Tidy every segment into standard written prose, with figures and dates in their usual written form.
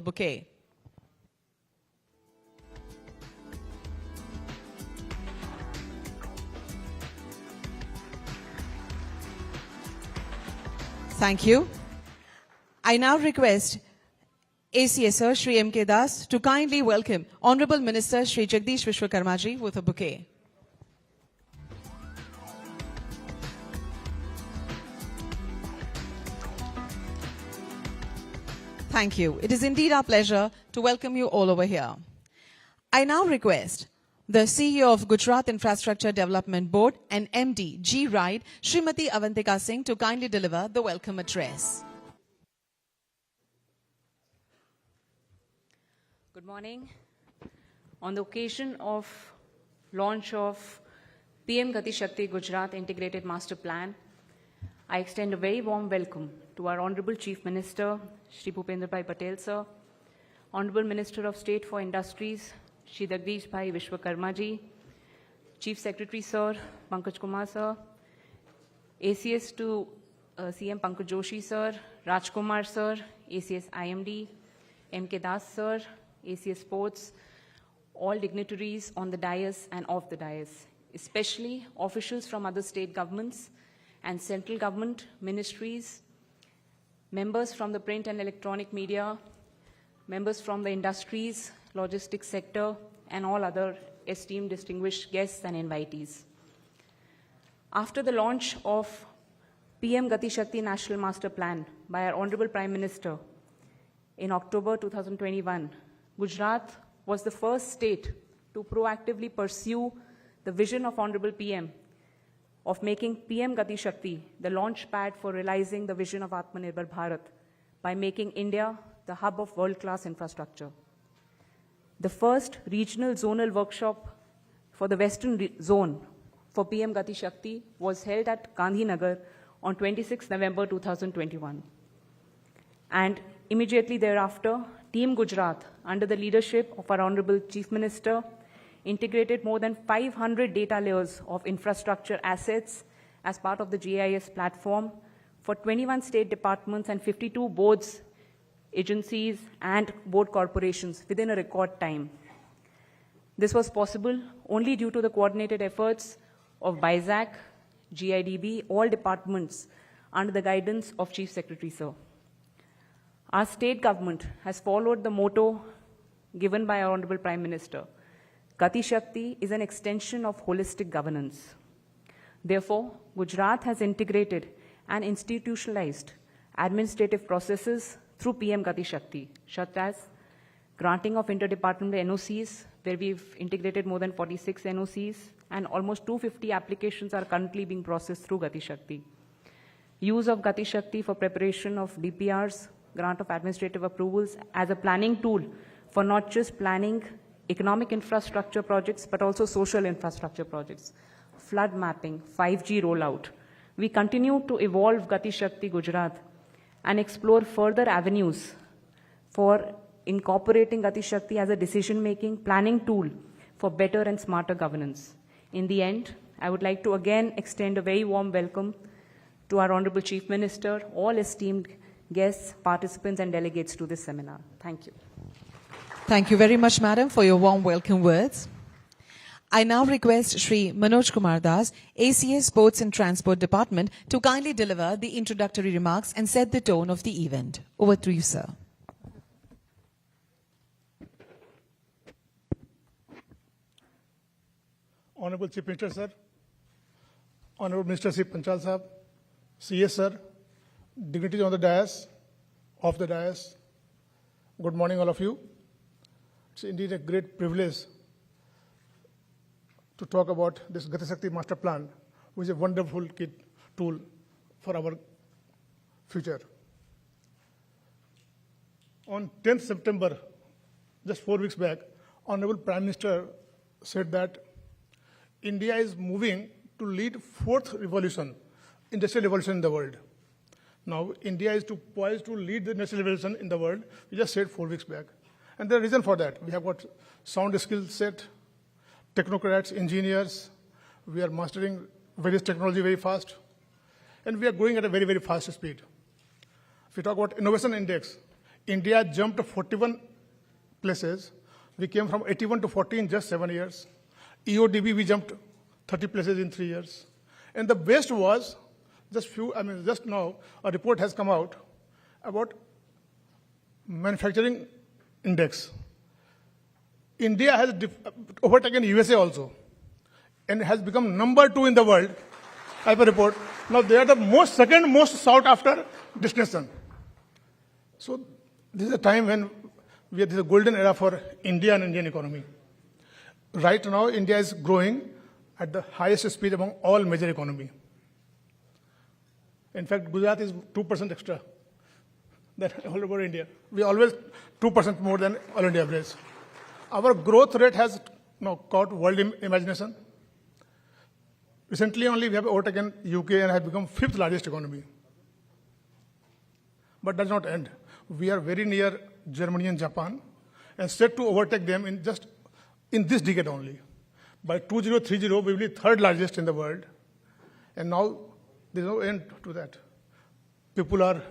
bouquet. Thank you. I now request ACSR Shri M.K. Das to kindly welcome Honorable Minister Shri Jagdish Vishwakarma ji with a bouquet. Thank you. It is indeed our pleasure to welcome you all over here. I now request the CEO of Gujarat Infrastructure Development Board and MD, G-Ride, Srimati Avantika Singh, to kindly deliver the welcome address. Good morning. On the occasion of launch of PM GATI SHAKTI Gujarat Integrated Master Plan, I extend a very warm welcome to our Honorable Chief Minister, Shri Bhupendra Bhai Patel Sir, Honorable Minister of State for Industries, Shri Jagdish Bhai Vishwakarma Ji, Chief Secretary Sir, Pankaj Kumar Sir, ACS to CM Pankaj Joshi Sir, Rajkumar Sir, ACS IMD, M.K. Das Sir, ACS Sports, all dignitaries on the dais and off the dais, especially officials from other state governments and central government ministries, members from the print and electronic media, members from the industries, logistics sector, and all other esteemed distinguished guests and invitees. After the launch of PM GATI SHAKTI National Master Plan by our Honorable Prime Minister in October 2021, Gujarat was the first state to proactively pursue the vision of Honorable PM of making PM GATI SHAKTI the launch pad for realizing the vision of Atmanirbhar Bharat by making India the hub of world-class infrastructure. The first regional zonal workshop for the Western Zone for PM GATI SHAKTI was held at Gandhinagar on 26 November 2021. And immediately thereafter, Team Gujarat, under the leadership of our Honorable Chief Minister, integrated more than 500 data layers of infrastructure assets as part of the GIS platform for 21 state departments and 52 boards, agencies, and board corporations within a record time. This was possible only due to the coordinated efforts of BISAC, GIDB, all departments under the guidance of Chief Secretary Sir. Our state government has followed the motto given by our Honorable Prime Minister. Gati Shakti is an extension of holistic governance. Therefore, Gujarat has integrated and institutionalized administrative processes through PM Gati Shakti, such as granting of interdepartmental NOCs, where we've integrated more than 46 NOCs, and almost 250 applications are currently being processed through Gati Shakti. Use of Gati Shakti for preparation of DPRs, grant of administrative approvals as a planning tool for not just planning economic infrastructure projects, but also social infrastructure projects, flood mapping, 5G rollout. We continue to evolve Gati Shakti Gujarat and explore further avenues for incorporating Gati Shakti as a decision-making planning tool for better and smarter governance. In the end, I would like to again extend a very warm welcome to our Honorable Chief Minister, all esteemed guests, participants, and delegates to this seminar. Thank you. Thank you very much, Madam, for your warm welcome words. I now request Shri Manoj Kumar Das, ACS Sports and Transport Department, to kindly deliver the introductory remarks and set the tone of the event. Over to you, sir. Honorable Chief Minister, sir, Honorable Minister Sri Panchal Sahab, CS, sir, dignitaries on the dais, off the dais, good morning, all of you. It's indeed a great privilege to talk about this Gati Shakti Master Plan, which is a wonderful tool for our future. On 10th September, just 4 weeks back, Honorable Prime Minister said that India is moving to lead fourth revolution, industrial revolution in the world. Now, India is poised to lead the industrial revolution in the world. We just said 4 weeks back. And there's a reason for that. We have got sound skill set, technocrats, engineers. We are mastering various technology very fast. And we are going at a very, very fast speed. If we talk about innovation index, India jumped 41 places. We came from 81 to 40 in just 7 years. EODB, we jumped 30 places in 3 years. And the best was, just now, a report has come out about manufacturing index. India has overtaken USA also, and has become number 2 in the world. I have a report. Now they are the second most sought after destination. So this is a time when this is a golden era for India and Indian economy. Right now, India is growing at the highest speed among all major economy. In fact, Gujarat is 2% extra than all over India. We are always 2% more than all India average. Our growth rate has now caught world imagination. Recently only we have overtaken UK and have become 5th largest economy. But does not end. We are very near Germany and Japan, and set to overtake them in this decade only. By 2030, we will be 3rd largest in the world. And now there is no end to that. People are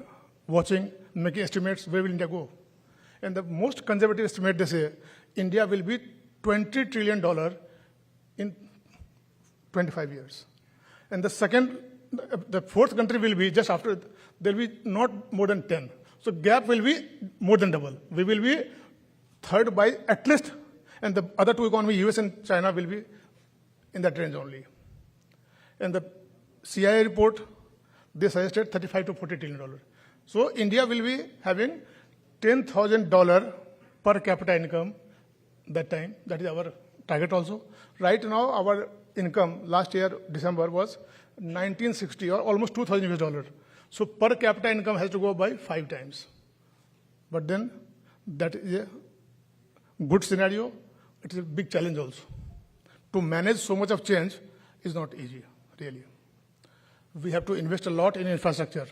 watching, making estimates, where will India go? And the most conservative estimate, they say, India will be $20 trillion in 25 years. And the fourth country will be just after, there will be not more than 10. So gap will be more than double. We will be 3rd by at least, and the other 2 economies, US and China, will be in that range only. And the CIA report, they suggested $35 to $40 trillion. So India will be having $10,000 per capita income that time. That is our target also. Right now, our income last year, December, was 1960 or almost $2,000. So per capita income has to go by 5 times. But then that is a good scenario. It is a big challenge also. To manage so much of change is not easy, really. We have to invest a lot in infrastructure.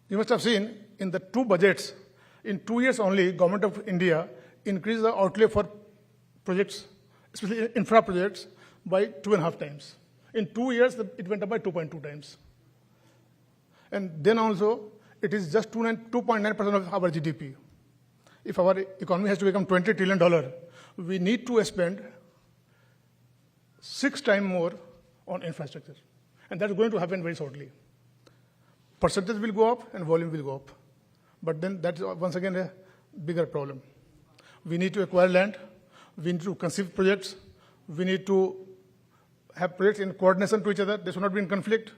You must have seen in the 2 budgets, in 2 years only, Government of India increased the outlay for projects, especially infra projects, by 2.5 times. In 2 years, it went up by 2.2 times. And then also, it is just 2.9% of our GDP. If our economy has to become $20 trillion, we need to spend 6 times more on infrastructure. And that's going to happen very shortly. Percentage will go up and volume will go up. But then that's once again a bigger problem. We need to acquire land. We need to conceive projects. We need to have projects in coordination to each other. They should not be in conflict.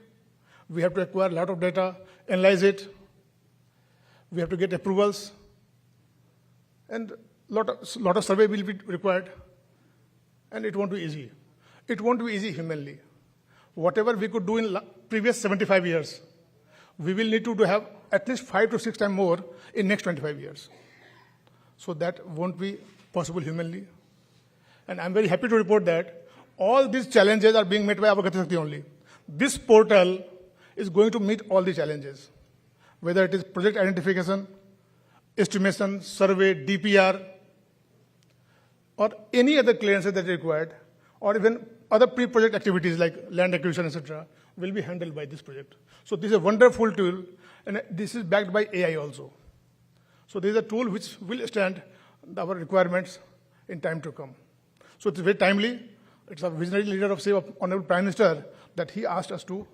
We have to acquire a lot of data, analyze it. We have to get approvals. And lot of survey will be required. And it won't be easy. It won't be easy humanly. Whatever we could do in previous 75 years, we will need to have at least 5 to 6 times more in next 25 years. So that won't be possible humanly. And I'm very happy to report that all these challenges are being met by our GATI Shakti only. This portal is going to meet all the challenges, whether it is project identification, estimation, survey, DPR, or any other clearances that are required, or even other pre-project activities like land acquisition, etc., will be handled by this project. So this is a wonderful tool, and this is backed by AI also. So this is a tool which will stand our requirements in time to come. So it's very timely. It's a visionary leader of, say, Honorable Prime Minister, that he asked us to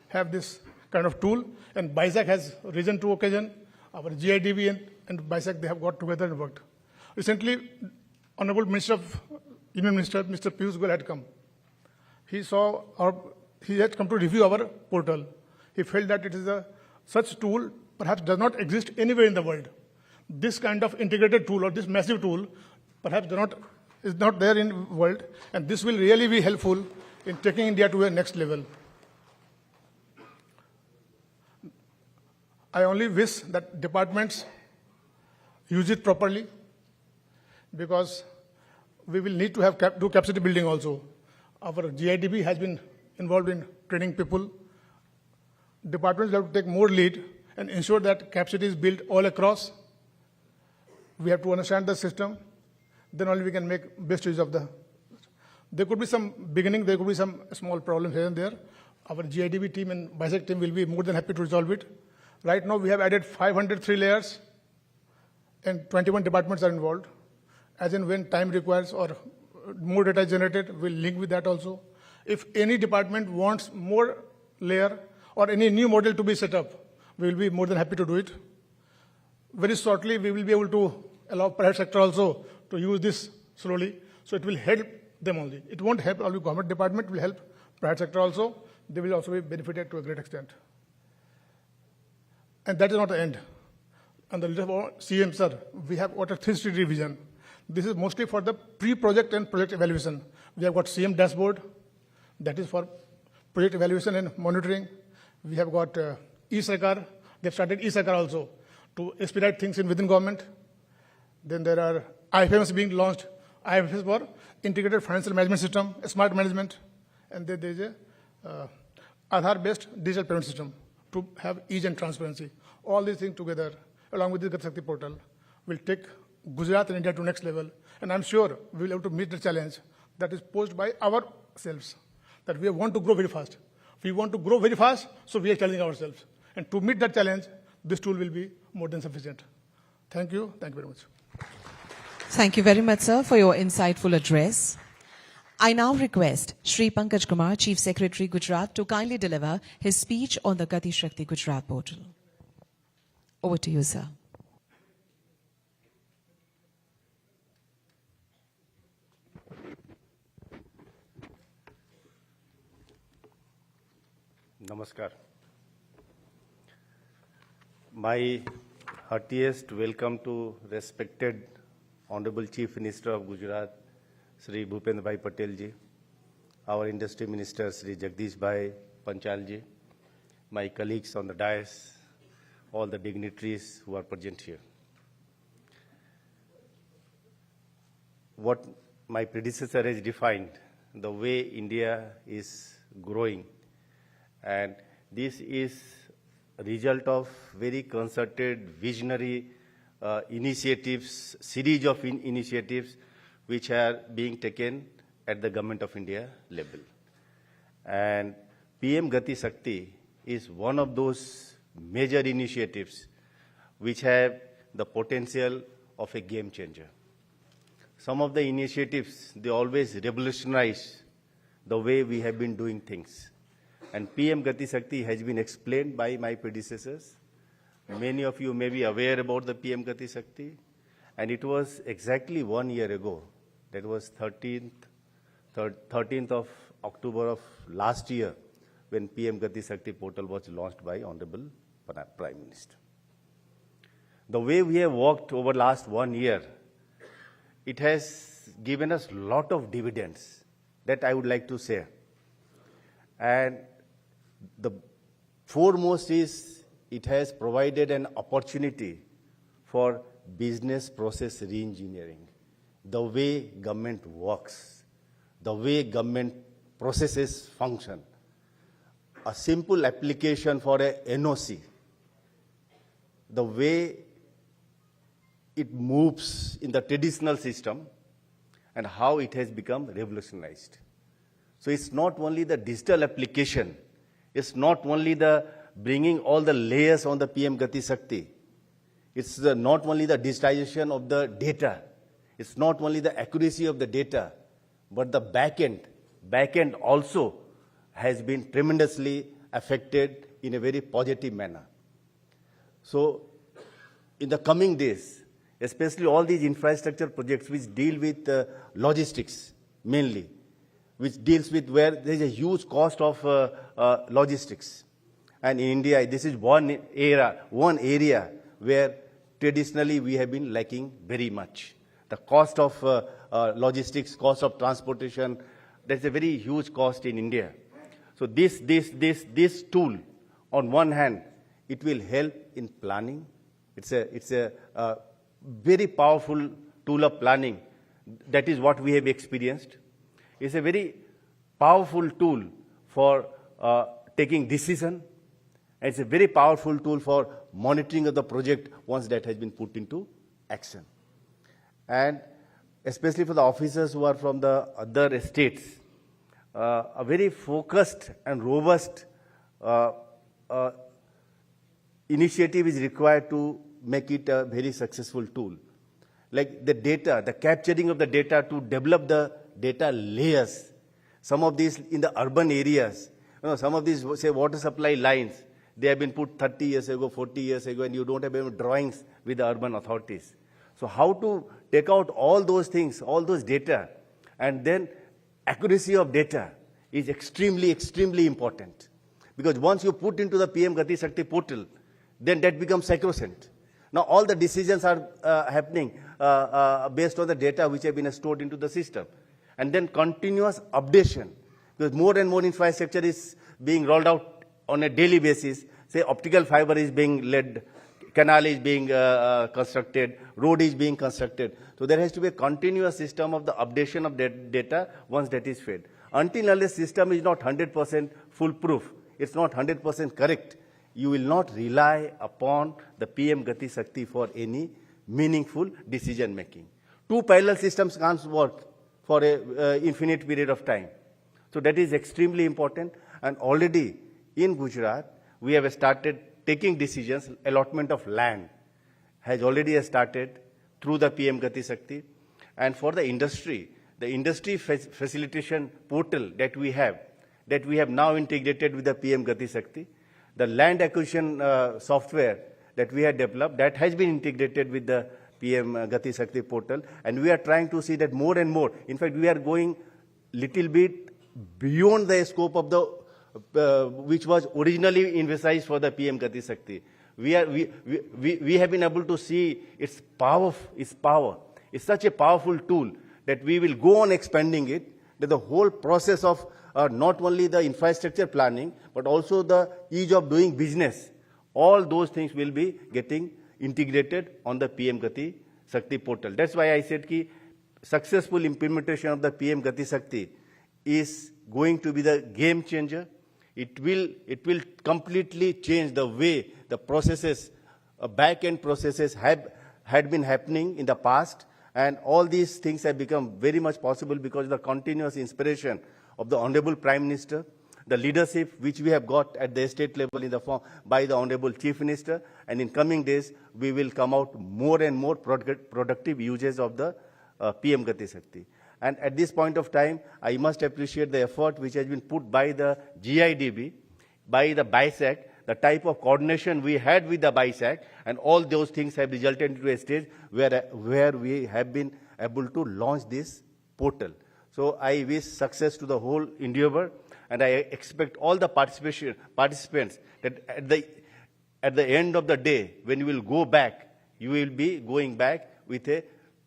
have this kind of tool, and BISAC has risen to occasion. Our GIDB and BISAC, they have got together and worked. Recently, Honorable Union Minister, Mr. Piyush Goyal had come. He had come to review our portal. He felt that it is such tool perhaps does not exist anywhere in the world. This kind of integrated tool or this massive tool perhaps is not there in the world, and this will really be helpful in taking India to a next level. I only wish that departments use it properly, because we will need to do capacity building also. Our GIDB has been involved in training people. Departments have to take more lead and ensure that capacity is built all across. We have to understand the system. Then only we can make best use of there could be some beginning, there could be some small problems here and there. Our GIDB team and BISAC team will be more than happy to resolve it. Right now, we have added 503 layers, and 21 departments are involved. As in when time requires or more data is generated, we'll link with that also. If any department wants more layer or any new model to be set up, we will be more than happy to do it. Very shortly, we will be able to allow private sector also to use this slowly, so it will help them only. It won't help only government department, it will help private sector also. They will also be benefited to a great extent. And that is not the end. On the list of our CM, sir, we have got a 360 vision. This is mostly for the pre-project and project evaluation. We have got CM dashboard, that is for project evaluation and monitoring. We have got e-Sarkar. They've started e-Sarkar also to expedite things within government. Then there are IFMs being launched. IFMs for integrated financial management system, smart management, and then there is a Aadhaar-based digital payment system to have ease and transparency. All these things together, along with the Gati Shakti portal, will take Gujarat and India to next level. And I'm sure we will have to meet the challenge that is posed by ourselves, that we want to grow very fast. We want to grow very fast, so we are challenging ourselves. And to meet that challenge, this tool will be more than sufficient. Thank you. Thank you very much. Thank you very much, sir, for your insightful address. I now request Shri Pankaj Kumar, Chief Secretary, Gujarat, to kindly deliver his speech on the Gati Shakti Gujarat portal. Over to you, sir. Namaskar. My heartiest welcome to respected Honorable Chief Minister of Gujarat, Sri Bhupendra Bhai Patel ji, our Industry Minister, Sri Jagdish Bhai Panchal ji, my colleagues on the dais, all the dignitaries who are present here. What my predecessor has defined, the way India is growing, and this is a result of very concerted, visionary initiatives, series of initiatives which are being taken at the Government of India level. And PM Gati Shakti is one of those major initiatives which have the potential of a game changer. Some of the initiatives, they always revolutionize the way we have been doing things. And PM Gati Shakti has been explained by my predecessors. Many of you may be aware about the PM Gati Shakti. And it was exactly 1 year ago, that was 13th of October of last year, when PM Gati Shakti portal was launched by Honorable Prime Minister. The way we have worked over last 1 year, it has given us a lot of dividends that I would like to share. And the foremost is it has provided an opportunity for business process reengineering, the way government works, the way government processes function. A simple application for a NOC, the way it moves in the traditional system and how it has become revolutionized. So it's not only the digital application, it's not only the bringing all the layers on the PM Gati Shakti, it's not only the digitization of the data, it's not only the accuracy of the data, but the back end also has been tremendously affected in a very positive manner. So in the coming days, especially all these infrastructure projects which deal with logistics mainly, which deals with where there is a huge cost of logistics. And in India, this is one area where traditionally we have been lacking very much. The cost of logistics, cost of transportation, there's a very huge cost in India. So this tool, on one hand, it will help in planning. It's a very powerful tool of planning. That is what we have experienced. It's a very powerful tool for taking decision. It's a very powerful tool for monitoring of the project once that has been put into action. And especially for the officers who are from the other states, a very focused and robust initiative is required to make it a very successful tool. Like the data, the capturing of the data to develop the data layers. Some of these in the urban areas, some of these, say, water supply lines, they have been put 30 years ago, 40 years ago, and you don't have even drawings with the urban authorities. So how to take out all those things, all those data, and then accuracy of data is extremely, extremely important. Because once you put into the PM Gati Shakti portal, then that becomes sacrosanct. Now all the decisions are happening based on the data which have been stored into the system. And then continuous updation, because more and more infrastructure is being rolled out on a daily basis. Say optical fiber is being laid, canal is being constructed, road is being constructed. So there has to be a continuous system of the updation of that data once that is fed. Until unless system is not 100% foolproof, it's not 100% correct, you will not rely upon the PM Gati Shakti for any meaningful decision making. Two parallel systems can't work for an infinite period of time. So that is extremely important. And already in Gujarat, we have started taking decisions. Allotment of land has already started through the PM Gati Shakti. And for the industry facilitation portal that we have now integrated with the PM Gati Shakti, the land acquisition software that we have developed, that has been integrated with the PM Gati Shakti portal, and we are trying to see that more and more. In fact, we are going little bit beyond the scope of the which was originally envisaged for the PM Gati Shakti. We have been able to see its power. It's such a powerful tool that we will go on expanding it, that the whole process of not only the infrastructure planning, but also the ease of doing business, all those things will be getting integrated on the PM Gati Shakti portal. That's why I said that successful implementation of the PM Gati Shakti is going to be the game changer. It will completely change the way the processes, back-end processes had been happening in the past, and all these things have become very much possible because of the continuous inspiration of the Honorable Prime Minister, the leadership which we have got at the state level in the form by the Honorable Chief Minister, and in coming days we will come out more and more productive uses of the PM Gati Shakti. And at this point of time, I must appreciate the effort which has been put by the GIDB, by the BISAC, the type of coordination we had with the BISAC, and all those things have resulted into a stage where we have been able to launch this portal. So I wish success to the whole endeavor, and I expect all the participants that at the end of the day, when you will go back, you will be going back with a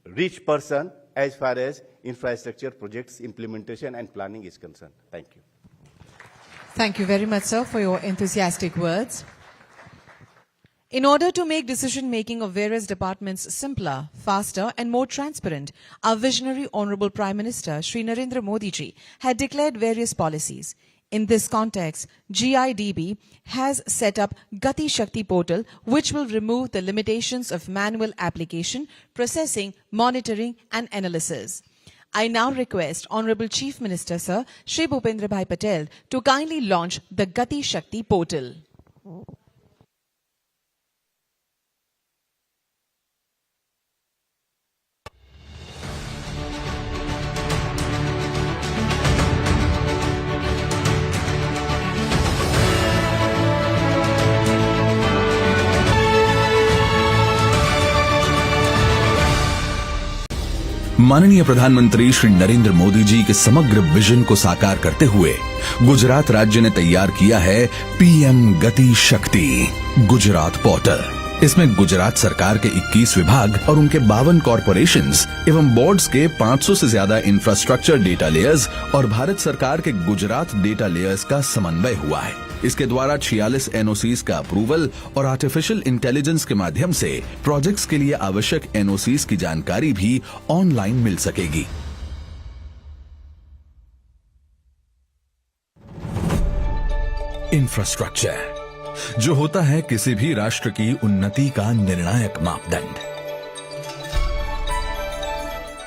rich person as far as infrastructure projects implementation and planning is concerned. Thank you. Thank you very much, sir, for your enthusiastic words. In order to make decision-making of various departments simpler, faster and more transparent, our visionary Honorable Prime Minister, Shri Narendra Modi ji, had declared various policies. In this context, GIDB has set up Gati Shakti portal, which will remove the limitations of manual application, processing, monitoring and analysis. I now request Honorable Chief Minister, Sir, Shri Bhupendra Bhai Patel, to kindly launch the Gati Shakti portal. माननीय प्रधानमंत्री श्री नरेंद्र मोदी जी के समग्र vision को साकार करते हुए गुजरात राज्य ने तैयार किया है पीएम गति शक्ति गुजरात पोर्टल। इसमें गुजरात सरकार के 21 विभाग और उनके 52 कॉरपोरेशंस एवं बोर्ड्स के 500 से ज्यादा इंफ्रास्ट्रक्चर डेटा लेयर्स और भारत सरकार के गुजरात डेटा लेयर्स का समन्वय हुआ है। इसके द्वारा 46 एनओसीज का अप्रूवल और आर्टिफिशियल इंटेलिजेंस के माध्यम से प्रोजेक्ट्स के लिए आवश्यक एनओसीज की जानकारी भी ऑनलाइन मिल सकेगी। इंफ्रास्ट्रक्चर जो होता है किसी भी राष्ट्र की उन्नति का निर्णायक मापदंड,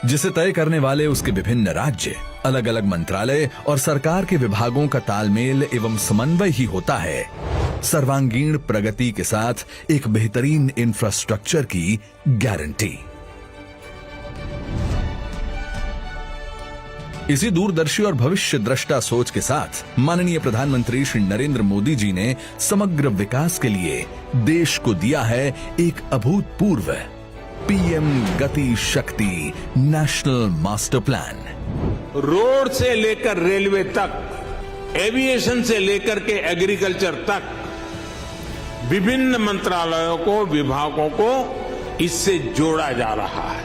जिसे तय करने वाले उसके विभिन्न राज्य, अलग अलग मंत्रालय और सरकार के विभागों का तालमेल एवं समन्वय ही होता है सर्वांगीण प्रगति के साथ एक बेहतरीन इंफ्रास्ट्रक्चर की गारंटी। इसी दूरदर्शी और भविष्य द्रष्टा सोच के साथ माननीय प्रधानमंत्री श्री नरेंद्र मोदी जी ने समग्र विकास के लिए देश को दिया है एक अभूतपूर्व पीएम गति शक्ति नेशनल मास्टर प्लान। रोड से लेकर रेलवे तक, एविएशन से लेकर के एग्रीकल्चर तक विभिन्न मंत्रालयों को, विभागों को इससे जोड़ा जा रहा है।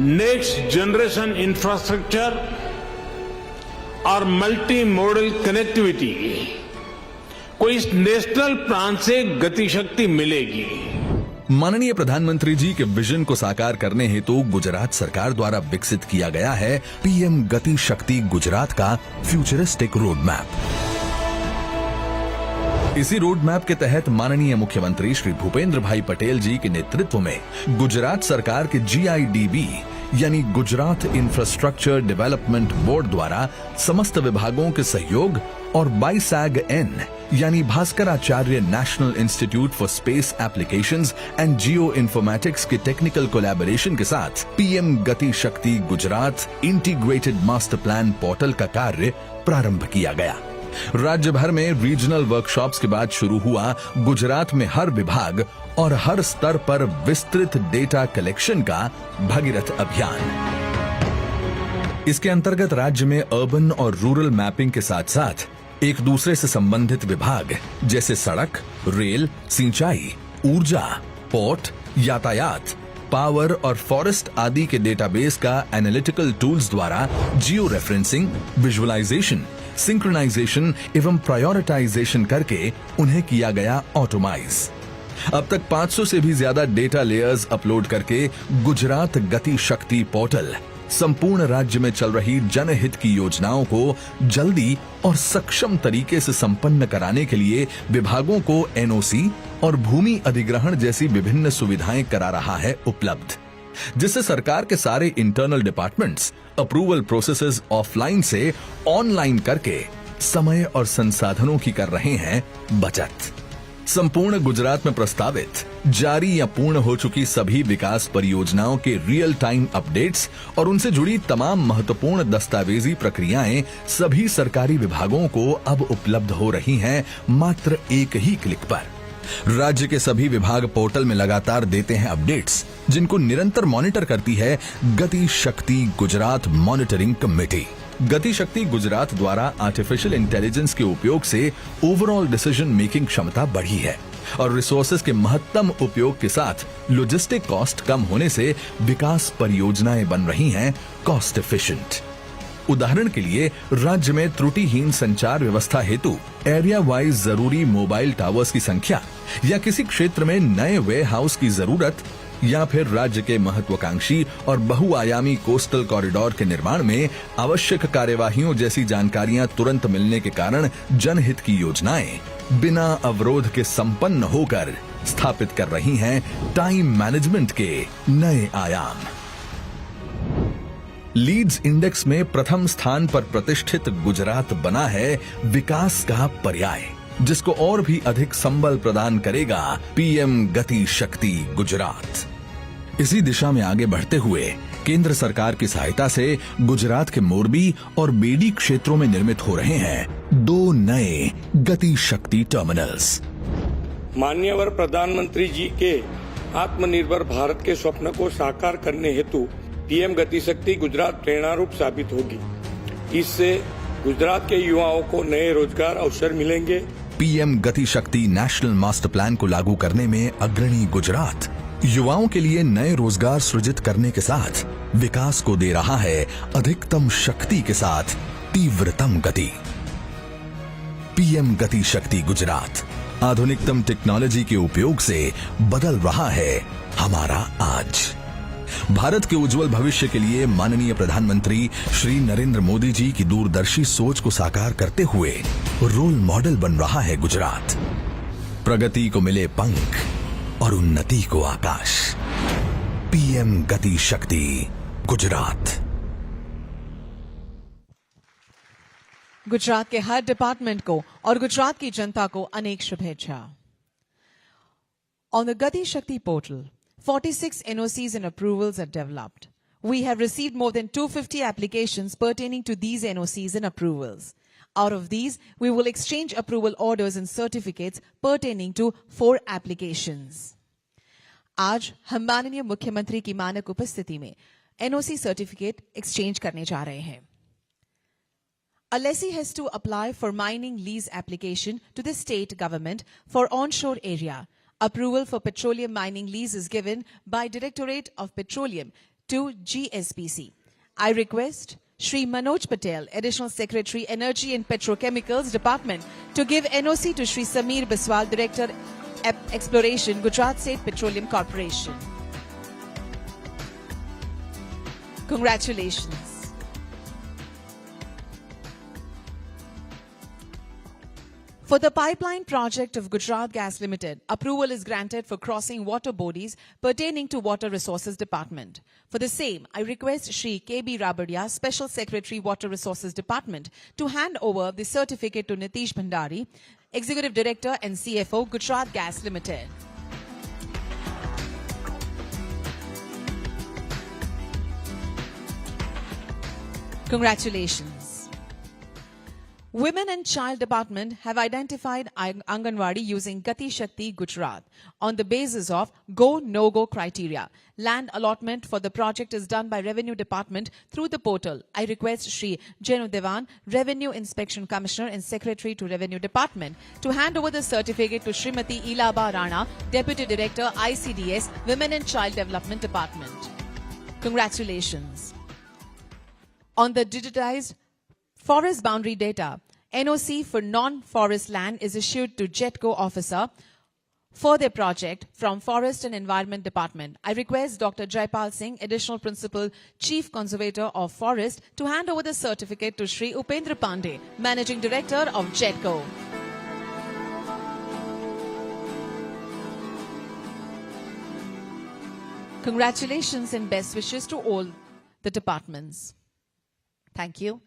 नेक्स्ट जनरेशन इंफ्रास्ट्रक्चर और मल्टी मॉडल कनेक्टिविटी को इस नेशनल प्लान से गति शक्ति मिलेगी। माननीय प्रधानमंत्री जी के विजन को साकार करने हेतु गुजरात सरकार द्वारा विकसित किया गया है पीएम गति शक्ति गुजरात का फ्यूचरिस्टिक रोड मैप। इसी रोड मैप के तहत माननीय मुख्यमंत्री श्री भूपेंद्र भाई पटेल जी के नेतृत्व में गुजरात सरकार के GIDB यानी गुजरात इंफ्रास्ट्रक्चर डेवलपमेंट बोर्ड द्वारा समस्त विभागों के सहयोग और BISAG-N यानी Bhaskaracharya national institute for space applications and geo informatics के टेक्निकल कोलैबोरेशन के साथ पीएम गति शक्ति Gujarat integrated master plan portal का कार्य प्रारंभ किया गया। राज्य भर में रीजनल वर्कशॉप्स के बाद शुरू हुआ गुजरात में हर विभाग और हर स्तर पर विस्तृत डेटा कलेक्शन का भगीरथ अभियान। इसके अंतर्गत राज्य में अर्बन और रूरल मैपिंग के साथ साथ एक दूसरे से संबंधित विभाग जैसे सड़क, रेल, सिंचाई, ऊर्जा, पोर्ट, यातायात, पावर और फॉरेस्ट आदि के डेटाबेस का एनालिटिकल टूल्स द्वारा जियो रेफरेंसिंग, विजुअलाइजेशन, सिंक्रोनाइजेशन एवं प्रायोरिटाइजेशन करके उन्हें किया गया ऑटोमाइज। अब तक 500 से भी ज्यादा डेटा लेयर्स अपलोड करके गुजरात गति शक्ति पोर्टल संपूर्ण राज्य में चल रही जनहित की योजनाओं को जल्दी और सक्षम तरीके से संपन्न कराने के लिए विभागों को NOC और भूमि अधिग्रहण जैसी विभिन्न सुविधाएं करा रहा है उपलब्ध, जिससे सरकार के सारे internal departments approval processes offline से ऑनलाइन करके समय और संसाधनों की कर रहे हैं बचत। संपूर्ण गुजरात में प्रस्तावित, जारी या पूर्ण हो चुकी सभी विकास परियोजनाओं के रियल टाइम अपडेट्स और उनसे जुड़ी तमाम महत्वपूर्ण दस्तावेजी प्रक्रियाएं सभी सरकारी विभागों को अब उपलब्ध हो रही हैं मात्र एक ही क्लिक पर। राज्य के सभी विभाग पोर्टल में लगातार देते हैं अपडेट्स, जिनको निरंतर मॉनिटर करती है गति शक्ति गुजरात मॉनिटरिंग कमेटी। गति शक्ति गुजरात द्वारा आर्टिफिशियल इंटेलिजेंस के उपयोग से ओवरऑल डिसीजन मेकिंग क्षमता बढ़ी है और रिसोर्सेज के महत्तम उपयोग के साथ लॉजिस्टिक कॉस्ट कम होने से विकास परियोजनाएं बन रही हैं कॉस्ट एफिशिएंट। उदाहरण के लिए राज्य में त्रुटिहीन संचार व्यवस्था हेतु एरिया वाइज जरूरी मोबाइल टावर्स की संख्या या किसी क्षेत्र में नए वेयर हाउस की जरूरत या फिर राज्य के महत्वाकांक्षी और बहुआयामी कोस्टल कॉरिडोर के निर्माण में आवश्यक कार्यवाहियों जैसी जानकारियां तुरंत मिलने के कारण जनहित की योजनाएं बिना अवरोध के संपन्न होकर स्थापित कर रही हैं टाइम मैनेजमेंट के नए आयाम। लीड्स इंडेक्स में प्रथम स्थान पर प्रतिष्ठित गुजरात बना है विकास का पर्याय, जिसको और भी अधिक संबल प्रदान करेगा पीएम गति शक्ति गुजरात। इसी दिशा में आगे बढ़ते हुए केंद्र सरकार की सहायता से गुजरात के मोरबी और बेडी क्षेत्रों में निर्मित हो रहे हैं 2 नए गति शक्ति टर्मिनल्स। माननीय प्रधानमंत्री जी के आत्मनिर्भर भारत के स्वप्न को साकार करने हेतु पीएम गति शक्ति गुजरात प्रेरणारूप साबित होगी। इससे गुजरात के युवाओं को नए रोजगार अवसर मिलेंगे। पीएम गति शक्ति नेशनल मास्टर प्लान को लागू करने में अग्रणी गुजरात युवाओं के लिए नए रोजगार सृजित करने के साथ विकास को दे रहा है अधिकतम शक्ति के साथ तीव्रतम गति। पीएम गति शक्ति गुजरात आधुनिकतम टेक्नोलॉजी के उपयोग से बदल रहा है हमारा आज। भारत के उज्जवल भविष्य के लिए माननीय प्रधानमंत्री श्री नरेंद्र मोदी जी की दूरदर्शी सोच को साकार करते हुए रोल मॉडल बन रहा है गुजरात। प्रगति को मिले पंख और उन्नति को आकाश। पीएम गति शक्ति गुजरात। गुजरात के हर डिपार्टमेंट को और गुजरात की जनता को अनेक शुभेच्छा. On the Gati Shakti portal, 46 NOCs and approvals are developed. We have received more than 250 applications pertaining to these NOCs and approvals. Out of these, we will exchange approval orders and certificates pertaining to 4 applications. आज हम माननीय मुख्यमंत्री की मानक उपस्थिति में NOC certificate exchange करने जा रहे हैं. A lessee has to apply for mining lease application to the state government for onshore area. Approval for petroleum mining lease is given by Directorate of Petroleum to GSPC. I request Shri Manoj Patel, Additional Secretary, Energy and Petrochemicals Department, to give NOC to Shri Sameer Biswal, Director, Exploration, Gujarat State Petroleum Corporation. Congratulations. For the pipeline project of Gujarat Gas Limited, approval is granted for crossing water bodies pertaining to Water Resources Department. For the same, I request Shri K.B. Rabadia, Special Secretary, Water Resources Department, to hand over the certificate to Nitish Bhandari, Executive Director and CFO, Gujarat Gas Limited. Congratulations. Women and Child Department have identified Anganwadi using Gati Shakti Gujarat on the basis of go-no-go criteria. Land allotment for the project is done by Revenue Department through the portal. I request Shri Jenu Devan, Revenue Inspection Commissioner and Secretary to Revenue Department, to hand over the certificate to Srimati Ilaba Rana, Deputy Director, ICDS, Women and Child Development Department. Congratulations. On the digitized forest boundary data, NOC for non-forest land is issued to JETCO officer for their project from Forest and Environment Department. I request Dr. Jaipal Singh, Additional Principal Chief Conservator of Forest, to hand over the certificate to Shri Upendra Pandey, Managing Director of JETCO. Congratulations and best wishes to all the departments. Thank you.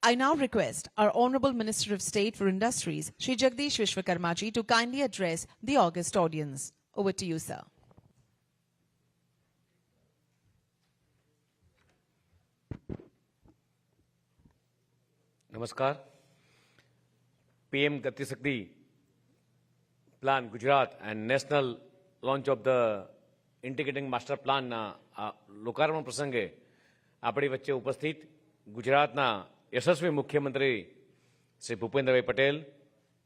I now request our Honorable Minister of State for Industries, Shri Jagdish Vishwakarmaji, to kindly address the august audience. Over to you, sir. Namaskar. PM Gati Shakti Plan Gujarat and National launch of the Integrating Master Plan લોકાર્પણ પ્રસંગે આપણી વચ્ચે ઉપસ્થિત ગુજરાતના यशस्वी मुख्यमंत्री Shri Bhupendra Patel,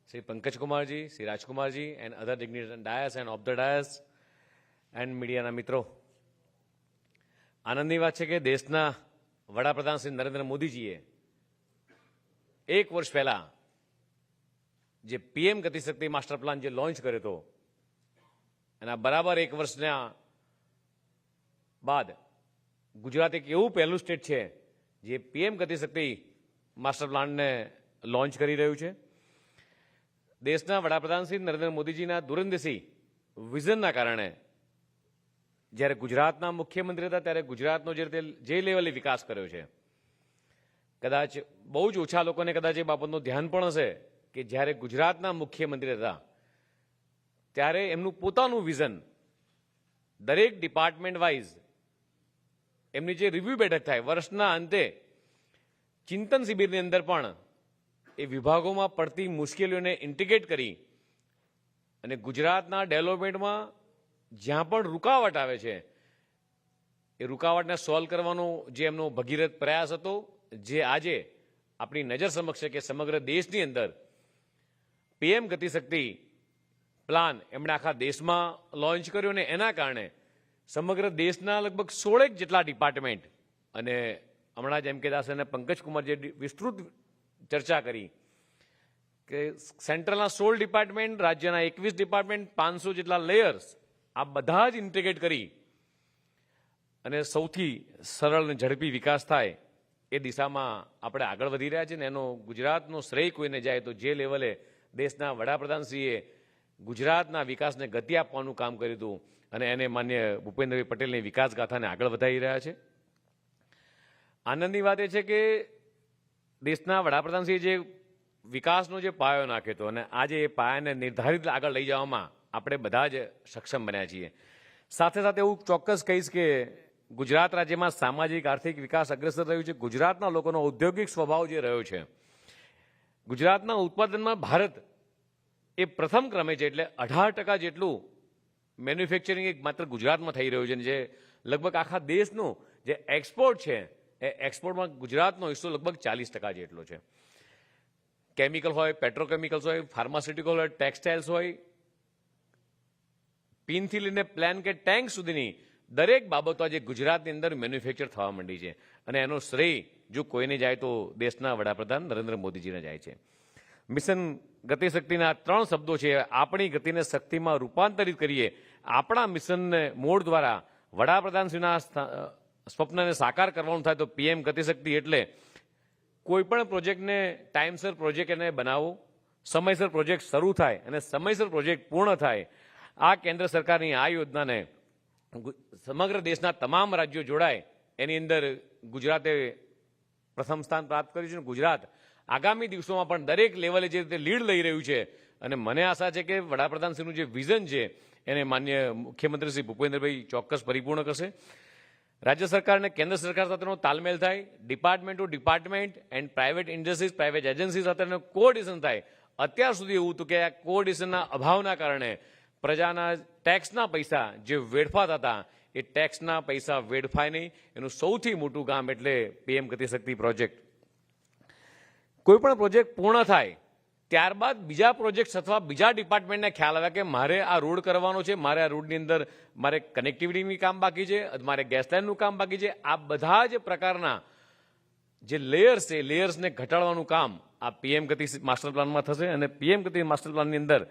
Shri Pankaj Kumar ji, Shri Rajkumar ji, and other dignitaries on dais and off the dais and મીડિયાના મિત્રો, આનંદની વાત છે કે દેશના વડાપ્રધાન શ્રી નરેન્દ્ર મોદીજીએ 1 વર્ષ પહેલા જે પીએમ ગતિ શક્તિ માસ્ટર પ્લાન જે લોન્ચ કર્યો હતો, અને બરાબર 1 વર્ષના બાદ ગુજરાત એક એવું પહેલું સ્ટેટ છે જે પીએમ ગતિ શક્તિ માસ્ટર પ્લાનને લોન્ચ કરી રહ્યું છે. દેશના વડાપ્રધાન શ્રી નરેન્દ્ર મોદીજીના દૂરંદેશી વિઝનના કારણે જ્યારે ગુજરાતના મુખ્યમંત્રી હતા ત્યારે ગુજરાતનો જે લેવલે વિકાસ કર્યો છે, કદાચ બહુ જ ઓછા લોકોને કદાચ એ બાબતનું ધ્યાન પણ હશે કે જ્યારે ગુજરાતના મુખ્યમંત્રી હતા ત્યારે એમનું પોતાનું વિઝન દરેક ડિપાર્ટમેન્ટ વાઇઝ એમની જે રિવ્યુ બેઠક થાય વર્ષના અંતે ચિંતન શિબિરની અંદર પણ એ વિભાગોમાં પડતી મુશ્કેલીઓને ઇન્ટિગ્રેટ કરી અને ગુજરાતના ડેવલપમેન્ટમાં જ્યાં પણ રૂકાવટ આવે છે એ રૂકાવટને સોલ્વ કરવાનો જે એમનો ભગીરથ પ્રયાસ હતો, જે આજે આપણી નજર સમક્ષ છે કે સમગ્ર દેશની અંદર પીએમ ગતિ શક્તિ પ્લાન એમણે આખા દેશમાં લોન્ચ કર્યો અને એના કારણે સમગ્ર દેશના લગભગ 16 જેટલા ડિપાર્ટમેન્ટ, અને હમણાં જેમ કે દાસ અને પંકજ કુમાર જે વિસ્તૃત ચર્ચા કરી કે સેન્ટ્રલના 16 ડિપાર્ટમેન્ટ, રાજ્યના 21 ડિપાર્ટમેન્ટ, 500 જેટલા લેયર્સ, આ બધા જ ઇન્ટિગ્રેટ કરી અને સૌથી સરળ અને ઝડપી વિકાસ થાય એ દિશામાં આપણે આગળ વધી રહ્યા છીએ. ને એનો ગુજરાતનો શ્રેય કોઈને જાય તો જે લેવલે દેશના વડાપ્રધાનશ્રીએ ગુજરાતના વિકાસને ગતિ આપવાનું કામ કર્યું હતું અને એને માન્ય ભૂપેન્દ્રભાઈ પટેલની વિકાસ ગાથાને આગળ વધારી રહ્યા છે. આનંદની વાત એ છે કે દેશના વડાપ્રધાનશ્રીએ જે વિકાસનો જે પાયો નાખ્યો હતો અને આજે એ પાયાને નિર્ધારિત આગળ લઈ જવામાં આપણે બધા જ સક્ષમ બન્યા છીએ. સાથે સાથે એવું ચોક્કસ કહીશ કે ગુજરાત રાજ્યમાં સામાજિક આર્થિક વિકાસ અગ્રેસર રહ્યું છે. ગુજરાતના લોકોનો ઔદ્યોગિક સ્વભાવ જે રહ્યો છે, ગુજરાતના ઉત્પાદનમાં ભારત એ પ્રથમ ક્રમે છે. એટલે 18% જેટલું મેન્યુફેક્ચરિંગ એક માત્ર ગુજરાતમાં થઈ રહ્યું છે, જે લગભગ આખા દેશનું જે એક્સપોર્ટ છે એ એક્સપોર્ટમાં ગુજરાતનો હિસ્સો લગભગ 40% જેટલો છે. કેમિકલ હોય, પેટ્રોકેમિકલ્સ હોય, ફાર્માસ્યુટિકલ હોય, ટેક્સટાઇલ્સ હોય, પિનથી લઈને પ્લાન કે ટેન્ક સુધીની દરેક બાબતો આજે ગુજરાતની અંદર મેન્યુફેક્ચર થવા માંડી છે. અને એનો શ્રેય જો કોઈને જાય તો દેશના વડાપ્રધાન નરેન્દ્ર મોદીજીને જાય છે. મિશન ગતિશક્તિના 3 શબ્દો છે. આપણી ગતિને શક્તિમાં રૂપાંતરિત કરીએ. આપણા મિશનને મોડ દ્વારા વડાપ્રધાનશ્રીના સ્વપ્નને સાકાર કરવાનું થાય તો પીએમ ગતિશક્તિ એટલે કોઈપણ પ્રોજેક્ટને ટાઈમસર પ્રોજેક્ટ એને બનાવો, સમયસર પ્રોજેક્ટ શરૂ થાય અને સમયસર પ્રોજેક્ટ પૂર્ણ થાય. આ કેન્દ્ર સરકારની આ યોજનાને સમગ્ર દેશના તમામ રાજ્યો જોડાય એની અંદર ગુજરાતે પ્રથમ સ્થાન પ્રાપ્ત કર્યું છે. ગુજરાત આગામી દિવસોમાં પણ દરેક લેવલે જે રીતે લીડ લઈ રહ્યું છે અને મને આશા છે કે વડાપ્રધાનશ્રીનું જે વિઝન છે એને માન્ય મુખ્યમંત્રી શ્રી ભૂપેન્દ્રભાઈ ચોક્કસ પરિપૂર્ણ કરશે. રાજ્ય સરકાર અને કેન્દ્ર સરકાર સાથેનો તાલમેલ થાય, department to department and private industries, private agency સાથેનું કોઓર્ડિનેશન થાય. અત્યાર સુધી એવું હતું કે આ કોઓર્ડિનેશનના અભાવના કારણે પ્રજાના ટેક્સના પૈસા જે વેડફાતા હતા એ ટેક્સના પૈસા વેડફાય નહીં. એનું સૌથી મોટું કામ એટલે પીએમ ગતિશક્તિ પ્રોજેક્ટ. કોઈ પણ પ્રોજેક્ટ પૂર્ણ થાય ત્યારબાદ બીજા પ્રોજેક્ટ અથવા બીજા ડિપાર્ટમેન્ટને ખ્યાલ આવે કે મારે આ રોડ કરવાનો છે, મારે આ રોડની અંદર મારે કનેક્ટિવિટીની કામ બાકી છે, મારે ગેસ લાઇનનું કામ બાકી છે. આ બધા જ પ્રકારના જે લેયર્સ છે, લેયર્સને ઘટાડવાનું કામ આ પીએમ ગતિ માસ્ટર પ્લાનમાં થશે. અને પીએમ ગતિ માસ્ટર પ્લાનની અંદર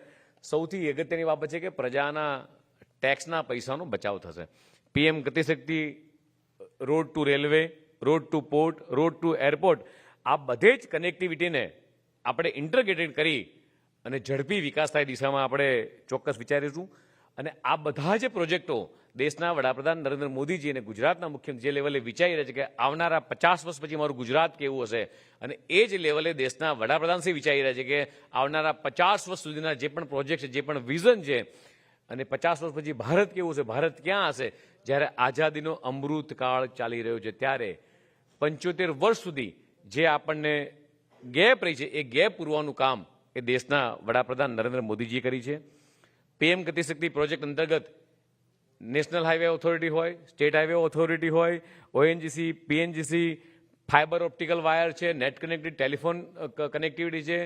સૌથી અગત્યની બાબત છે કે પ્રજાના ટેક્સના પૈસાનો બચાવ થશે. PM Gatishakti road to railway, road to port, road to airport, આ બધે જ કનેક્ટિવિટીને આપણે ઇન્ટરગ્રેટેડ કરી અને ઝડપી વિકાસ થાય દિશામાં આપણે ચોક્કસ વિચારીશું. અને આ બધા જ પ્રોજેક્ટો દેશના વડાપ્રધાન નરેન્દ્ર મોદીજી અને ગુજરાતના મુખ્યમંત્રી જે લેવલે વિચારી રહ્યા છે કે આવનારા 50 વર્ષ પછી મારું ગુજરાત કેવું હશે, અને એ જ લેવલે દેશના વડાપ્રધાનશ્રી વિચારી રહ્યા છે કે આવનારા 50 વર્ષ સુધીના જે પણ પ્રોજેક્ટ છે, જે પણ વિઝન છે, અને 50 વર્ષ પછી ભારત કેવું છે, ભારત ક્યાં હશે, જ્યારે આઝાદીનો અમૃતકાળ ચાલી રહ્યો છે, ત્યારે 75 વર્ષ સુધી જે આપણને ગેપ રહી છે એ ગેપ પૂરવાનું કામ એ દેશના વડાપ્રધાન નરેન્દ્ર મોદીજીએ કરી છે. પીએમ ગતિશક્તિ પ્રોજેક્ટ અંતર્ગત નેશનલ હાઈવે ઓથોરિટી હોય, સ્ટેટ હાઈવે ઓથોરિટી હોય, ઓએનજીસી, પીએનજીસી, ફાઇબર ઓપ્ટિકલ વાયર છે, નેટ કનેક્ટેડ ટેલિફોન કનેક્ટિવિટી છે,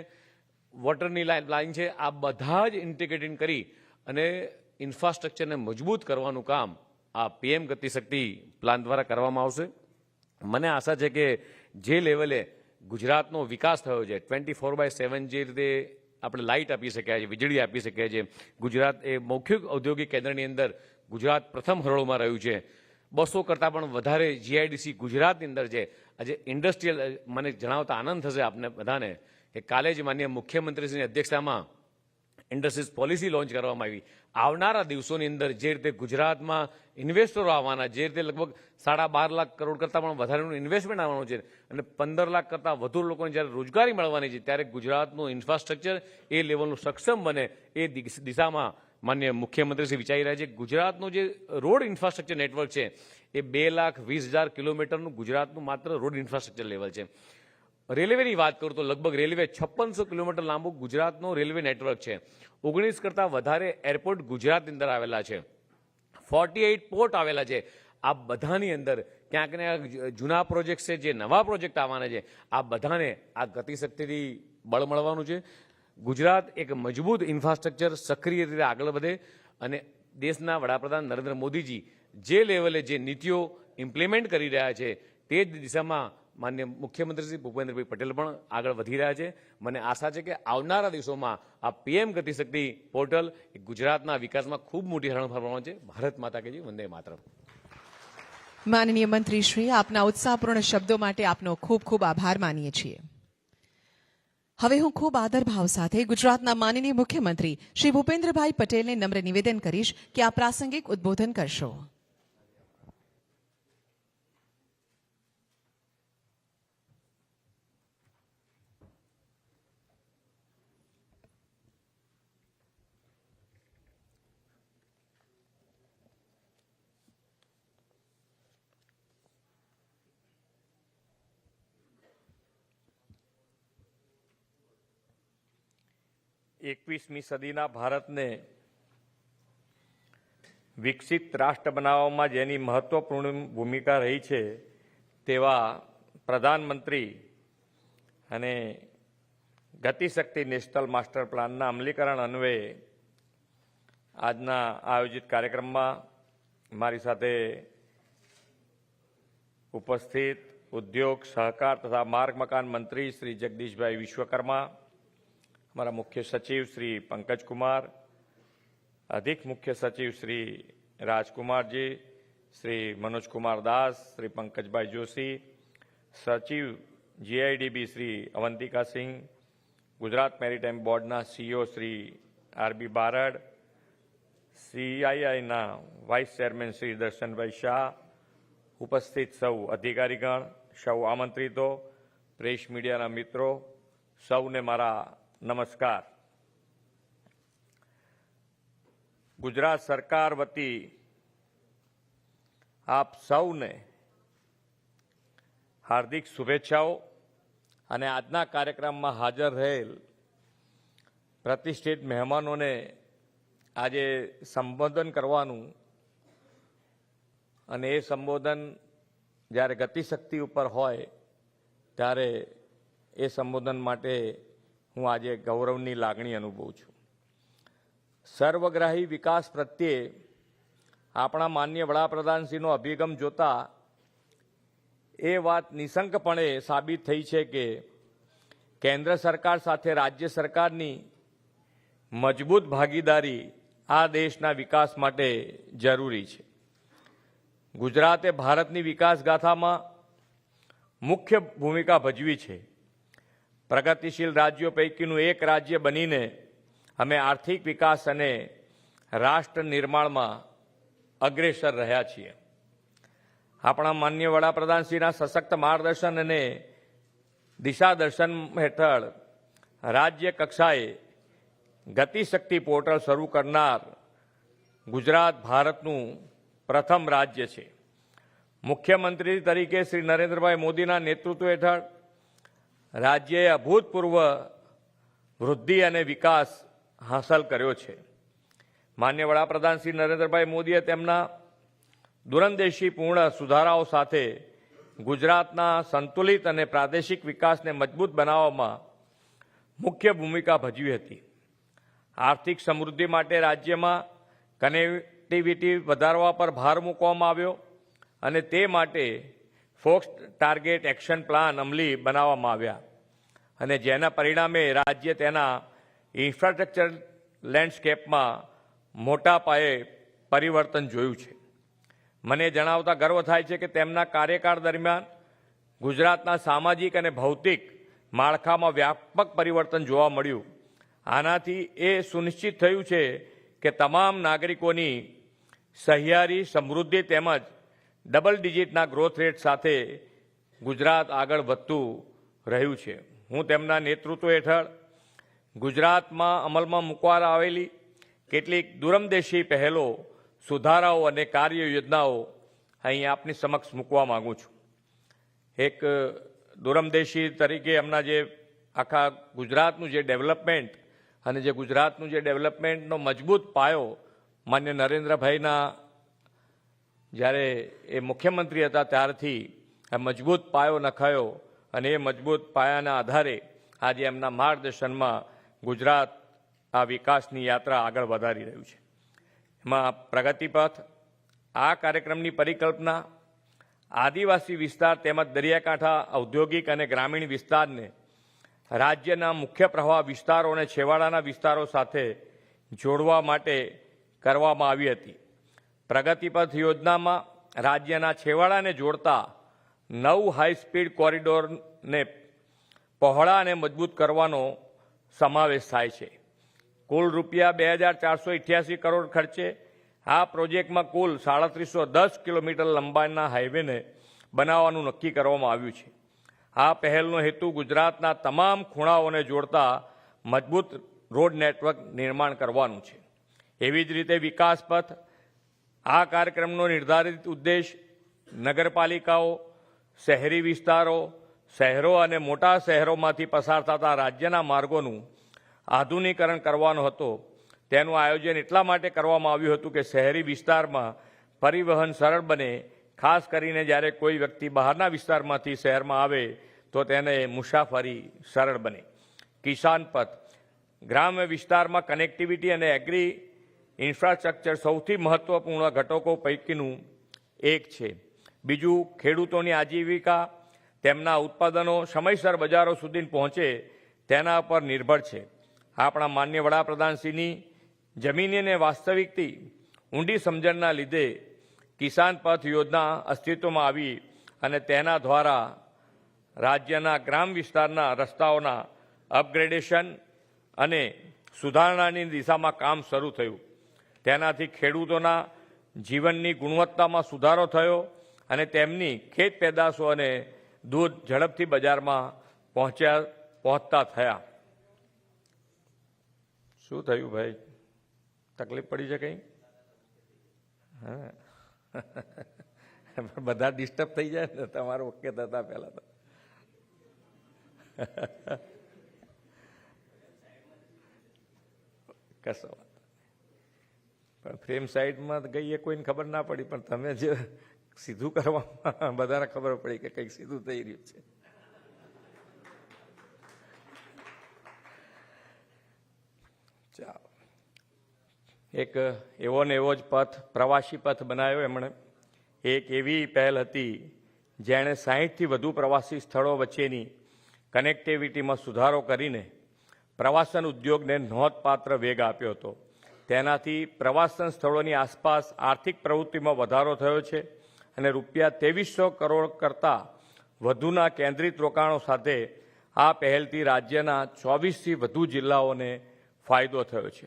વોટરની લાઇન છે, આ બધા જ ઇન્ટિગ્રેટિંગ કરી અને ઇન્ફ્રાસ્ટ્રક્ચરને મજબૂત કરવાનું કામ આ પીએમ ગતિશક્તિ પ્લાન દ્વારા કરવામાં આવશે. મને આશા છે કે જે લેવલે ગુજરાતનો વિકાસ થયો છે, 24/7 જે રીતે આપણે લાઇટ આપી શક્યા છે, વીજળી આપી શક્યા છે, ગુજરાત એ મૌખિક ઔદ્યોગિક કેન્દ્રની અંદર ગુજરાત પ્રથમ હરોળમાં રહ્યું છે. 200 કરતાં પણ વધારે જીઆઈડીસી ગુજરાતની અંદર છે. આજે ઇન્ડસ્ટ્રીયલ, મને જણાવતા આનંદ થશે આપને બધાને કે કાલે જ માન્ય મુખ્યમંત્રીશ્રીની અધ્યક્ષતામાં ઇન્ડસ્ટ્રીઝ પોલિસી લોન્ચ કરવામાં આવી. આવનારા દિવસોની અંદર જે રીતે ગુજરાતમાં ઇન્વેસ્ટરો આવવાના, જે રીતે લગભગ 12.5 લાખ કરોડ કરતાં પણ વધારેનું ઇન્વેસ્ટમેન્ટ આવવાનું છે અને 15 લાખ કરતાં વધુ લોકોને જ્યારે રોજગારી મળવાની છે, ત્યારે ગુજરાતનું ઇન્ફ્રાસ્ટ્રક્ચર એ લેવલનું સક્ષમ બને એ દિશામાં માન્ય મુખ્યમંત્રીશ્રી વિચારી રહ્યા છે. ગુજરાતનું જે રોડ ઇન્ફ્રાસ્ટ્રક્ચર નેટવર્ક છે એ 2,20,000 કિલોમીટરનું ગુજરાતનું માત્ર રોડ ઇન્ફ્રાસ્ટ્રક્ચર લેવલ છે. રેલવેની વાત કરું તો લગભગ રેલવે 5600 કિલોમીટર લાંબુ ગુજરાતનો રેલવે નેટવર્ક છે. 19 કરતાં વધારે એરપોર્ટ ગુજરાતની અંદર આવેલા છે. 48 પોર્ટ આવેલા છે. આ બધાની અંદર ક્યાંક ને જૂના પ્રોજેક્ટ છે, જે નવા પ્રોજેક્ટ આવવાના છે, આ બધાને આ ગતિશક્તિથી બળ મળવાનું છે. ગુજરાત એક મજબૂત ઇન્ફ્રાસ્ટ્રક્ચર સક્રિય રીતે આગળ વધે અને દેશના વડાપ્રધાન નરેન્દ્ર મોદીજી જે લેવલે જે નીતિઓ ઇમ્પ્લિમેન્ટ કરી રહ્યા છે તે જ દિશામાં માન્ય મુખ્યમંત્રી શ્રી ભૂપેન્દ્રભાઈ પટેલ પણ આગળ વધી રહ્યા છે. મને આશા છે કે આવનારા દિવસોમાં આ પીએમ ગતિશક્તિ પોર્ટલ ગુજરાતના વિકાસમાં ખૂબ મોટી હરણફાળ ભરવાનું છે. ભારત માતા કે જી, વંદે માતરમ. માનનીય મંત્રી શ્રી, આપના ઉત્સાહપૂર્ણ શબ્દો માટે આપનો ખૂબ ખૂબ આભાર માનીએ છીએ. હવે હું ખૂબ આદરભાવ સાથે ગુજરાતના માનનીય મુખ્યમંત્રી શ્રી ભૂપેન્દ્રભાઈ પટેલને નમ્ર નિવેદન કરીશ કે આ પ્રાસંગિક ઉદ્બોધન કરશો. 21મી સદીના ભારતને વિકસિત રાષ્ટ્ર બનાવવામાં જેની મહત્વપૂર્ણ ભૂમિકા રહી છે તેવા પ્રધાનમંત્રી અને ગતિશક્તિ નેશનલ માસ્ટર પ્લાનના અમલીકરણ અન્વયે આજના આયોજિત કાર્યક્રમમાં મારી સાથે ઉપસ્થિત ઉદ્યોગ સહકાર તથા માર્ગ મકાન મંત્રી શ્રી જગદીશભાઈ વિશ્વકર્મા, हमारा मुख्य सचिव श्री पंकज कुमार, अधिक मुख्य सचिव श्री राजकुमार जी, श्री मनोज कुमार दास, श्री पंकज भाई जोशी, सचिव GIDB श्री अवंतिका सिंह, गुजरात मेरीटाइम बोर्डना CEO Shri RB Barad, CII ना वाइस चेरमेन श्री दर्शन भाई शाह, उपस्थित सौ अधिकारीगण, सौ आमंत्रितो, प्रेस मीडियाना मित्रों, सौने मारा नमस्कार। गुजरात सरकार वती आप सौने हार्दिक शुभेच्छाओं અને આજના કાર્યક્રમમાં હાજર રહેલ પ્રતિષ્ઠિત મહેમાનોને આજે સંબોધન કરવાનું અને એ સંબોધન જ્યારે ગતિશક્તિ ઉપર હોય ત્યારે એ સંબોધન માટે હું આજે ગૌરવની લાગણી અનુભવું છું। સર્વગ્રાહી વિકાસ પ્રત્યે આપણા માનનીય વડાપ્રધાનશ્રીનો અભિગમ જોતા એ વાત નિશંકપણે સાબિત થઈ છે કે કેન્દ્ર સરકાર સાથે રાજ્ય સરકારની મજબૂત ભાગીદારી આ દેશના વિકાસ માટે જરૂરી છે। ગુજરાતે ભારતની વિકાસ ગાથામાં મુખ્ય ભૂમિકા ભજવી છે। પ્રગતિશીલ રાજ્યો પૈકીનું એક રાજ્ય બનીને અમે આર્થિક વિકાસ અને રાષ્ટ્ર નિર્માણમાં અગ્રેસર રહ્યા છીએ। આપણા માનનીય વડાપ્રધાનશ્રીના સશક્ત માર્ગદર્શન અને દિશાદર્શન હેઠળ રાજ્ય કક્ષાએ ગતિશક્તિ પોર્ટલ શરૂ કરનાર ગુજરાત ભારતનું પ્રથમ રાજ્ય છે। મુખ્યમંત્રી તરીકે શ્રી નરેન્દ્રભાઈ મોદીના નેતૃત્વ હેઠળ રાજ્યએ અભૂતપૂર્વ વૃદ્ધિ અને વિકાસ હાંસલ કર્યો છે। માન્ય વડાપ્રધાન શ્રી નરેન્દ્રભાઈ મોદીએ તેમના દૂરંદેશીપૂર્ણ સુધારાઓ સાથે ગુજરાતના સંતુલિત અને પ્રાદેશિક વિકાસને મજબૂત બનાવવામાં મુખ્ય ભૂમિકા ભજવી હતી। આર્થિક સમૃદ્ધિ માટે રાજ્યમાં કનેક્ટિવિટી વધારવા પર ભાર મૂકવામાં આવ્યો અને તે માટે ફોકસ્ડ ટાર્ગેટ એક્શન પ્લાન અમલી બનાવવામાં આવ્યા અને જેના પરિણામે રાજ્ય તેના ઇન્ફ્રાસ્ટ્રક્ચર લેન્ડસ્કેપમાં મોટા પાયે પરિવર્તન જોયું છે। મને જણાવતા ગર્વ થાય છે કે તેમના કાર્યકાળ દરમિયાન ગુજરાતના સામાજિક અને ભૌતિક માળખામાં વ્યાપક પરિવર્તન જોવા મળ્યું। આનાથી એ સુનિશ્ચિત થયું છે કે તમામ નાગરિકોની સહિયારી સમૃદ્ધિ તેમજ ડબલ ડિજિટના ગ્રોથ રેટ સાથે ગુજરાત આગળ વધતું રહ્યું છે। હું તેમના નેતૃત્વ હેઠળ ગુજરાતમાં અમલમાં મૂકવામાં આવેલી કેટલીક દૂરંદેશી પહેલો, સુધારાઓ અને કાર્ય યોજનાઓ અહીં આપની સમક્ષ મૂકવા માગું છું। એક દૂરંદેશી તરીકે હમણાં જે આખા ગુજરાતનું જે ડેવલપમેન્ટ અને જે ગુજરાતનું જે ડેવલપમેન્ટનો મજબૂત પાયો માન્ય નરેન્દ્રભાઈના જ્યારે એ મુખ્યમંત્રી હતા ત્યારથી આ મજબૂત પાયો નખાયો અને એ મજબૂત પાયાના આધારે આજે એમના માર્ગદર્શનમાં ગુજરાત આ વિકાસની યાત્રા આગળ વધારી રહ્યું છે। એમાં પ્રગતિપથ આ કાર્યક્રમની પરિકલ્પના આદિવાસી વિસ્તાર તેમજ દરિયાકાંઠા ઔદ્યોગિક અને ગ્રામીણ વિસ્તારને રાજ્યના મુખ્ય પ્રવાહ વિસ્તારો અને છેવાડાના વિસ્તારો સાથે જોડવા માટે કરવામાં આવી હતી। પ્રગતિપથ યોજનામાં રાજ્યના છેવાડાને જોડતા 9 હાઈસ્પીડ કોરિડોરને પહોળા અને મજબૂત કરવાનો સમાવેશ થાય છે। કુલ રૂપિયા 2488 કરોડ ખર્ચે આ પ્રોજેક્ટમાં કુલ 3710 કિલોમીટર લંબાઈના હાઈવેને બનાવવાનું નક્કી કરવામાં આવ્યું છે। આ પહેલનો હેતુ ગુજરાતના તમામ ખૂણાઓને જોડતા મજબૂત રોડ નેટવર્ક નિર્માણ કરવાનું છે। એવી જ રીતે વિકાસ પથ આ કાર્યક્રમનો નિર્ધારિત ઉદ્દેશ નગરપાલિકાઓ, શહેરી વિસ્તારો, શહેરો અને મોટા શહેરોમાંથી પસાર થતા રાજ્યના માર્ગોનું આધુનિકરણ કરવાનો હતો. તેનું આયોજન એટલા માટે કરવામાં આવ્યું હતું કે શહેરી વિસ્તારમાં પરિવહન સરળ બને, ખાસ કરીને જ્યારે કોઈ વ્યક્તિ બહારના વિસ્તારમાંથી શહેરમાં આવે તો તેને મુસાફરી સરળ બને. કિસાન પથ, ગ્રામ્ય વિસ્તારમાં કનેક્ટિવિટી અને એગ્રી ઇન્ફ્રાસ્ટ્રક્ચર સૌથી મહત્વપૂર્ણ ઘટકો પૈકીનું એક છે. બીજું, ખેડૂતોની આજીવિકા તેમના ઉત્પાદનો સમયસર બજારો સુધી પહોંચે તેના પર નિર્ભર છે. આપણા માન્ય વડાપ્રધાનશ્રીની જમીની અને વાસ્તવિકથી ઊંડી સમજણના લીધે કિસાન પથ યોજના અસ્તિત્વમાં આવી અને તેના દ્વારા રાજ્યના ગ્રામ વિસ્તારના રસ્તાઓના અપગ્રેડેશન અને સુધારણાની દિશામાં કામ શરૂ થયું. તેનાથી ખેડૂતોના જીવનની ગુણવત્તામાં સુધારો થયો અને તેમની ખેત પેદાશો અને દૂધ ઝડપથી બજારમાં પહોંચતા થયા. શું થયું ભાઈ? તકલીફ પડી છે કંઈ? હા, બધા ડિસ્ટર્બ થઈ જાય ને તમારું ઓકે થતા પહેલા તો. કશો વાત પણ ફ્રેમ સાઈડમાં ગઈએ કોઈને ખબર ના પડી, પણ તમે જે સીધું કરવામાં બધાને ખબર પડી કે કંઈક સીધું થઈ રહ્યું છે. ચાલો, એક એવો ને એવો જ પથ, પ્રવાસી પથ બનાવ્યો એમણે. એક એવી પહેલ હતી જેણે 60થી વધુ પ્રવાસી સ્થળો વચ્ચેની કનેક્ટિવિટીમાં સુધારો કરીને પ્રવાસન ઉદ્યોગને નોંધપાત્ર વેગ આપ્યો હતો. તેનાથી પ્રવાસન સ્થળોની આસપાસ આર્થિક પ્રવૃત્તિમાં વધારો થયો છે અને રૂપિયા 2300 કરોડ કરતાં વધુના કેન્દ્રિત રોકાણો સાથે આ પહેલથી રાજ્યના 24થી વધુ જિલ્લાઓને ફાયદો થયો છે.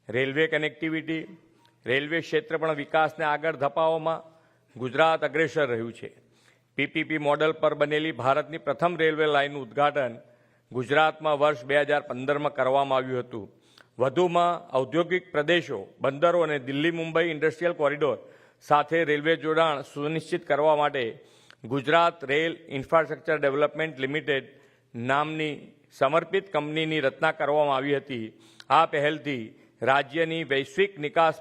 રેલવે કનેક્ટિવિટી, રેલવે ક્ષેત્ર પણ વિકાસને આગળ ધપાવવામાં ગુજરાત અગ્રેસર રહ્યું છે. પીપીપી મોડલ પર બનેલી ભારતની પ્રથમ રેલવે લાઇનનું ઉદ્ઘાટન ગુજરાતમાં વર્ષ 2015માં કરવામાં આવ્યું હતું. વધુમાં ઔદ્યોગિક પ્રદેશો, બંદરો અને દિલ્હી મુંબઈ ઇન્ડસ્ટ્રીયલ કોરિડોર સાથે રેલવે જોડાણ સુનિશ્ચિત કરવા માટે Gujarat rail infrastructure development limited નામની સમર્પિત કંપનીની રચના કરવામાં આવી હતી. આ પહેલથી રાજ્યની વૈશ્વિક નિકાસ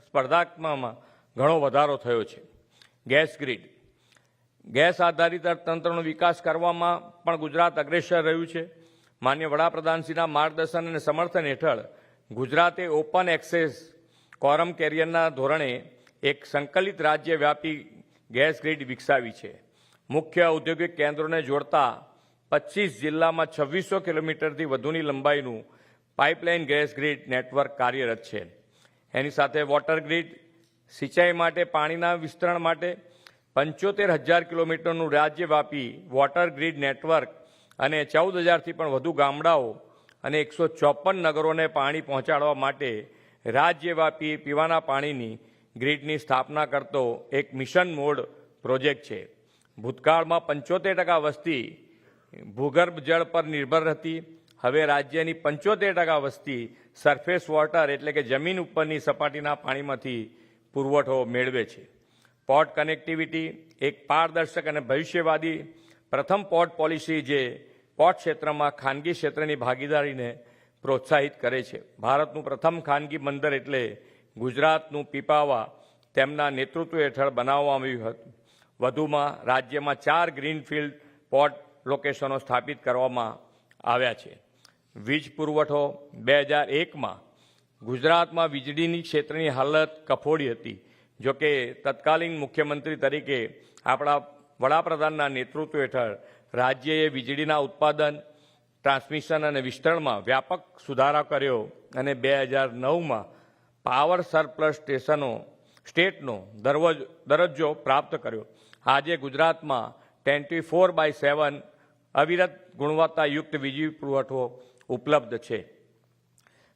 સ્પર્ધાત્મકમાં ઘણો વધારો થયો છે. ગેસ ગ્રીડ, ગેસ આધારિત અર્થતંત્રનો વિકાસ કરવામાં પણ ગુજરાત અગ્રેસર રહ્યું છે. માન્ય વડાપ્રધાનશ્રીના માર્ગદર્શન અને સમર્થન હેઠળ ગુજરાતે ઓપન એક્સેસ કોરમ કેરિયરના ધોરણે એક સંકલિત રાજ્યવ્યાપી ગેસ ગ્રીડ વિકસાવી છે. મુખ્ય ઔદ્યોગિક કેન્દ્રોને જોડતા 25 જિલ્લામાં 2600 કિલોમીટરથી વધુની લંબાઈનું પાઇપલાઇન ગેસ ગ્રીડ નેટવર્ક કાર્યરત છે. એની સાથે વોટર ગ્રીડ, સિંચાઈ માટે પાણીના વિસ્તરણ માટે 75,000 કિલોમીટરનું રાજ્યવ્યાપી વોટર ગ્રીડ નેટવર્ક અને 14,000થી પણ વધુ ગામડાઓ અને 154 નગરોને પાણી પહોંચાડવા માટે રાજ્યવ્યાપી પીવાના પાણીની ગ્રીડની સ્થાપના કરતો એક મિશન મોડ પ્રોજેક્ટ છે. ભૂતકાળમાં 75% વસ્તી ભૂગર્ભ જળ પર નિર્ભર હતી. હવે રાજ્યની 75% વસ્તી સરફેસ વોટર એટલે કે જમીન ઉપરની સપાટીના પાણીમાંથી પુરવઠો મેળવે છે. પોર્ટ કનેક્ટિવિટી, એક પારદર્શક અને ભવિષ્યવાદી પ્રથમ પોર્ટ પોલિસી જે પોર્ટ ક્ષેત્રમાં ખાનગી ક્ષેત્રની ભાગીદારીને પ્રોત્સાહિત કરે છે. ભારતનું પ્રથમ ખાનગી બંદર એટલે ગુજરાતનું પીપાવા તેમના નેતૃત્વ હેઠળ બનાવવામાં આવ્યું હતું. વધુમાં રાજ્યમાં 4 ગ્રીનફિલ્ડ પોર્ટ લોકેશનો સ્થાપિત કરવામાં આવ્યા છે. વીજ પુરવઠો, 2001માં ગુજરાતમાં વીજળીની ક્ષેત્રની હાલત કફોડી હતી. જોકે તત્કાલીન મુખ્યમંત્રી તરીકે આપણા વડાપ્રધાનના નેતૃત્વ હેઠળ રાજ્યએ વીજળીના ઉત્પાદન, ટ્રાન્સમિશન અને વિસ્તરણમાં વ્યાપક સુધારા કર્યો અને 2009માં પાવર સરપ્લસ સ્ટેટનો દરજ્જો પ્રાપ્ત કર્યો. આજે ગુજરાતમાં 24/7 અવિરત ગુણવત્તાયુક્ત વીજળી પુરવઠો ઉપલબ્ધ છે.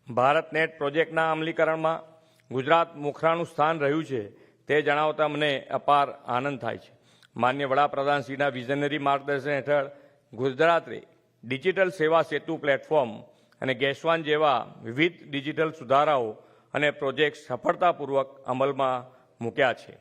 ભારત નેટ પ્રોજેક્ટના અમલીકરણમાં ગુજરાત મોખરાનું સ્થાન રહ્યું છે તે જણાવતા મને અપાર આનંદ થાય છે. માન્ય વડાપ્રધાનશ્રીના વિઝનરી માર્ગદર્શન હેઠળ ગુજરાતે ડિજિટલ સેવા સેતુ પ્લેટફોર્મ અને ગેસવાન જેવા વિવિધ ડિજિટલ સુધારાઓ અને પ્રોજેક્ટ સફળતાપૂર્વક અમલમાં મૂક્યા છે.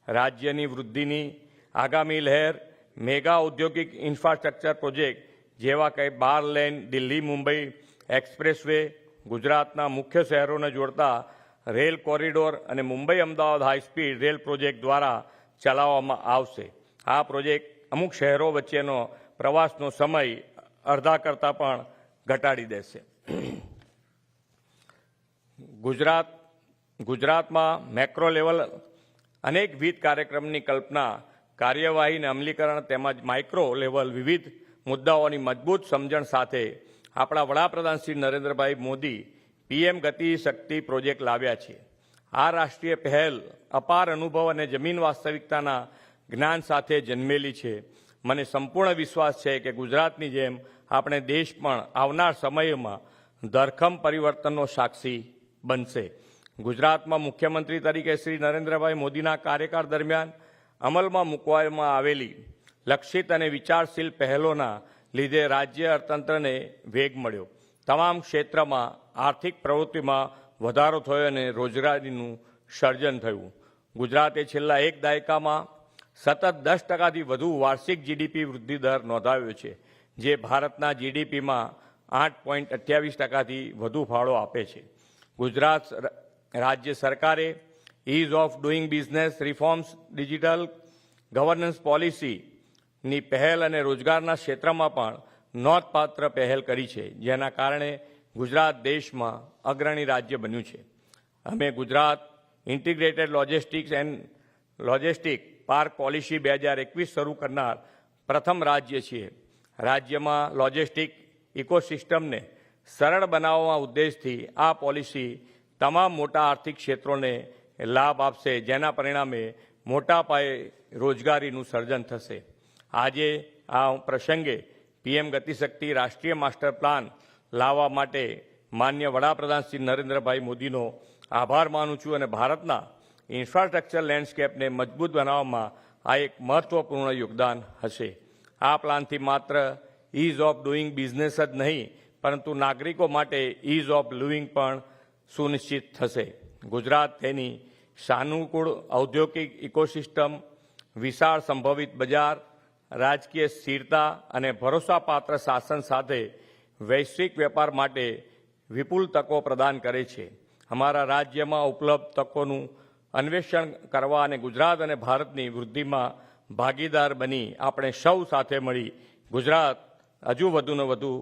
રાજ્યની વૃદ્ધિની આગામી લહેર મેગા ઔદ્યોગિક ઇન્ફ્રાસ્ટ્રક્ચર પ્રોજેક્ટ જેવા કે 12 લેન દિલ્હી મુંબઈ એક્સપ્રેસવે, ગુજરાતના મુખ્ય શહેરોને જોડતા રેલ કોરિડોર અને Mumbai Ahmedabad high speed rail project દ્વારા ચલાવવામાં આવશે. આ પ્રોજેક્ટ અમુક શહેરો વચ્ચેનો પ્રવાસનો સમય અડધા કરતાં પણ ઘટાડી દેશે. ગુજરાતમાં મેક્રો લેવલ અનેકવિધ કાર્યક્રમની કલ્પના, કાર્યવાહી અને અમલીકરણ તેમજ માઇક્રો લેવલ વિવિધ મુદ્દાઓની મજબૂત સમજણ સાથે આપણા વડાપ્રધાન શ્રી નરેન્દ્રભાઈ મોદી પીએમ ગતિ શક્તિ પ્રોજેક્ટ લાવ્યા છે. આ રાષ્ટ્રીય પહેલ અપાર અનુભવ અને જમીન વાસ્તવિકતાના જ્ઞાન સાથે જન્મેલી છે. મને સંપૂર્ણ વિશ્વાસ છે કે ગુજરાતની જેમ આપણે દેશ પણ આવનાર સમયમાં ધરખમ પરિવર્તનનો સાક્ષી બનશે. ગુજરાતમાં મુખ્યમંત્રી તરીકે શ્રી નરેન્દ્રભાઈ મોદીના કાર્યકાળ દરમિયાન અમલમાં મૂકવામાં આવેલી લક્ષિત અને વિચારશીલ પહેલોના લીધે રાજ્ય અર્થતંત્રને વેગ મળ્યો. તમામ ક્ષેત્રમાં આર્થિક પ્રવૃત્તિમાં વધારો થયો અને રોજગારીનું સર્જન થયું. ગુજરાતે છેલ્લા એક દાયકામાં સતત 10%થી વધુ વાર્ષિક જીડીપી વૃદ્ધિ દર નોંધાવ્યો છે, જે ભારતના જીડીપીમાં 8.28%થી વધુ ફાળો આપે છે. ગુજરાત રાજ્ય સરકારે ease of doing business reforms, digital governance પોલિસીની પહેલ અને રોજગારના ક્ષેત્રમાં પણ નોંધપાત્ર પહેલ કરી છે, જેના કારણે ગુજરાત દેશમાં અગ્રણી રાજ્ય બન્યું છે. અમે Gujarat integrated logistic park policy 2021 શરૂ કરનાર પ્રથમ રાજ્ય છીએ. રાજ્યમાં લોજિસ્ટિક ઇકોસિસ્ટમને સરળ બનાવવા ઉદ્દેશથી આ પોલિસી તમામ મોટા આર્થિક ક્ષેત્રોને લાભ આપશે, જેના પરિણામે મોટા પાયે રોજગારીનું સર્જન થશે. આજે આ પ્રસંગે પીએમ ગતિશક્તિ રાષ્ટ્રીય માસ્ટર પ્લાન લાવવા માટે માન્ય વડાપ્રધાન શ્રી નરેન્દ્રભાઈ મોદીનો આભાર માનું છું અને ભારતના ઇન્ફ્રાસ્ટ્રક્ચર લેન્ડસ્કેપને મજબૂત બનાવવામાં આ એક મહત્વપૂર્ણ યોગદાન હશે. આ પ્લાનથી માત્ર ઇઝ ઓફ ડુઇંગ બિઝનેસ જ નહીં, પરંતુ નાગરિકો માટે ઇઝ ઓફ લિવિંગ પણ સુનિશ્ચિત થશે. ગુજરાત તેની સાનુકૂળ ઔદ્યોગિક ઇકોસિસ્ટમ, વિશાળ સંભવિત બજાર, રાજકીય સ્થિરતા અને ભરોસાપાત્ર શાસન સાથે વૈશ્વિક વેપાર માટે વિપુલ તકો પ્રદાન કરે છે. અમારા રાજ્યમાં ઉપલબ્ધ તકોનું અન્વેષણ કરવા અને ગુજરાત અને ભારતની વૃદ્ધિમાં ભાગીદાર બની આપણે સૌ સાથે મળી ગુજરાત હજુ વધુને વધુ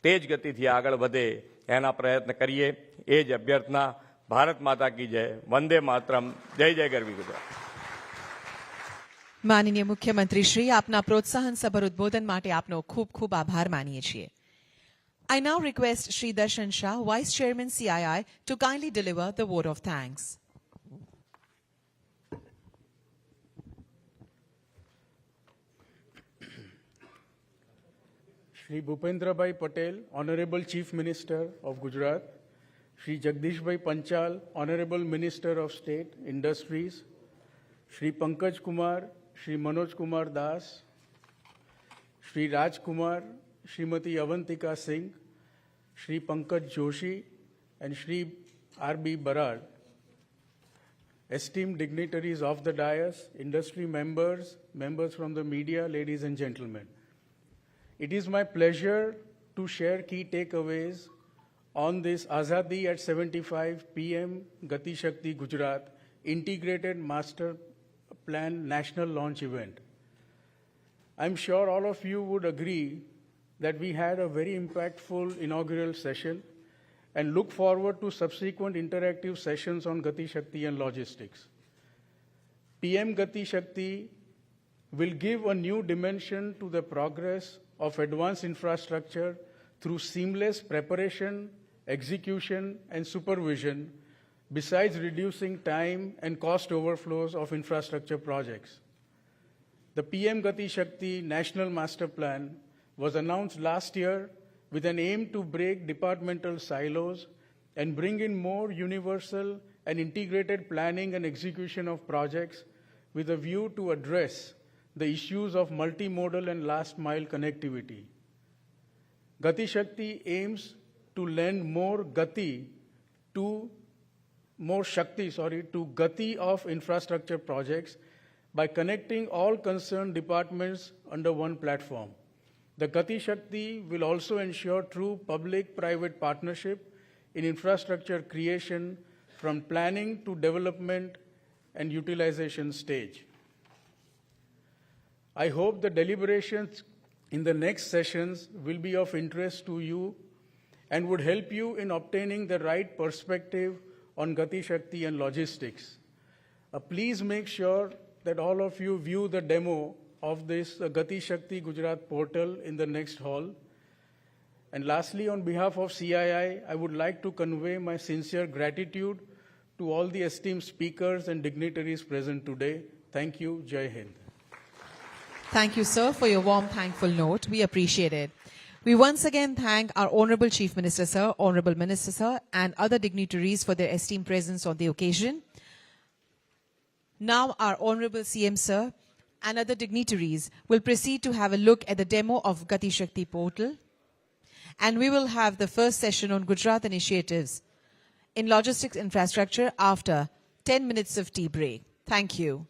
તેજ ગતિથી આગળ વધે એના પ્રયત્ન કરીએ. એ જ અભ્યર્થના. ભારત માતા કી જય. વંદે માતરમ. જય જય ગરવી ગુજરાત. માનનીય મુખ્યમંત્રી શ્રી, આપના પ્રોત્સાહન સભર ઉદ્બોધન માટે આપનો ખૂબ ખૂબ આભાર માનીએ છીએ. I now request Shri Darshan Shah, Vice Chairman CII, to kindly deliver the vote of thanks. Shri Bhupendrabhai Patel, Honorable Chief Minister of Gujarat, Shri Jagdishbhai Panchal, Honorable Minister of State, Industries, Shri Pankaj Kumar, Shri Manoj Kumar Das, Shri Raj Kumar, Srimati Avantika Singh, Shri Pankaj Joshi, and Shri R.B. Barad, esteemed dignitaries of the dais, industry members, members from the media, ladies and gentlemen. It is my pleasure to share key takeaways on this AZADI at 75 PM Gati Shakti Gujarat Integrated Master Plan National Launch Event. I'm sure all of you would agree that we had a very impactful inaugural session and look forward to subsequent interactive sessions on Gati Shakti and logistics. PM Gati Shakti will give a new dimension to the progress of advanced infrastructure through seamless preparation, execution, and supervision, besides reducing time and cost overflows of infrastructure projects. The PM Gati Shakti National Master Plan was announced last year with an aim to break departmental silos and bring in more universal and integrated planning and execution of projects with a view to address the issues of multimodal and last-mile connectivity. Gati Shakti aims to lend more Gati to Gati of infrastructure projects by connecting all concerned departments under one platform. The Gati Shakti will also ensure true public-private partnership in infrastructure creation from planning to development and utilization stage. I hope the deliberations in the next sessions will be of interest to you and would help you in obtaining the right perspective on Gati Shakti and logistics. Please make sure that all of you view the demo of this Gati Shakti Gujarat portal in the next hall. And lastly, on behalf of CII, I would like to convey my sincere gratitude to all the esteemed speakers and dignitaries present today. Thank you. Jai Hind. Thank you, sir, for your warm, thankful note. We appreciate it. We once again thank our Honorable Chief Minister, sir, Honorable Minister, sir, and other dignitaries for their esteemed presence on the occasion. Now, our Honorable CM, sir, and other dignitaries will proceed to have a look at the demo of Gati Shakti portal. And we will have the first session on Gujarat initiatives in logistics infrastructure after 10 minutes of tea break. Thank you.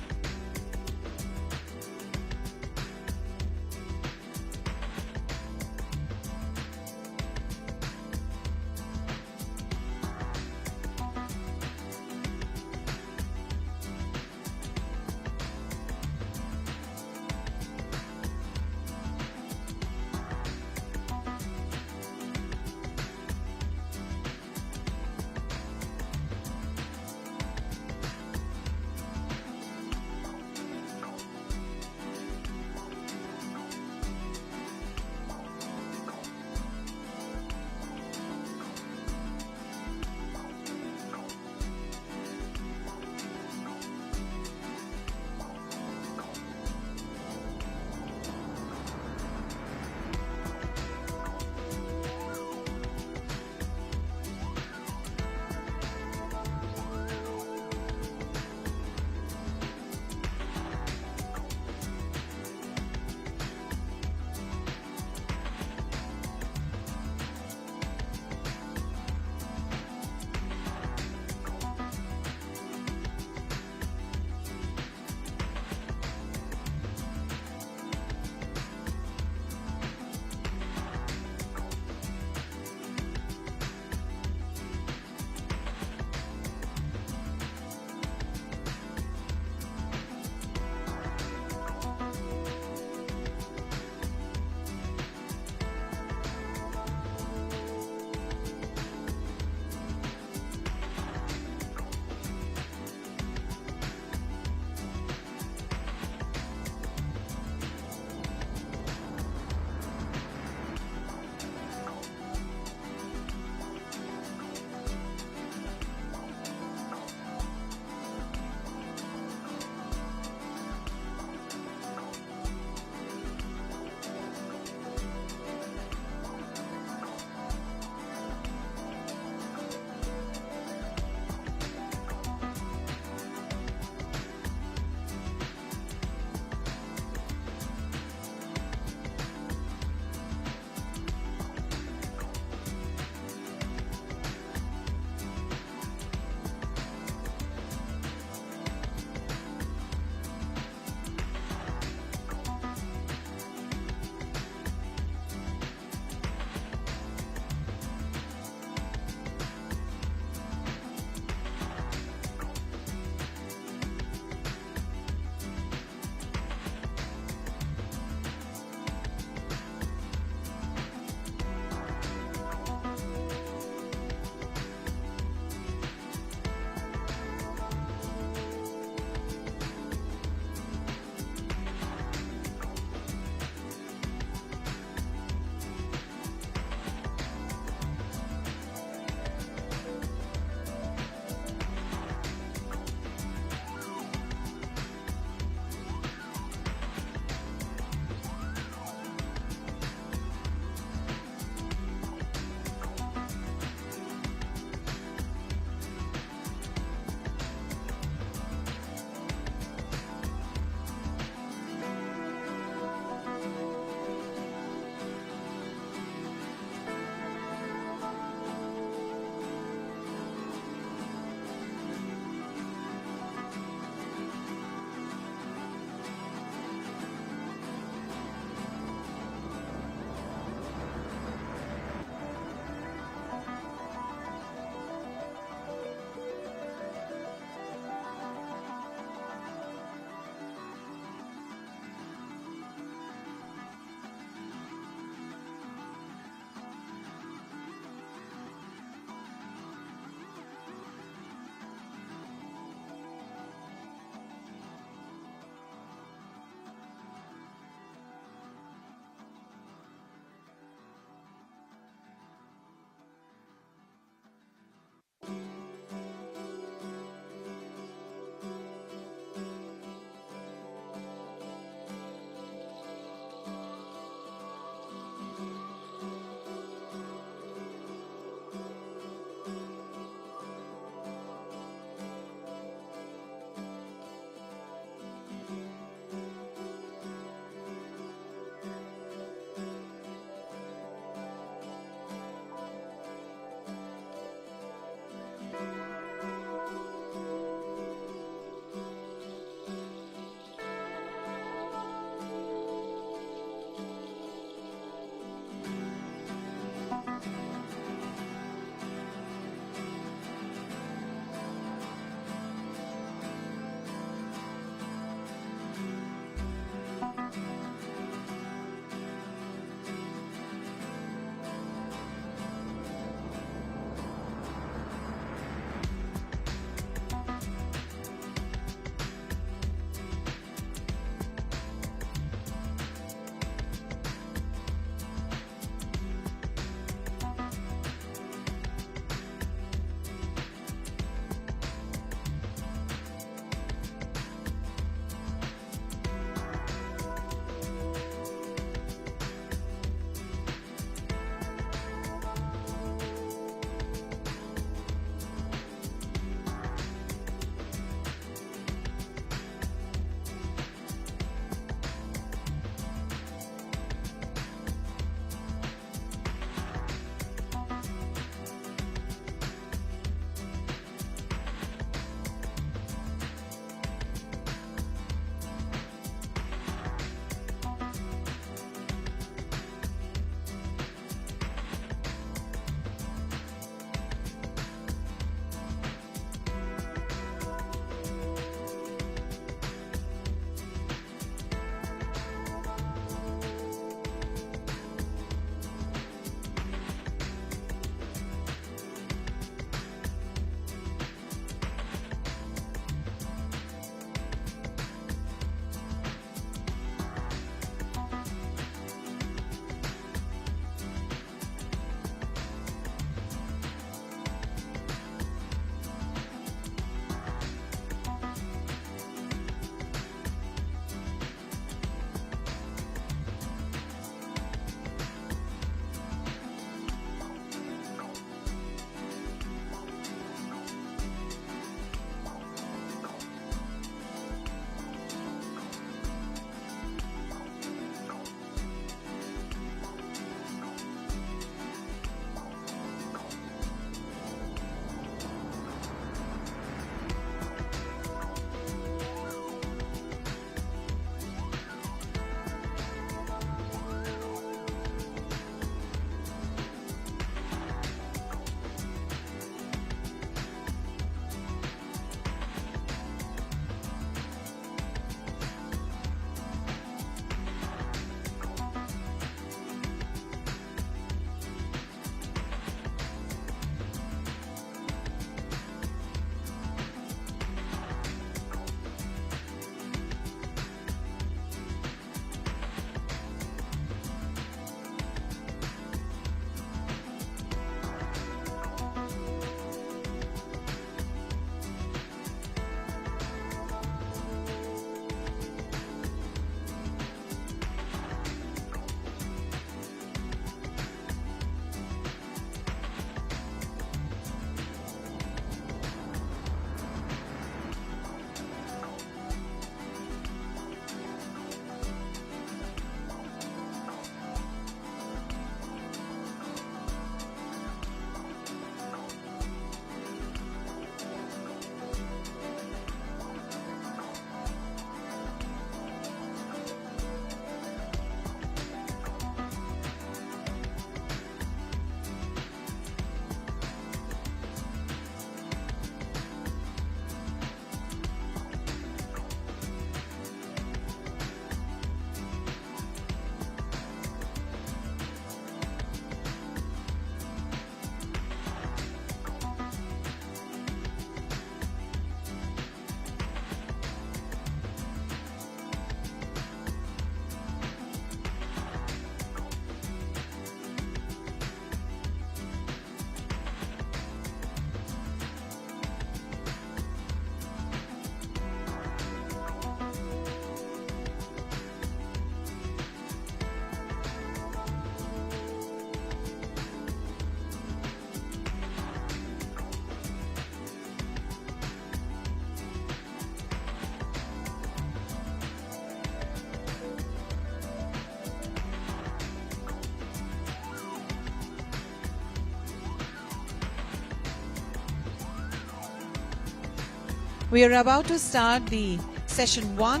We are about to start the session 1,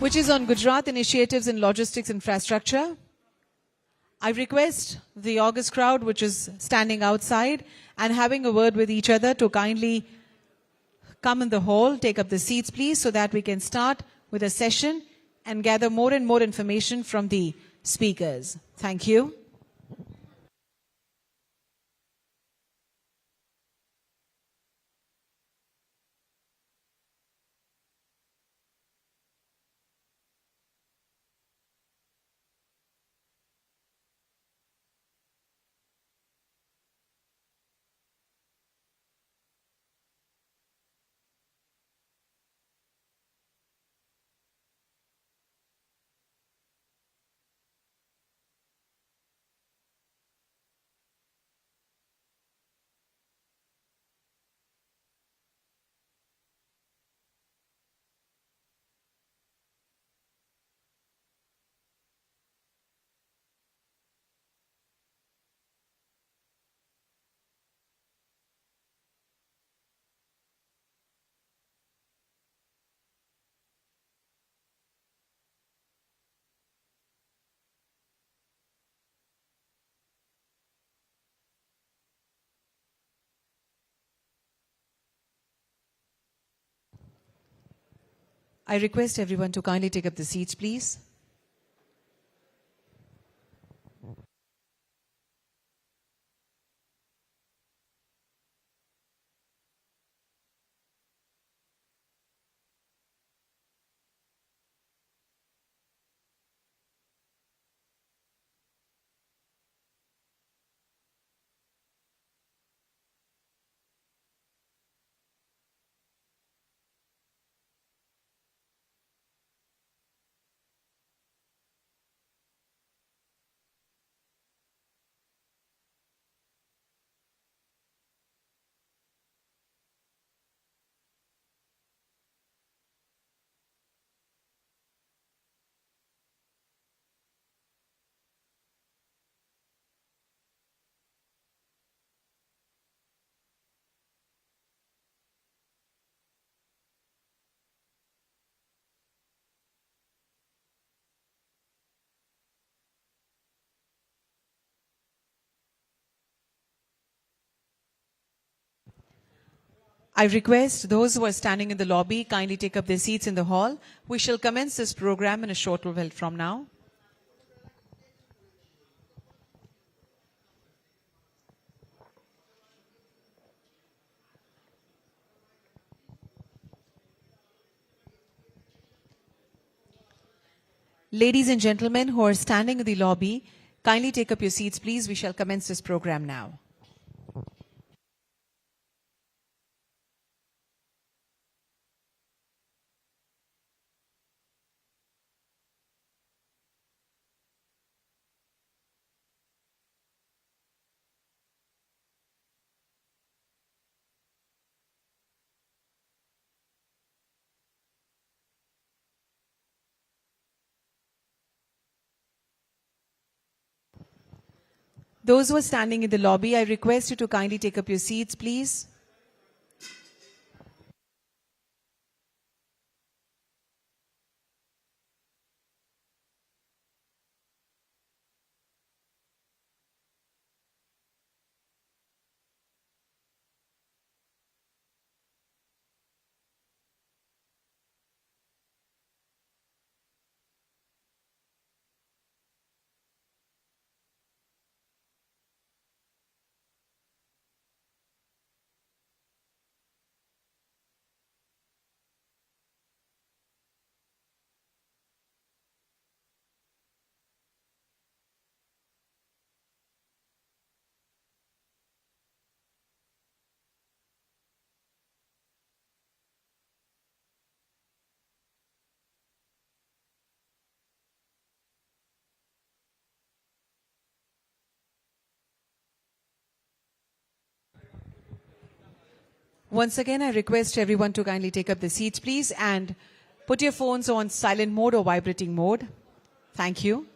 which is on Gujarat initiatives in logistics infrastructure. I request the august crowd, which is standing outside and having a word with each other, to kindly come in the hall, take up the seats, please, so that we can start with a session and gather more and more information from the speakers. Thank you. I request everyone to kindly take up the seats, please. I request those who are standing in the lobby kindly take up their seats in the hall. We shall commence this program in a short while from now. Ladies and gentlemen who are standing in the lobby, kindly take up your seats, please. We shall commence this program now. Those who are standing in the lobby, I request you to kindly take up your seats, please. Once again, I request everyone to kindly take up the seats, please, and put your phones on silent mode or vibrating mode. Thank you.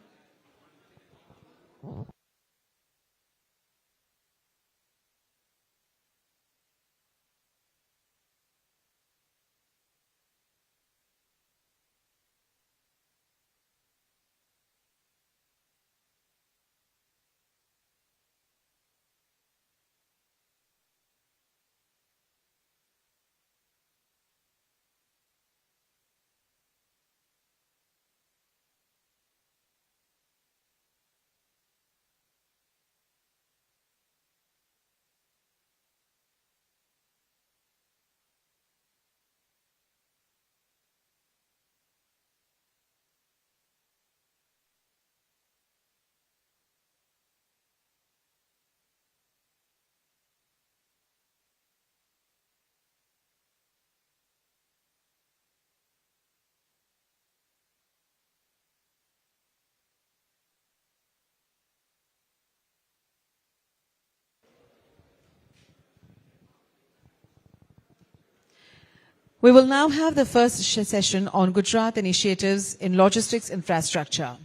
We will now have the first session on Gujarat initiatives in logistics infrastructure.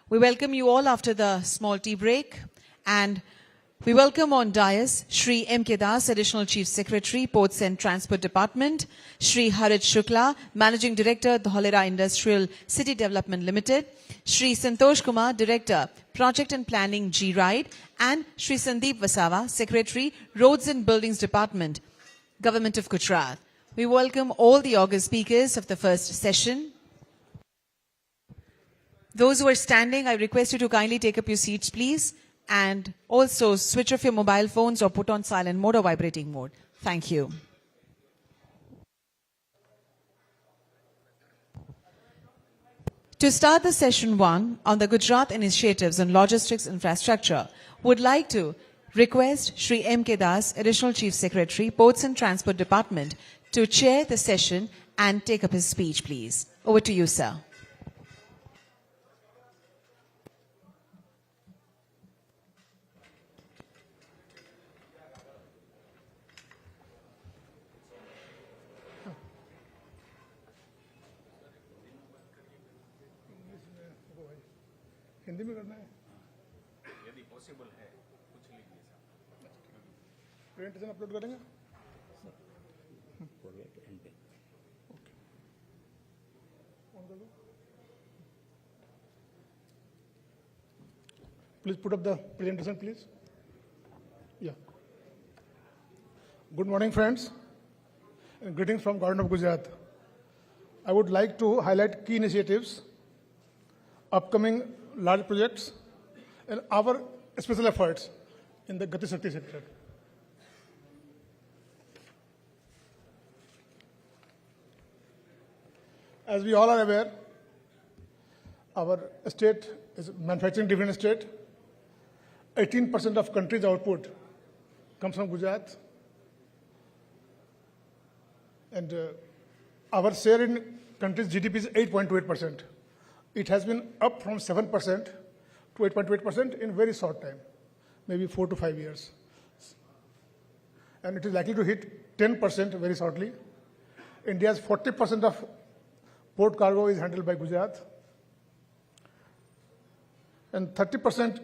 We welcome you all after the small tea break, and we welcome on dais Shri M. K. Das, Additional Chief Secretary, Ports and Transport Department, Shri Harit Shukla, Managing Director, Dholera Industrial City Development Limited, Shri Santosh Kumar, Director, Project and Planning, G-Ride, and Shri Sandeep Vasawa, Secretary, Roads and Buildings Department, Government of Gujarat. We welcome all the august speakers of the first session. Those who are standing, I request you to kindly take up your seats, please. And also switch off your mobile phones or put on silent mode or vibrating mode. Thank you. To start the session 1 on the Gujarat initiatives on logistics infrastructure, would like to request Shri M. K. Das, Additional Chief Secretary, Ports and Transport Department, to chair the session and take up his speech, please. Over to you, sir. Hindi में करना है यदि possible है पूछ लीजिए presentation upload करेंगे Please put up the presentation, please. Yeah. Good morning, friends, and greetings from Government of Gujarat. I would like to highlight key initiatives, upcoming large projects, and our special efforts in the GATI SHAKTI sector. As we all are aware, our state is a manufacturing-driven state. 18% of country's output comes from Gujarat. And our share in country's GDP is 8.28%. It has been up from 7% to 8.8% in very short time, maybe 4 to 5 years. And it is likely to hit 10% very shortly. India's 40% of port cargo is handled by Gujarat. And 30%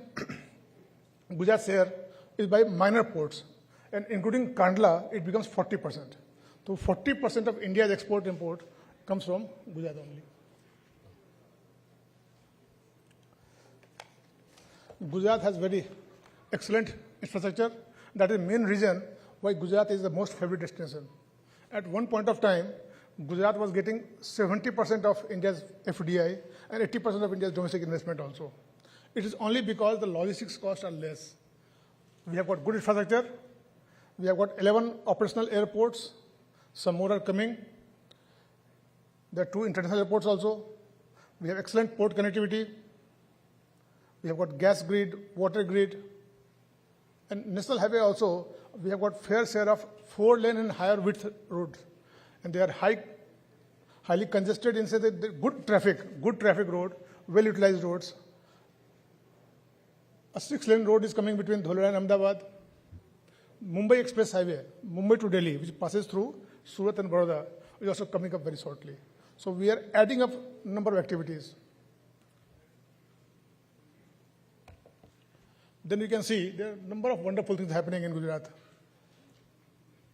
Gujarat's share is by minor ports. And including Kandla, it becomes 40%. So 40% of India's export-import comes from Gujarat only. Gujarat has very excellent infrastructure. That is the main reason why Gujarat is the most favorite destination. At one point of time, Gujarat was getting 70% of India's FDI and 80% of India's domestic investment also. It is only because the logistics costs are less. We have got good infrastructure. We have got 11 operational airports. Some more are coming. There are 2 international airports also. We have excellent port connectivity. We have got gas grid, water grid. And national highway also, we have got fair share of 4-lane and higher width roads. And they are highly congested in say that good traffic road, well-utilized roads. A 6-lane road is coming between Dholera and Ahmedabad. Mumbai Express Highway, Mumbai to Delhi, which passes through Surat and Baroda, is also coming up very shortly. So we are adding up number of activities. Then you can see there are a number of wonderful things happening in Gujarat.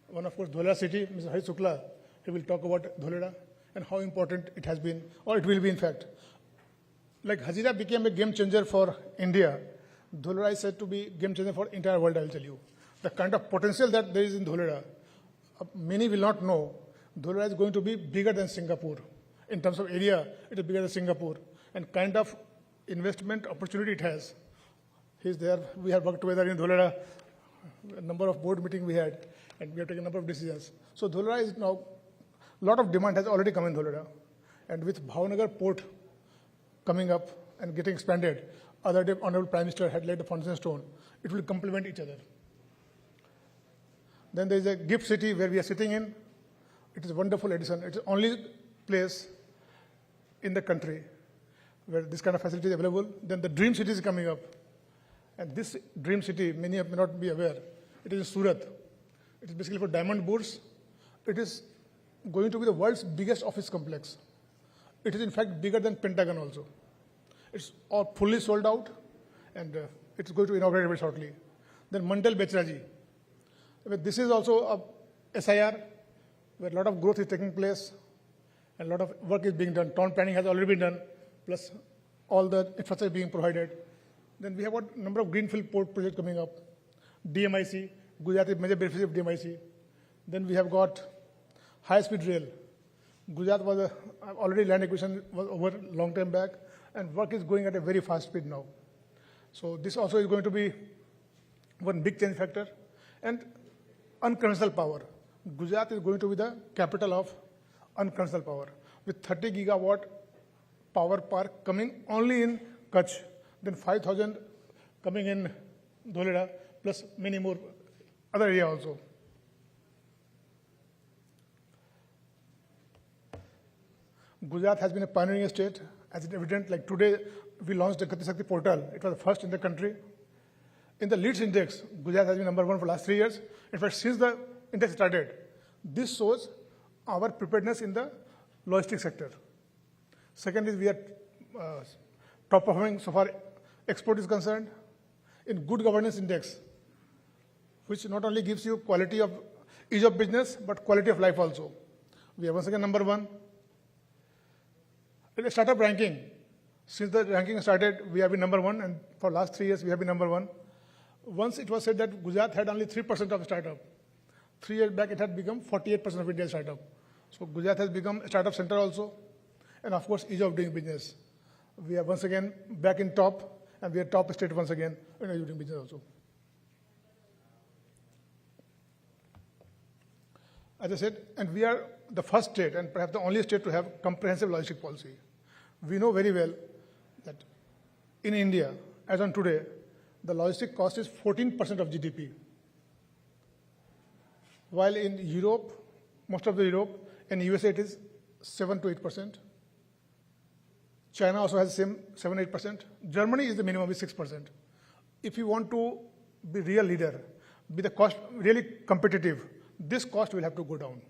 One, of course, Dholera city, Mr. Harit Shukla, he will talk about Dholera and how important it has been, or it will be in fact. Like Hazira became a game changer for India, Dholera is said to be game changer for entire world, I will tell you. The kind of potential that there is in Dholera, many will not know. Dholera is going to be bigger than Singapore. In terms of area, it is bigger than Singapore. And kind of investment opportunity it has. He's there. We have worked together in Dholera. A number of board meetings we had, and we have taken a number of decisions. So Dholera is now, a lot of demand has already come in Dholera. And with Bhavnagar port coming up and getting expanded, other day Honorable Prime Minister had laid the foundation stone. It will complement each other. Then there is a gift city where we are sitting in. It is a wonderful addition. It is the only place in the country where this kind of facility is available. Then the dream city is coming up. And this dream city, many may not be aware, it is in Surat. It is basically for diamond bourse. It is going to be the world's biggest office complex. It is in fact bigger than Pentagon also. It's all fully sold out, and it's going to inaugurate very shortly. Then Mandal Bechraji. This is also a SIR, where a lot of growth is taking place, and a lot of work is being done. Town planning has already been done, plus all the infrastructure being provided. Then we have got a number of greenfield port projects coming up. DMIC, Gujarat is major beneficiary of DMIC. Then we have got high-speed rail. Gujarat was already land acquisition was over long time back, and work is going at a very fast speed now. So this also is going to be one big change factor. And unconventional power. Gujarat is going to be the capital of unconventional power, with 30 gigawatt power park coming only in Kutch, then 5,000 coming in Dholera, plus many more other areas also. Gujarat has been a pioneering state, as it evident. Like today, we launched the GATI Shakti portal. It was the first in the country. In the leads index, Gujarat has been number one for the last 3 years. In fact, since the index started, this shows our preparedness in the logistics sector. Second is we are top performing so far export is concerned. In good governance index, which not only gives you quality of ease of business, but quality of life also. We are once again number one. In the startup ranking, since the ranking started, we have been number one, and for last 3 years, we have been number one. Once it was said that Gujarat had only 3% of startup. 3 years back, it had become 48% of India's startup. So Gujarat has become a startup center also. And of course, ease of doing business. We are once again back in top, and we are top state once again in ease of doing business also. As I said, and we are the first state and perhaps the only state to have comprehensive logistic policy. We know very well that in India, as on today, the logistic cost is 14% of GDP. While in Europe, most of the Europe, and USA it is 7 to 8%. China also has the same 7-8%. Germany is the minimum, is 6%. If you want to be real leader, be the cost really competitive, this cost will have to go down.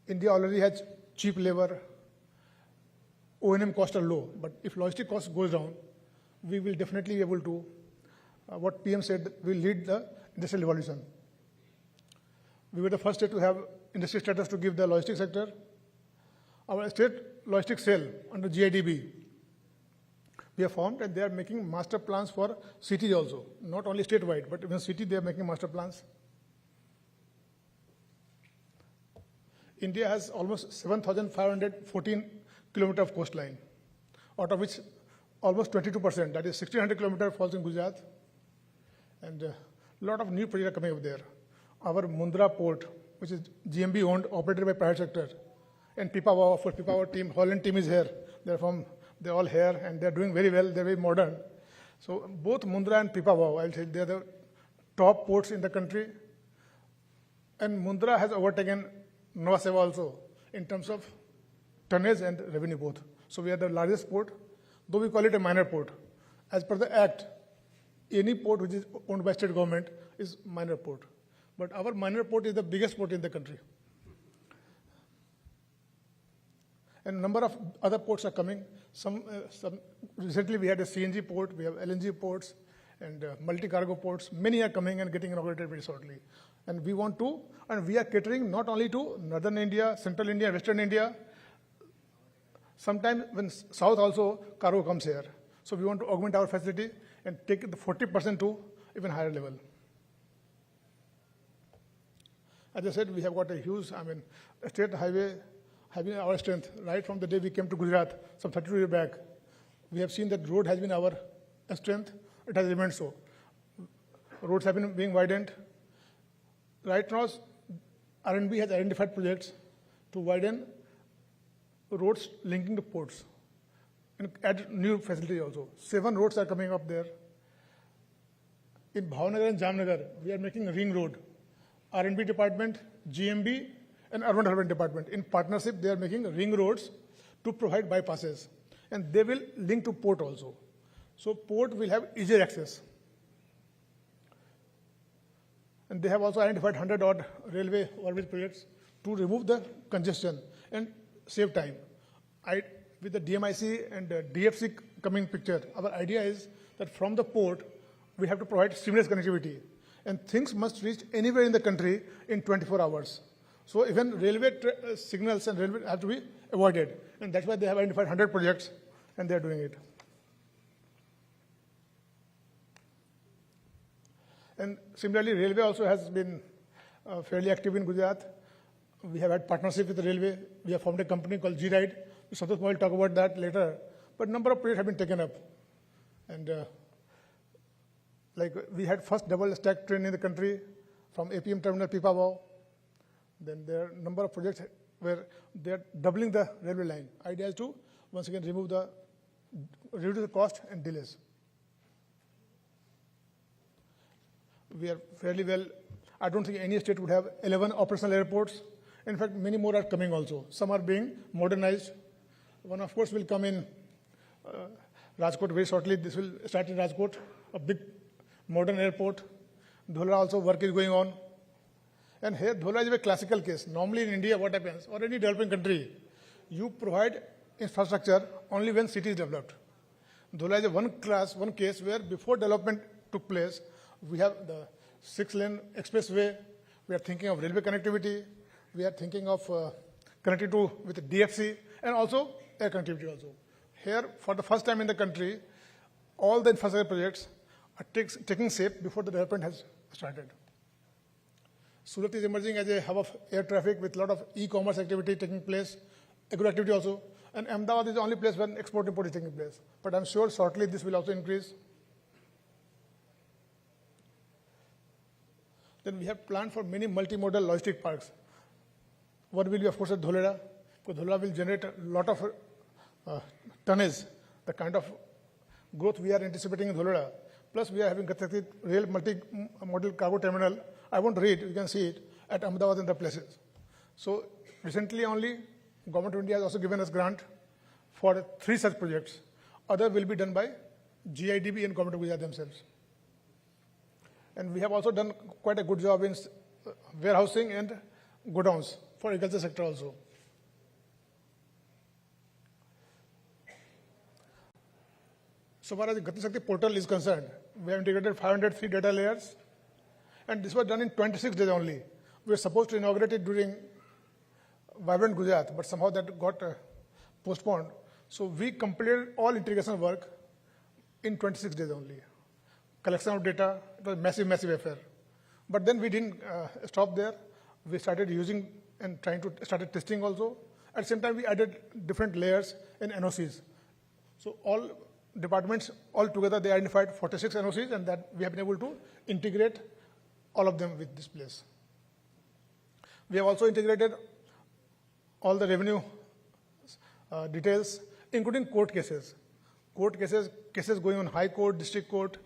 India already has cheap labor, O&M costs are low, but if logistic cost goes down, we will definitely be able to, what PM said, will lead the industrial revolution. We were the first state to have industry status to give the logistics sector. Our state logistics cell under GIDB, we have formed, and they are making master plans for cities also, not only statewide, but even city they are making master plans. India has almost 7,514 kilometers of coastline, out of which almost 22%, that is 1,600 kilometers, falls in Gujarat. And a lot of new projects are coming up there. Our Mundra port, which is GMB owned, operated by private sector, and Pipavav, for Pipavav team, Holland team is here. They're all here, and they're doing very well. They're very modern. So both Mundra and Pipavav, I'll say, they're the top ports in the country. And Mundra has overtaken Nova Seva also in terms of tonnage and revenue both. So we are the largest port, though we call it a minor port. As per the Act, any port which is owned by state government is minor port. But our minor port is the biggest port in the country. And a number of other ports are coming. Some recently we had a CNG port, we have LNG ports, and multi-cargo ports. Many are coming and getting inaugurated very shortly. And we want to, and we are catering not only to northern India, central India, western India. Sometimes when south also, cargo comes here. So we want to augment our facility and take the 40% to even higher level. As I said, we have got a huge, state highway having our strength. Right from the day we came to Gujarat, some 32 years back, we have seen that road has been our strength. It has remained so. Roads have been being widened. Right now, R&B has identified projects to widen roads linking to ports and add new facilities also. 7 roads are coming up there. In Bhavnagar and Jamnagar, we are making a ring road. R&B department, GMB, and urban development department. In partnership, they are making ring roads to provide bypasses. And they will link to port also. So port will have easier access. And they have also identified 100-odd railway overbridge projects to remove the congestion and save time. With the DMIC and DFC coming picture, our idea is that from the port, we have to provide seamless connectivity. And things must reach anywhere in the country in 24 hours. So even railway signals and railway have to be avoided. And that's why they have identified 100 projects, and they're doing it. And similarly, railway also has been fairly active in Gujarat. We have had partnership with the railway. We have formed a company called G-Ride. Santosh will talk about that later. But number of projects have been taken up. And like we had first double stack train in the country from APM terminal Pipavav. Then there are a number of projects where they are doubling the railway line. Idea is to once again reduce the cost and delays. We are fairly well. I don't think any state would have 11 operational airports. In fact, many more are coming also. Some are being modernized. One, of course, will come in Rajkot very shortly. This will start in Rajkot, a big modern airport. Dhola also work is going on. And here, Dhola is a classical case. Normally in India, what happens? Or any developing country, you provide infrastructure only when city is developed. Dhola is one case where before development took place, we have the 6-lane expressway. We are thinking of railway connectivity. We are thinking of connectivity with DFC and also air connectivity also. Here, for the first time in the country, all the infrastructure projects are taking shape before the development has started. Surat is emerging as a hub of air traffic with a lot of e-commerce activity taking place, agro activity also. And Ahmedabad is the only place where export-import is taking place. But I'm sure shortly this will also increase. Then we have planned for many multimodal logistic parks. One will be, of course, at Dholera, because Dholera will generate a lot of tonnage, the kind of growth we are anticipating in Dholera. Plus, we are having Gati Shakti Rail multi-modal cargo terminal. I won't read, you can see it, at Ahmedabad and the places. So, recently only, Government of India has also given us grant for 3 such projects. Other will be done by GIDB and Government of Gujarat themselves. And we have also done quite a good job in warehousing and godowns for agriculture sector also. So far as the Gati Shakti portal is concerned, we have integrated 503 data layers, and this was done in 26 days only. We were supposed to inaugurate it during Vibrant Gujarat, but somehow that got postponed. So we completed all integration work in 26 days only. Collection of data, it was a massive affair. But then we didn't stop there. We started using and started testing also. At the same time, we added different layers in NOCs. So all departments, all together, they identified 46 NOCs, and that we have been able to integrate all of them with this place. We have also integrated all the revenue details, including court cases. Cases going on High Court, District Court,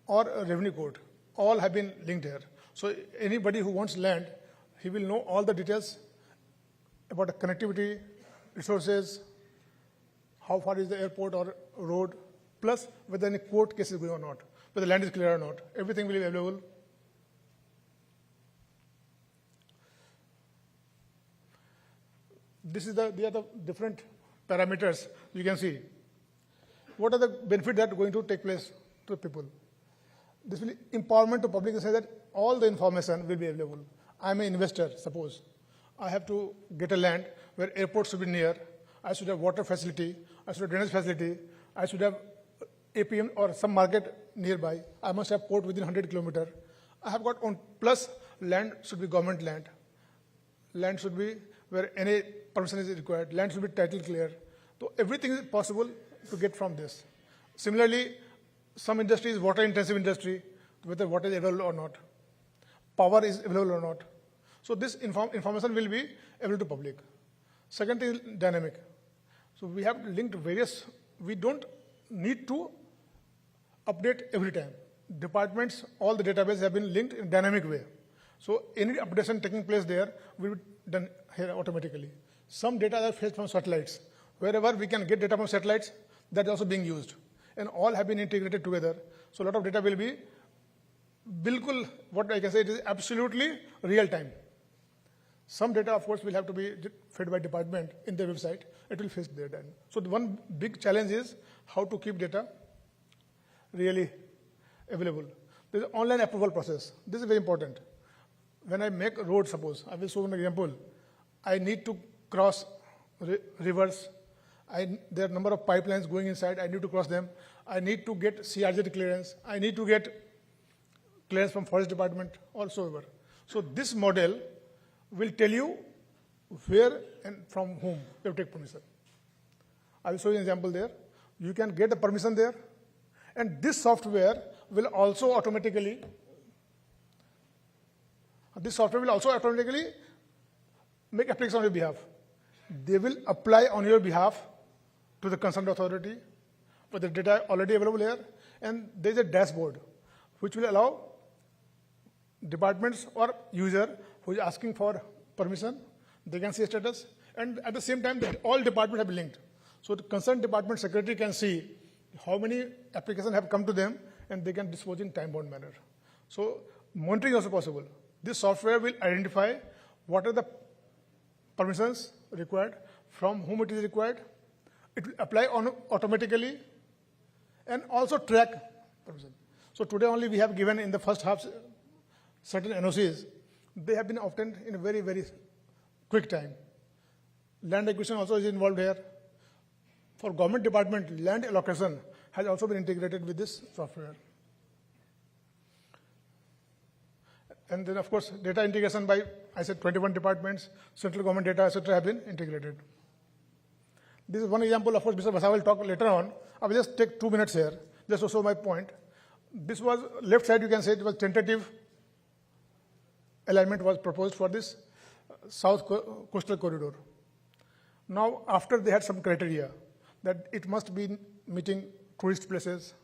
or Revenue Court, all have been linked here. So anybody who wants land, he will know all the details about the connectivity, resources, how far is the airport or road, plus whether any court case is going or not, whether the land is clear or not. Everything will be available. These are the different parameters you can see. What are the benefits that are going to take place to people? This will empowerment to public in the sense that all the information will be available. I'm an investor, suppose. I have to get a land where airport should be near. I should have water facility. I should have drainage facility. I should have APM or some market nearby. I must have port within 100 kilometers. I have got on, plus land should be government land. Land should be where any permission is required. Land should be title clear. So everything is possible to get from this. Similarly, some industry is water intensive industry, whether water is available or not. Power is available or not. So this information will be available to public. Second thing is dynamic. So we have linked various, we don't need to update every time. Departments, all the databases have been linked in a dynamic way. So any updation taking place there will be done here automatically. Some data are fetched from satellites. Wherever we can get data from satellites, that is also being used. And all have been integrated together. So a lot of data will be, bilkul, what I can say, it is absolutely real time. Some data, of course, will have to be fed by department in their website. It will fetch data. So the one big challenge is how to keep data really available. There is an online approval process. This is very important. When I make a road, suppose, I will show an example. I need to cross rivers. There are a number of pipelines going inside. I need to cross them. I need to get CRZ clearance. I need to get clearance from Forest Department or so ever. So this model will tell you where and from whom you take permission. I will show you an example there. You can get the permission there, and this software will also automatically make application on your behalf. They will apply on your behalf to the concerned authority with the data already available here, and there is a dashboard which will allow departments or user who is asking for permission, they can see status, and at the same time, all departments have been linked. So the concerned department secretary can see how many applications have come to them, and they can dispose in time-bound manner. So monitoring is also possible. This software will identify what are the permissions required, from whom it is required. It will apply automatically, and also track permission. So today only we have given in the first half certain NOCs. They have been obtained in a very, very quick time. Land acquisition also is involved here. For government department, land allocation has also been integrated with this software. And then, of course, data integration by, I said, 21 departments, central government data, etc., have been integrated. This is one example. Of course, Mr. Basa will talk later on. I will just take 2 minutes here, just to show my point. This was, left side, you can say it was tentative alignment was proposed for this south coastal corridor. Now, after they had some criteria that it must be meeting tourist places,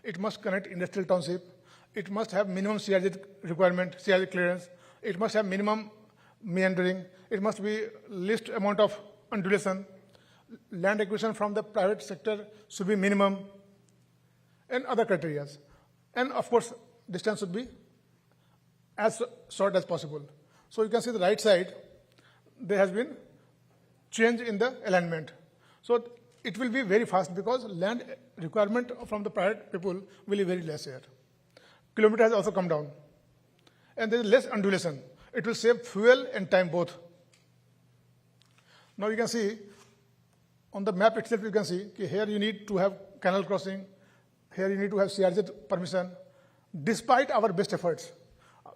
it must connect industrial township, it must have minimum CRZ requirement, CRZ clearance, it must have minimum meandering, it must be least amount of undulation, land acquisition from the private sector should be minimum, and other criteria. And of course, distance should be as short as possible. So you can see the right side, there has been change in the alignment. So it will be very fast because land requirement from the private people will be very less here. Kilometer has also come down. And there is less undulation. It will save fuel and time both. Now you can see, on the map itself you can see, here you need to have canal crossing, here you need to have CRZ permission. Despite our best efforts,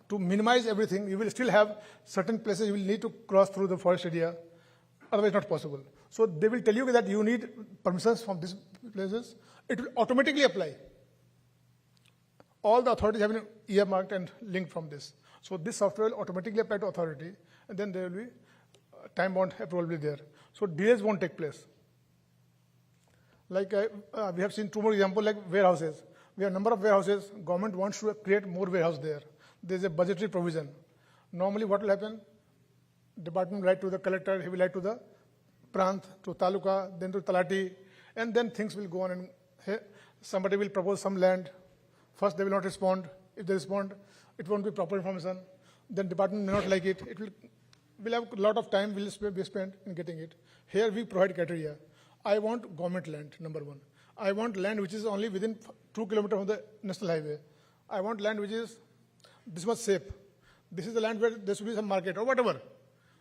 to minimize everything, you will still have certain places you will need to cross through the forest area, otherwise not possible. So they will tell you that you need permissions from these places. It will automatically apply. All the authorities have been earmarked and linked from this. So this software will automatically apply to authority, and then there will be time-bound approval will be there. So delays won't take place. Like we have seen 2 more examples like warehouses. We have a number of warehouses. Government wants to create more warehouse there. There is a budgetary provision. Normally what will happen? Department will write to the collector, he will write to the Prant, to Taluka, then to Talati, and then things will go on, and somebody will propose some land. First they will not respond. If they respond, it won't be proper information. Then department may not like it. It will have a lot of time will be spent in getting it. Here we provide criteria. I want government land, number one. I want land which is only within 2 kilometers from the national highway. I want land which is this much safe. This is the land where there should be some market or whatever.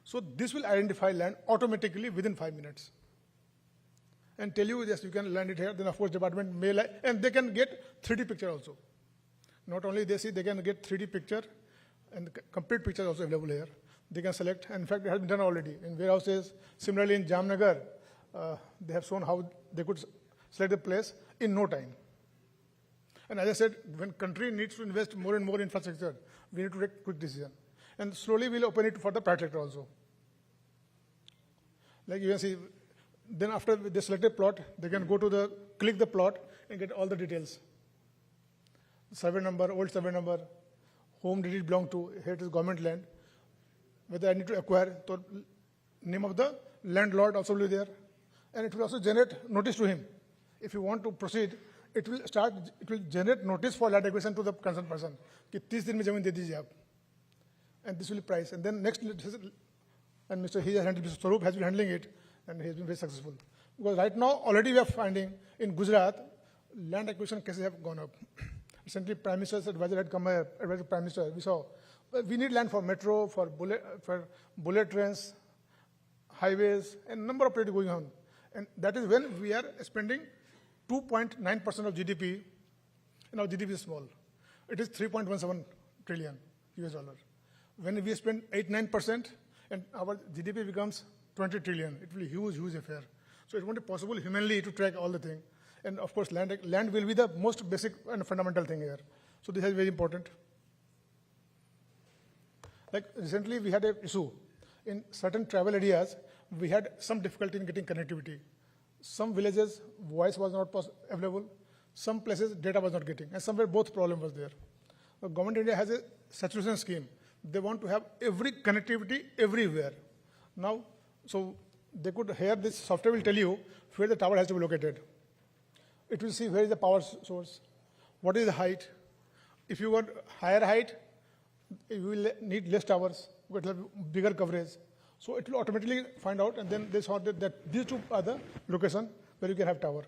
So this will identify land automatically within 5 minutes and tell you, yes, you can land it here. Then of course department may like, and they can get 3D picture also. Not only they see, they can get 3D picture, and the complete picture is also available here. They can select, and in fact it has been done already in warehouses. Similarly in Jamnagar, they have shown how they could select the place in no time. And as I said, when country needs to invest more and more in infrastructure, we need to take quick decision. And slowly we'll open it for the private sector also. Like you can see, then after they select a plot, they can go to the, click the plot and get all the details. Survey number, old survey number, whom did it belong to, here it is government land, whether I need to acquire, so name of the landlord also will be there. And it will also generate notice to him. If you want to proceed, it will generate notice for land acquisition to the concerned person. कि 30 दिन में जमीन दे दीजिए आप. And this will be price. And then next and Mr. Swaroop has been handling it, and he has been very successful. Because right now, already we are finding in Gujarat, land acquisition cases have gone up. Recently, Prime Minister's advisor had come here, advisor Prime Minister, we saw, we need land for metro, for bullet trains, highways, and number of projects going on. And that is when we are spending 2.9% of GDP, and our GDP is small. It is 3.17 trillion US dollar. When we spend 8-9%, and our GDP becomes 20 trillion, it will be a huge, huge affair. So it won't be possible humanly to track all the things. And of course, land will be the most basic and fundamental thing here. So this is very important. Like recently, we had an issue. In certain travel areas, we had some difficulty in getting connectivity. Some villages, voice was not available. Some places, data was not getting. And somewhere, both problem was there. The government of India has a saturation scheme. They want to have every connectivity everywhere. Now, so they could here, this software will tell you where the tower has to be located. It will see where is the power source, what is the height. If you want higher height, you will need less towers, but it will have bigger coverage. So it will automatically find out, and then they saw that these two are the location where you can have tower.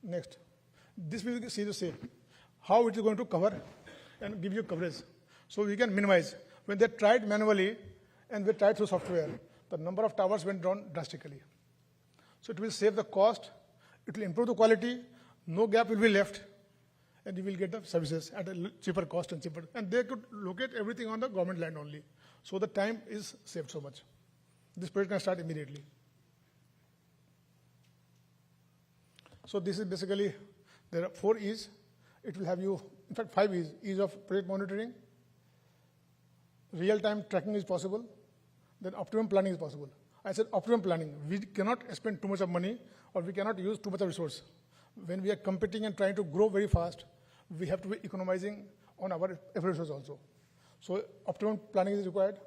Next, this will see the same, how it is going to cover and give you coverage. So we can minimize. When they tried manually and we tried through software, the number of towers went down drastically. So it will save the cost, it will improve the quality, no gap will be left, and you will get the services at a cheaper cost and cheaper. And they could locate everything on the government land only. So the time is saved so much. This project can start immediately. So this is basically, there are 4 E's. It will have you, in fact 5 E's. Ease of project monitoring, real-time tracking is possible, then optimum planning is possible. I said optimum planning. We cannot spend too much of money or we cannot use too much of resource. When we are competing and trying to grow very fast, we have to be economizing on our every resource also. So optimum planning is required.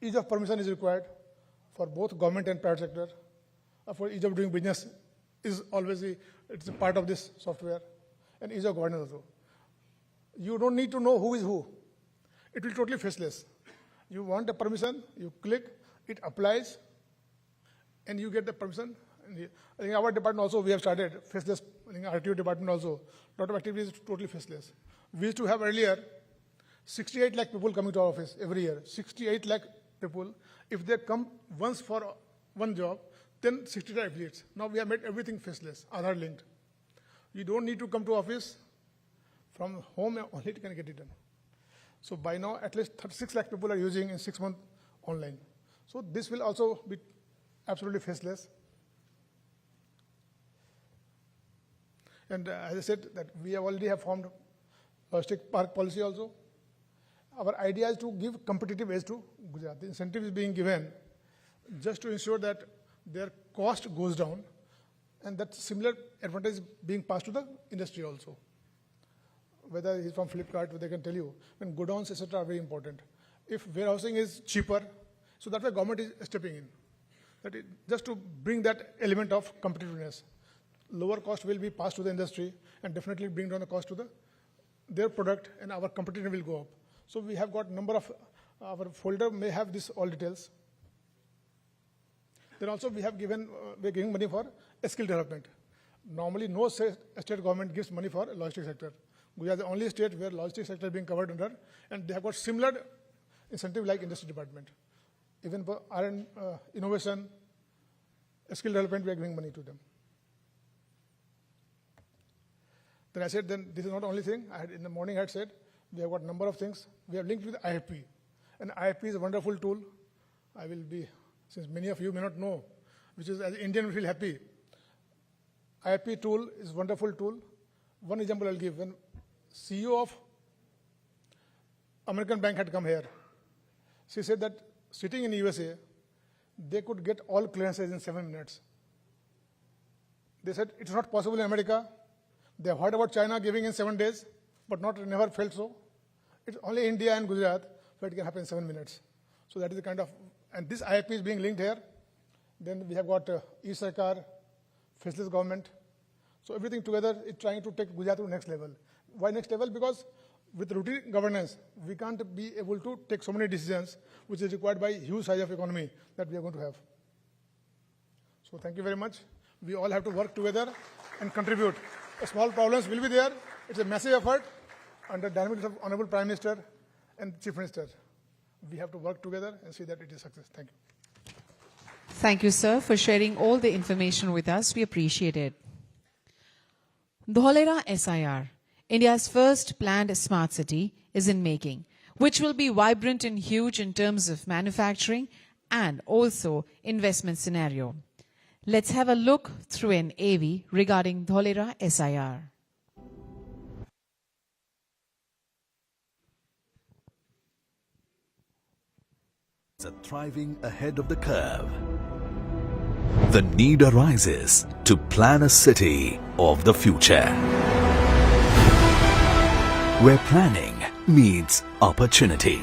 Ease of permission is required for both government and private sector. For ease of doing business is always it's a part of this software, and ease of governance also. You don't need to know who is who. It will totally faceless. You want a permission, you click, it applies, and you get the permission. I think our department also, we have started faceless, I think RTO department also, a lot of activities is totally faceless. We used to have earlier 68 lakh people coming to our office every year. 68 lakh people. If they come once for one job, then 65 affiliates. Now we have made everything faceless, Aadhaar linked. You don't need to come to office. From home only you can get it done. So by now, at least 36 lakh people are using in 6 months online. So this will also be absolutely faceless. And as I said, that we have already formed logistic park policy also. Our idea is to give competitive edge to Gujarat. The incentive is being given just to ensure that their cost goes down, and that similar advantage is being passed to the industry also. Whether it's from Flipkart, they can tell you, when godowns, etc. are very important. If warehousing is cheaper, so that's why government is stepping in. Just to bring that element of competitiveness. Lower cost will be passed to the industry and definitely bring down the cost to their product, and our competitiveness will go up. So we have got number of, our folder may have this all details. Then also we have given, we're giving money for skill development. Normally no state government gives money for logistics sector. We are the only state where logistics sector is being covered under, and they have got similar incentive like industry department. Even for R&D, innovation, skill development, we are giving money to them. Then I said, then this is not the only thing. In the morning I had said, we have got a number of things. We have linked with IFP. And IFP is a wonderful tool. I will be, since many of you may not know, which is as an Indian we feel happy. IFP tool is a wonderful tool. One example I'll give. When CEO of American Bank had come here, she said that sitting in USA, they could get all clearances in 7 minutes. They said it's not possible in America. They have heard about China giving in 7 days, but never felt so. It's only India and Gujarat where it can happen in 7 minutes. So that is the kind of, and this IFP is being linked here. Then we have got e-Sarkar, faceless government. So everything together is trying to take Gujarat to the next level. Why next level? Because with routine governance, we can't be able to take so many decisions which is required by huge size of economy that we are going to have. So thank you very much. We all have to work together and contribute. Small problems will be there. It's a massive effort under dynamics of Honorable Prime Minister and Chief Minister. We have to work together and see that it is success. Thank you. Thank you, sir, for sharing all the information with us. We appreciate it. Dholera SIR, India's first planned smart city, is in making, which will be vibrant and huge in terms of manufacturing and also investment scenario. Let's have a look through an AV regarding Dholera SIR. Are thriving ahead of the curve. The need arises to plan a city of the future, where planning meets opportunity,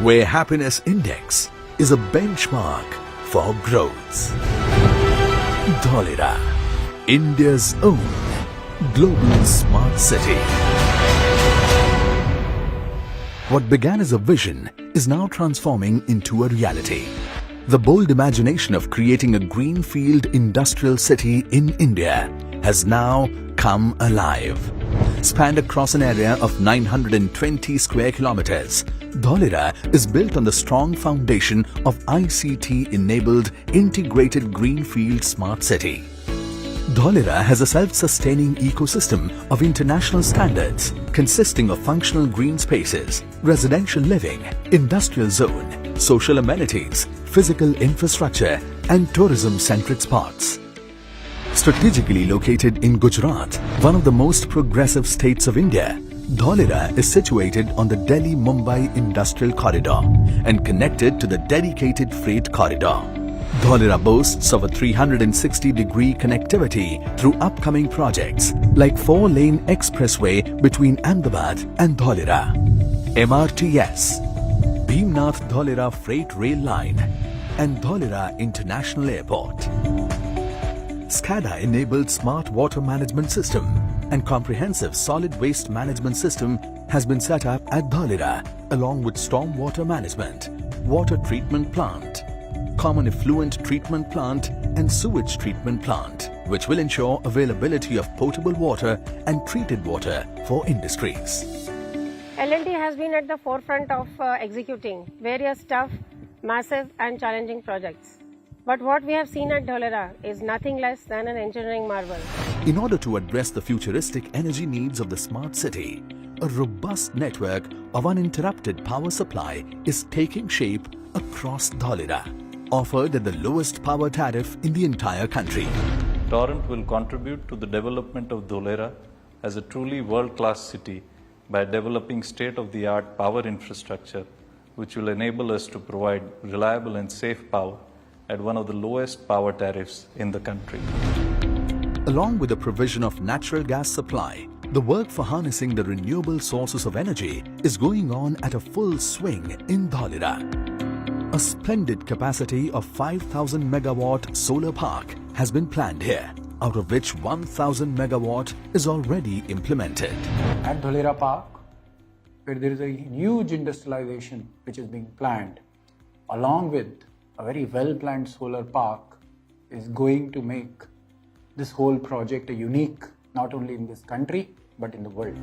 where happiness index is a benchmark for growth. Dholera, India's own global smart city. What began as a vision is now transforming into a reality. The bold imagination of creating a greenfield industrial city in India has now come alive. Spanned across an area of 920 square kilometers, Dholera is built on the strong foundation of ICT-enabled integrated greenfield smart city. Dholera has a self-sustaining ecosystem of international standards consisting of functional green spaces, residential living, industrial zone, social amenities, physical infrastructure and tourism-centric spots. Strategically located in Gujarat, one of the most progressive states of India, Dholera is situated on the Delhi-Mumbai Industrial Corridor and connected to the dedicated freight corridor. Dholera boasts of a 360-degree connectivity through upcoming projects like 4-lane expressway between Ahmedabad and Dholera, MRTS, Bhimnath Dholera Freight Rail Line and Dholera International Airport. SCADA-enabled smart water management system and comprehensive solid waste management system has been set up at Dholera along with storm water management, water treatment plant, common effluent treatment plant and sewage treatment plant, which will ensure availability of potable water and treated water for industries. L&T has been at the forefront of executing various tough, massive and challenging projects. But what we have seen at Dholera is nothing less than an engineering marvel. In order to address the futuristic energy needs of the smart city, a robust network of uninterrupted power supply is taking shape across Dholera, offered at the lowest power tariff in the entire country. Torrent will contribute to the development of Dholera as a truly world-class city by developing state-of-the-art power infrastructure, which will enable us to provide reliable and safe power at one of the lowest power tariffs in the country. Along with the provision of natural gas supply, the work for harnessing the renewable sources of energy is going on at a full swing in Dholera. A splendid capacity of 5,000 megawatt solar park has been planned here, out of which 1,000 megawatt is already implemented. At Dholera Park, where there is a huge industrialization which is being planned, along with a very well-planned solar park, is going to make this whole project a unique, not only in this country, but in the world.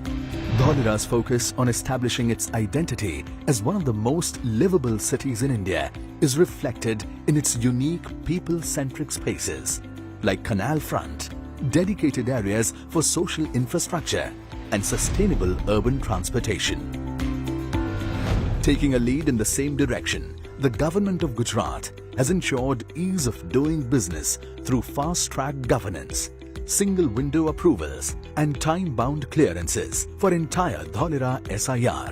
Dholera's focus on establishing its identity as one of the most livable cities in India is reflected in its unique people-centric spaces like canal front, dedicated areas for social infrastructure and sustainable urban transportation. Taking a lead in the same direction, the government of Gujarat has ensured ease of doing business through fast-track governance, single window approvals and time-bound clearances for entire Dholera SIR.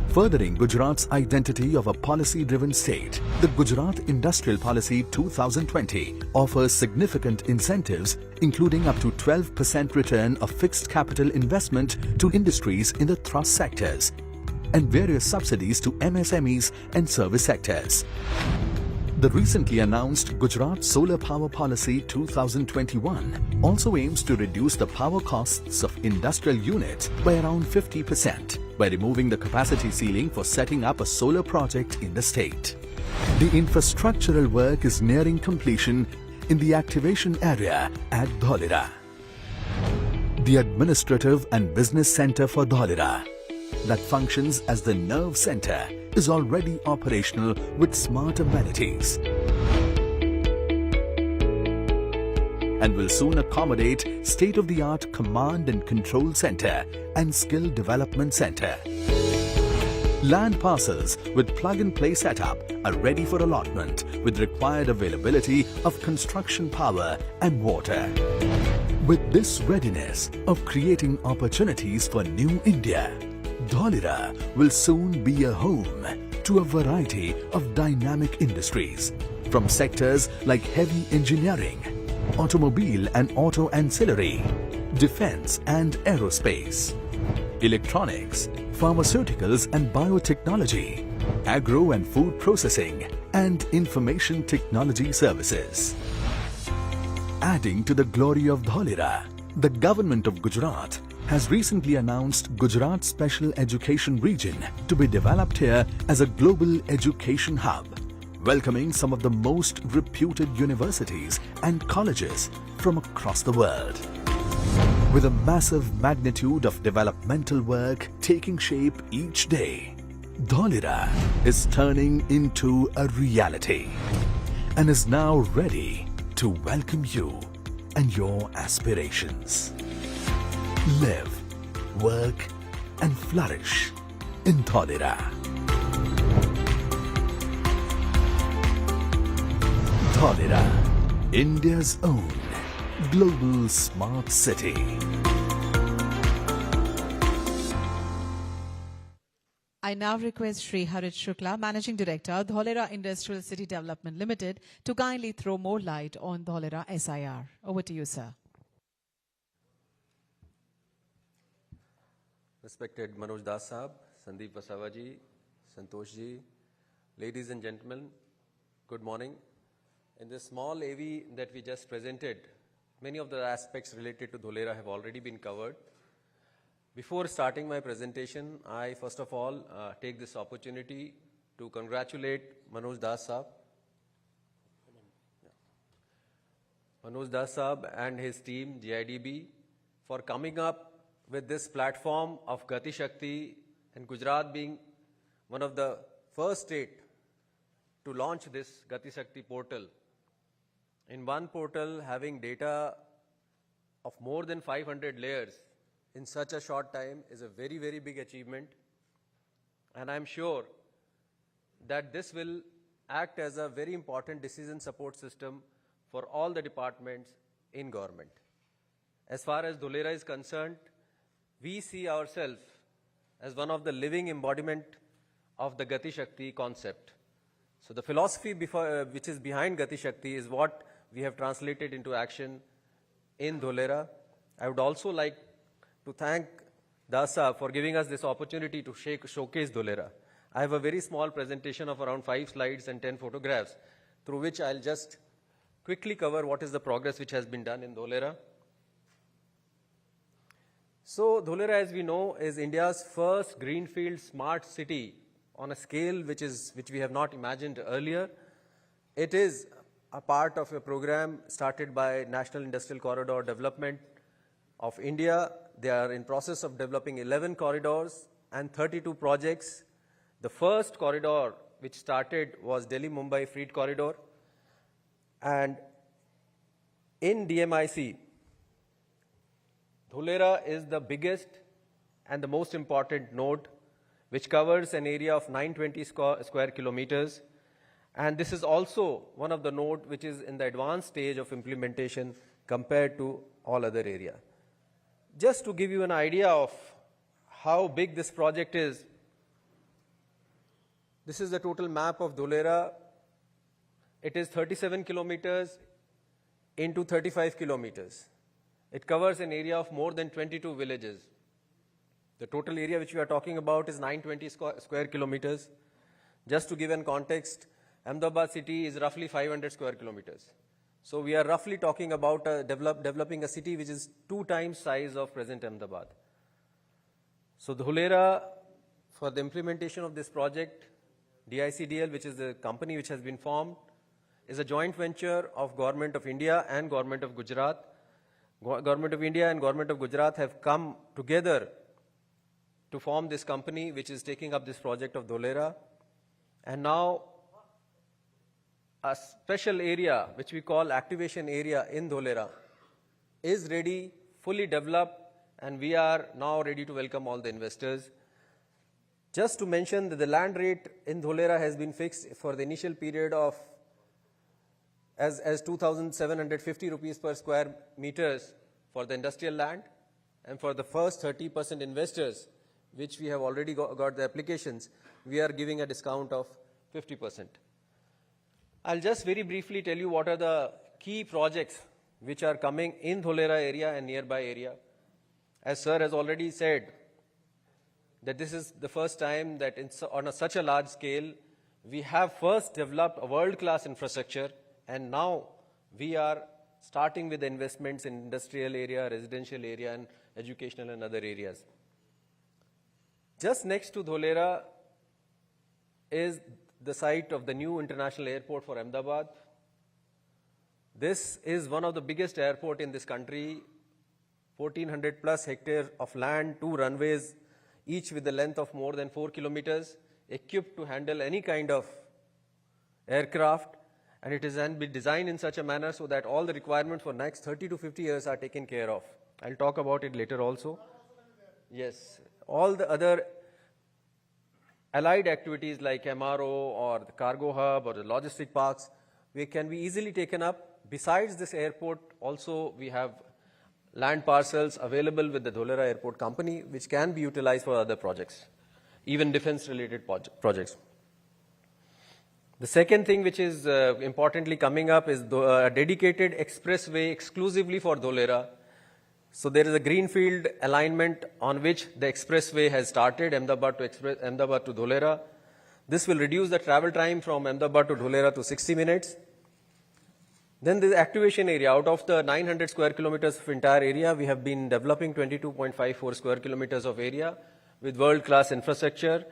Furthering Gujarat's identity of a policy-driven state, the Gujarat Industrial Policy 2020 offers significant incentives including up to 12% return of fixed capital investment to industries in the thrust sectors and various subsidies to MSMEs and service sectors. The recently announced Gujarat Solar Power Policy 2021 also aims to reduce the power costs of industrial units by around 50% by removing the capacity ceiling for setting up a solar project in the state. The infrastructural work is nearing completion in the activation area at Dholera. The administrative and business center for Dholera, that functions as the nerve center, is already operational with smart amenities and will soon accommodate state-of-the-art command and control center and skill development center. Land parcels with plug-and-play setup are ready for allotment with required availability of construction power and water. With this readiness of creating opportunities for New India, Dholera will soon be a home to a variety of dynamic industries, from sectors like heavy engineering, automobile and auto ancillary, defense and aerospace, electronics, pharmaceuticals and biotechnology, agro and food processing, and information technology services. Adding to the glory of Dholera, the government of Gujarat has recently announced Gujarat Special Education Region to be developed here as a global education hub, welcoming some of the most reputed universities and colleges from across the world. With a massive magnitude of developmental work taking shape each day, Dholera is turning into a reality and is now ready to welcome you and your aspirations. Live, work and flourish in Dholera. Dholera, India's own global smart city. I now request Shri Harit Shukla, Managing Director, Dholera Industrial City Development Limited, to kindly throw more light on Dholera SIR. Over to you, sir. Respected Manoj Das Sahab, Sandeep Vasawa ji, Santosh ji, ladies and gentlemen, good morning. In this small AV that we just presented, many of the aspects related to Dholera have already been covered. Before starting my presentation, I first of all take this opportunity to congratulate Manoj Das Sahab. Manoj Das Sahab and his team, GIDB, for coming up with this platform of Gati Shakti, and Gujarat being one of the first state to launch this Gati Shakti portal. In one portal, having data of more than 500 layers in such a short time is a very, very big achievement. And I'm sure that this will act as a very important decision support system for all the departments in government. As far as Dholera is concerned, we see ourselves as one of the living embodiment of the Gati Shakti concept. So the philosophy which is behind Gati Shakti is what we have translated into action in Dholera. I would also like to thank Dasa for giving us this opportunity to showcase Dholera. I have a very small presentation of around 5 slides and 10 photographs, through which I'll just quickly cover what is the progress which has been done in Dholera. So Dholera, as we know, is India's first greenfield smart city on a scale which we have not imagined earlier. It is a part of a program started by National Industrial Corridor Development of India. They are in process of developing 11 corridors and 32 projects. The first corridor which started was Delhi-Mumbai Freight Corridor. And in DMIC, Dholera is the biggest and the most important node, which covers an area of 920 square kilometers. And this is also one of the nodes which is in the advanced stage of implementation compared to all other area. Just to give you an idea of how big this project is, this is the total map of Dholera. It is 37 kilometers into 35 kilometers. It covers an area of more than 22 villages. The total area which we are talking about is 920 square kilometers. Just to give an context, Ahmedabad city is roughly 500 square kilometers. So we are roughly talking about developing a city which is 2 times size of present Ahmedabad. So Dholera, for the implementation of this project, DICDL, which is the company which has been formed, is a joint venture of Government of India and Government of Gujarat. Government of India and Government of Gujarat have come together to form this company which is taking up this project of Dholera. And now a special area which we call activation area in Dholera is ready, fully developed, and we are now ready to welcome all the investors. Just to mention that the land rate in Dholera has been fixed for the initial period of as 2,750 rupees per square meters for the industrial land, and for the first 30% investors, which we have already got the applications, we are giving a discount of 50%. I'll just very briefly tell you what are the key projects which are coming in Dholera area and nearby area. As sir has already said, that this is the first time that on such a large scale, we have first developed a world-class infrastructure, and now we are starting with the investments in industrial area, residential area, and educational and other areas. Just next to Dholera is the site of the new international airport for Ahmedabad. This is one of the biggest airport in this country, 1,400 plus hectares of land, 2 runways, each with a length of more than 4 kilometers, equipped to handle any kind of aircraft, and it is been designed in such a manner so that all the requirements for next 30 to 50 years are taken care of. I'll talk about it later also. Yes, all the other allied activities like MRO or the cargo hub or the logistic parks, can be easily taken up. Besides this airport, also we have land parcels available with the Dholera Airport Company, which can be utilized for other projects, even defense-related projects. The second thing which is importantly coming up is a dedicated expressway exclusively for Dholera. So there is a greenfield alignment on which the expressway has started, Ahmedabad to Dholera. This will reduce the travel time from Ahmedabad to Dholera to 60 minutes. Then the activation area, out of the 900 square kilometers of entire area, we have been developing 22.54 square kilometers of area with world-class infrastructure.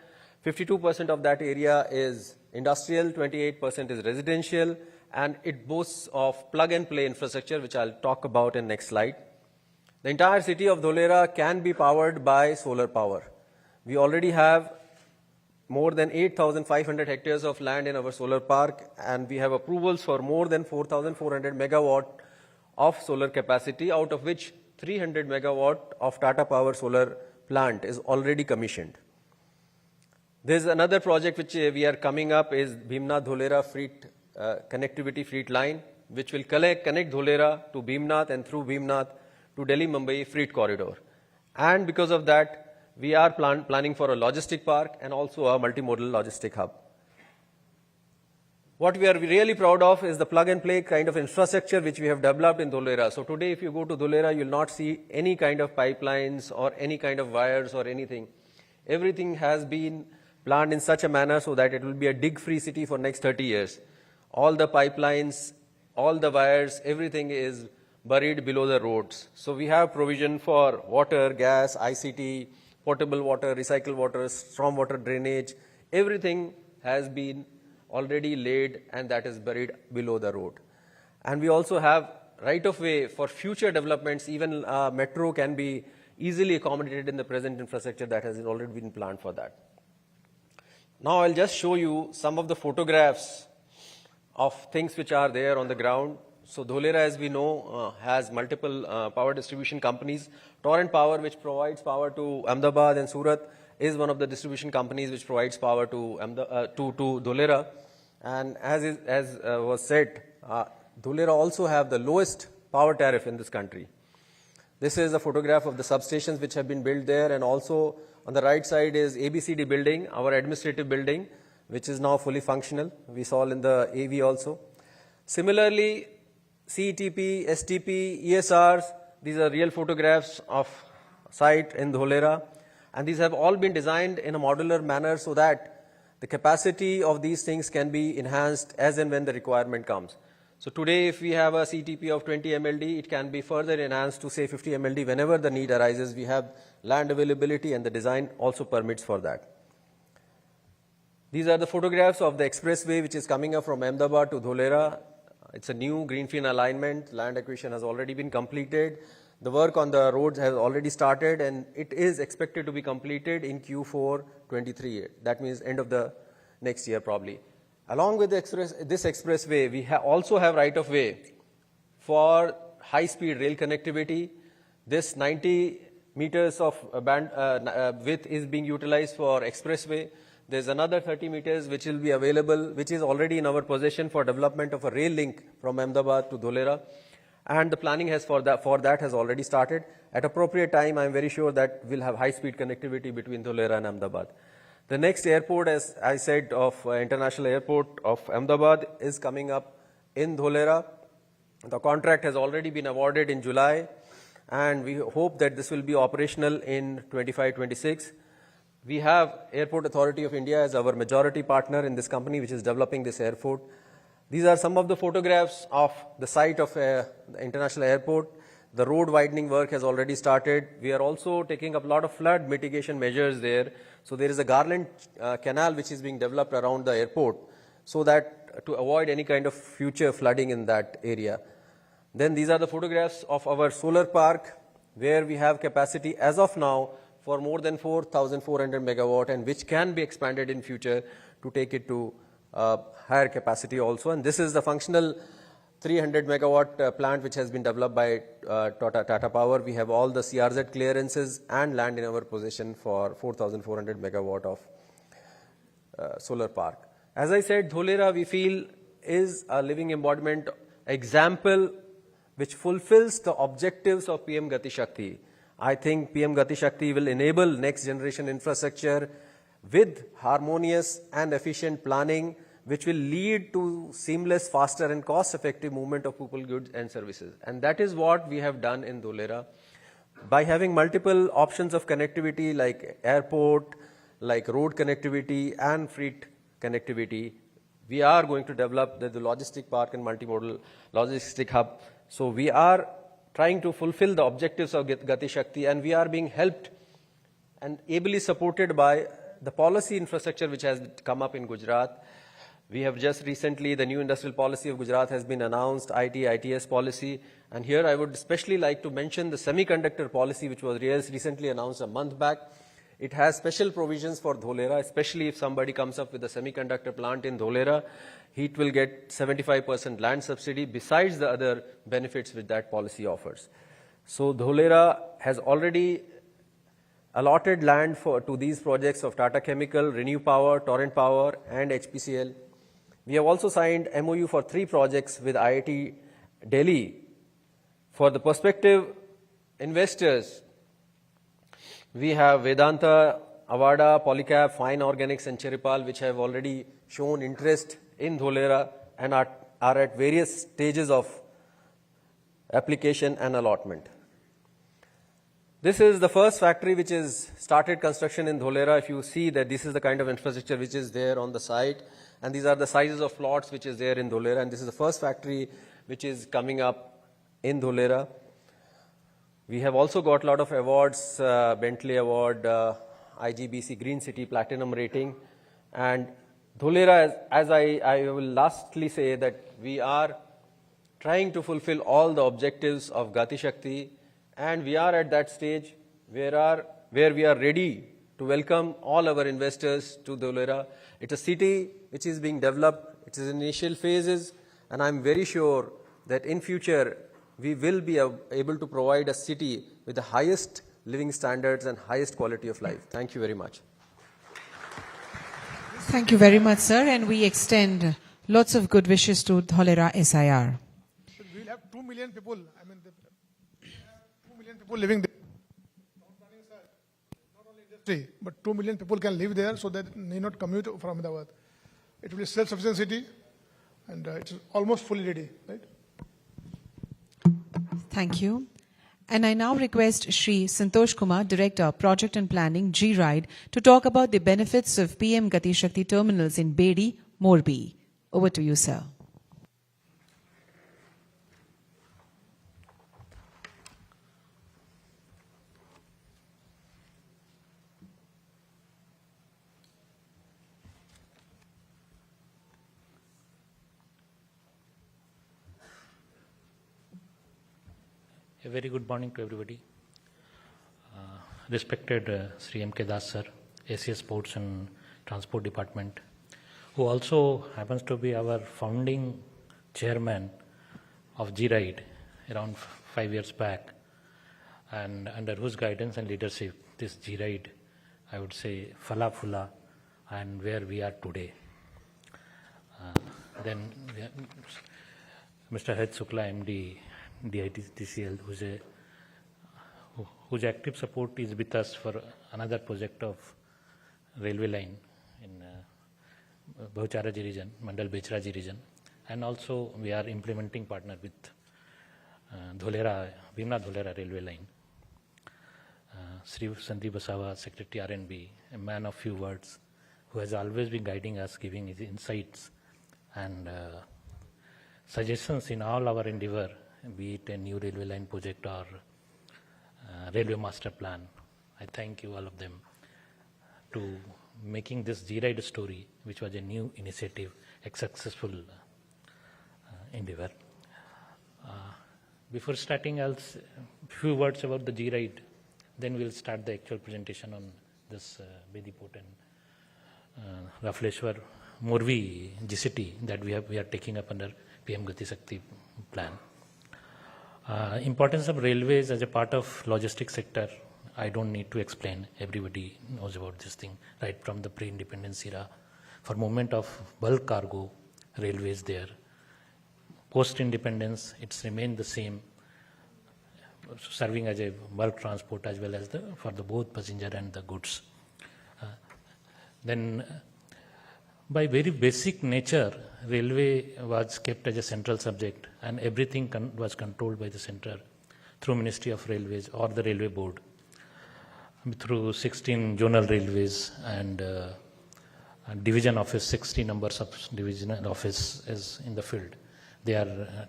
52% of that area is industrial, 28% is residential, and it boasts of plug-and-play infrastructure, which I'll talk about in next slide. The entire city of Dholera can be powered by solar power. We already have more than 8,500 hectares of land in our solar park, and we have approvals for more than 4,400 megawatt of solar capacity, out of which 300 megawatt of Tata Power solar plant is already commissioned. There's another project which we are coming up is Bhimnath-Dholera freight connectivity freight line, which will connect Dholera to Bhimnath and through Bhimnath to Delhi-Mumbai freight corridor. And because of that, we are planning for a logistic park and also a multimodal logistic hub. What we are really proud of is the plug-and-play kind of infrastructure which we have developed in Dholera. So today, if you go to Dholera, you will not see any kind of pipelines or any kind of wires or anything. Everything has been planned in such a manner so that it will be a dig-free city for next 30 years. All the pipelines, all the wires, everything is buried below the roads. So we have provision for water, gas, ICT, potable water, recycled water, storm water drainage. Everything has been already laid, and that is buried below the road. And we also have right of way for future developments. Even metro can be easily accommodated in the present infrastructure that has already been planned for that. Now I'll just show you some of the photographs of things which are there on the ground. So Dholera, as we know, has multiple power distribution companies. Torrent Power, which provides power to Ahmedabad and Surat, is one of the distribution companies which provides power to Dholera. And as was said, Dholera also have the lowest power tariff in this country. This is a photograph of the substations which have been built there, and also on the right side is ABCD building, our administrative building, which is now fully functional. We saw in the AV also. Similarly, CETP, STP, ESRs, these are real photographs of site in Dholera, and these have all been designed in a modular manner so that the capacity of these things can be enhanced as and when the requirement comes. So today, if we have a CTP of 20 MLD, it can be further enhanced to say 50 MLD whenever the need arises. We have land availability and the design also permits for that. These are the photographs of the expressway which is coming up from Ahmedabad to Dholera. It's a new greenfield alignment. Land acquisition has already been completed. The work on the roads has already started and it is expected to be completed in Q4 23. That means end of the next year probably. Along with this expressway, we also have right-of-way for high-speed rail connectivity. This 90 meters of width is being utilized for expressway. There's another 30 meters which will be available, which is already in our possession for development of a rail link from Ahmedabad to Dholera. And the planning for that has already started. At appropriate time, I'm very sure that we'll have high-speed connectivity between Dholera and Ahmedabad. The next airport, as I said, of International Airport of Ahmedabad is coming up in Dholera. The contract has already been awarded in July, and we hope that this will be operational in 25-26. We have Airport Authority of India as our majority partner in this company which is developing this airport. These are some of the photographs of the site of the International Airport. The road widening work has already started. We are also taking up a lot of flood mitigation measures there. So there is a garland canal which is being developed around the airport so that to avoid any kind of future flooding in that area. Then these are the photographs of our solar park where we have capacity as of now for more than 4,400 megawatt and which can be expanded in future to take it to higher capacity also. And this is the functional 300 megawatt plant which has been developed by Tata Power. We have all the CRZ clearances and land in our possession for 4,400 megawatt of solar park. As I said, Dholera we feel is a living embodiment example which fulfills the objectives of PM Gati Shakti. I think PM Gati Shakti will enable next generation infrastructure with harmonious and efficient planning which will lead to seamless, faster and cost-effective movement of people, goods and services. And that is what we have done in Dholera. By having multiple options of connectivity like airport, like road connectivity and freight connectivity, we are going to develop the logistic park and multimodal logistic hub. So we are trying to fulfill the objectives of Gati Shakti and we are being helped and ably supported by the policy infrastructure which has come up in Gujarat. We have just recently, the new industrial policy of Gujarat has been announced, ITS policy. And here I would especially like to mention the semiconductor policy which was recently announced a month back. It has special provisions for Dholera, especially if somebody comes up with a semiconductor plant in Dholera, it will get 75% land subsidy besides the other benefits which that policy offers. So Dholera has already allotted land to these projects of Tata Chemical, Renew Power, Torrent Power and HPCL. We have also signed MOU for 3 projects with IIT Delhi. For the prospective investors, we have Vedanta, Avada, Polycab, Fine Organics and Cheripal which have already shown interest in Dholera and are at various stages of application and allotment. This is the first factory which is started construction in Dholera. If you see that this is the kind of infrastructure which is there on the site, and these are the sizes of plots which is there in Dholera, and this is the first factory which is coming up in Dholera. We have also got a lot of awards, Bentley Award, IGBC Green City Platinum rating, and Dholera, as I will lastly say that we are trying to fulfill all the objectives of Gati Shakti, and we are at that stage where we are ready to welcome all our investors to Dholera. It's a city which is being developed. It is in initial phases, and I'm very sure that in future we will be able to provide a city with the highest living standards and highest quality of life. Thank you very much. Thank you very much, sir, and we extend lots of good wishes to Dholera SIR. We'll have 2 million people. 2 million people living there. Not only industry, but 2 million people can live there, so that they need not commute from Ahmedabad. It will be a self-sufficient city, and it's almost fully ready, right? Thank you. And I now request Shri Santosh Kumar, Director, Project and Planning, G-Ride, to talk about the benefits of PM Gati Shakti terminals in Bedi, Morbi. Over to you, sir. A very good morning to everybody. Respected Sri M.K. Das sir, ACS Sports and Transport Department, who also happens to be our founding chairman of G-Ride around 5 years back, and under whose guidance and leadership this G-Ride, I would say, Fala Fula, and where we are today. Then Mr. H. Sukla, MD, DITCL, whose active support is with us for another project of railway line in Bhaucharaji region, Mandal Bechraji region, and also we are implementing partner with Bhimna Dholera railway line. Sri Sandeep Basawa, Secretary R&B, a man of few words, who has always been guiding us, giving his insights and suggestions in all our endeavor, be it a new railway line project or railway master plan. I thank you, all of them, to making this G-Ride story, which was a new initiative, a successful endeavor. Before starting else, few words about the G-Ride, then we'll start the actual presentation on this Bedi Port and Rafleshwar Morbi GCT that we are taking up under PM Gati Shakti plan. Importance of railways as a part of logistics sector, I don't need to explain. Everybody knows about this thing, right from the pre-independence era. For movement of bulk cargo, railways there. Post-independence, it's remained the same, serving as a bulk transport as well as for the both passenger and the goods. Then, by very basic nature, railway was kept as a central subject, and everything was controlled by the center through Ministry of Railways or the Railway Board, through 16 zonal railways and division office, 60 numbers of divisional office is in the field. They are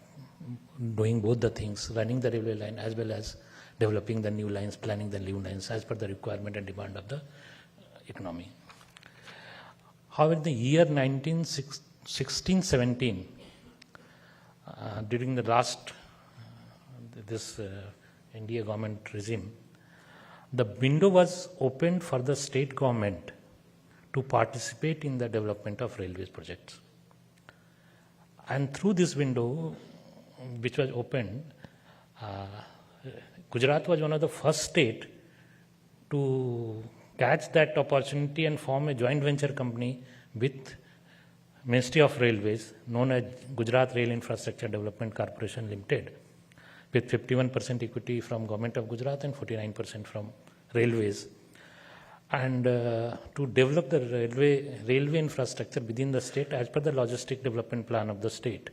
doing both the things, running the railway line as well as developing the new lines, planning the new lines as per the requirement and demand of the economy. However, in the year 1916-17, during the last this India government regime, the window was opened for the state government to participate in the development of railways projects. And through this window, which was opened, Gujarat was one of the first state to catch that opportunity and form a joint venture company with Ministry of Railways, known as Gujarat Rail Infrastructure Development Corporation Limited, with 51% equity from Government of Gujarat and 49% from Railways, and to develop the railway infrastructure within the state as per the logistic development plan of the state.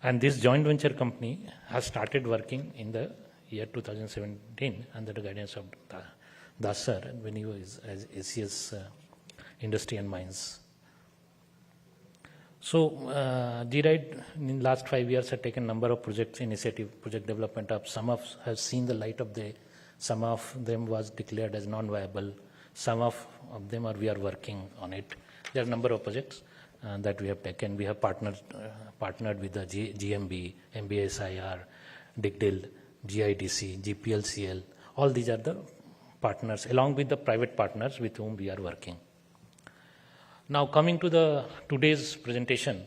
And this joint venture company has started working in the year 2017 under the guidance of Das sir, when he was as ACS Industry and Mines. So, G-Ride in the last 5 years have taken a number of project development up. Some have seen the light of day. Some of them was declared as non-viable. Some of them we are working on it. There are a number of projects that we have taken. We have partnered with the GMB, MBSIR, DIGDIL, GIDC, GPLCL. All these are the partners, along with the private partners with whom we are working. Now, coming to today's presentation,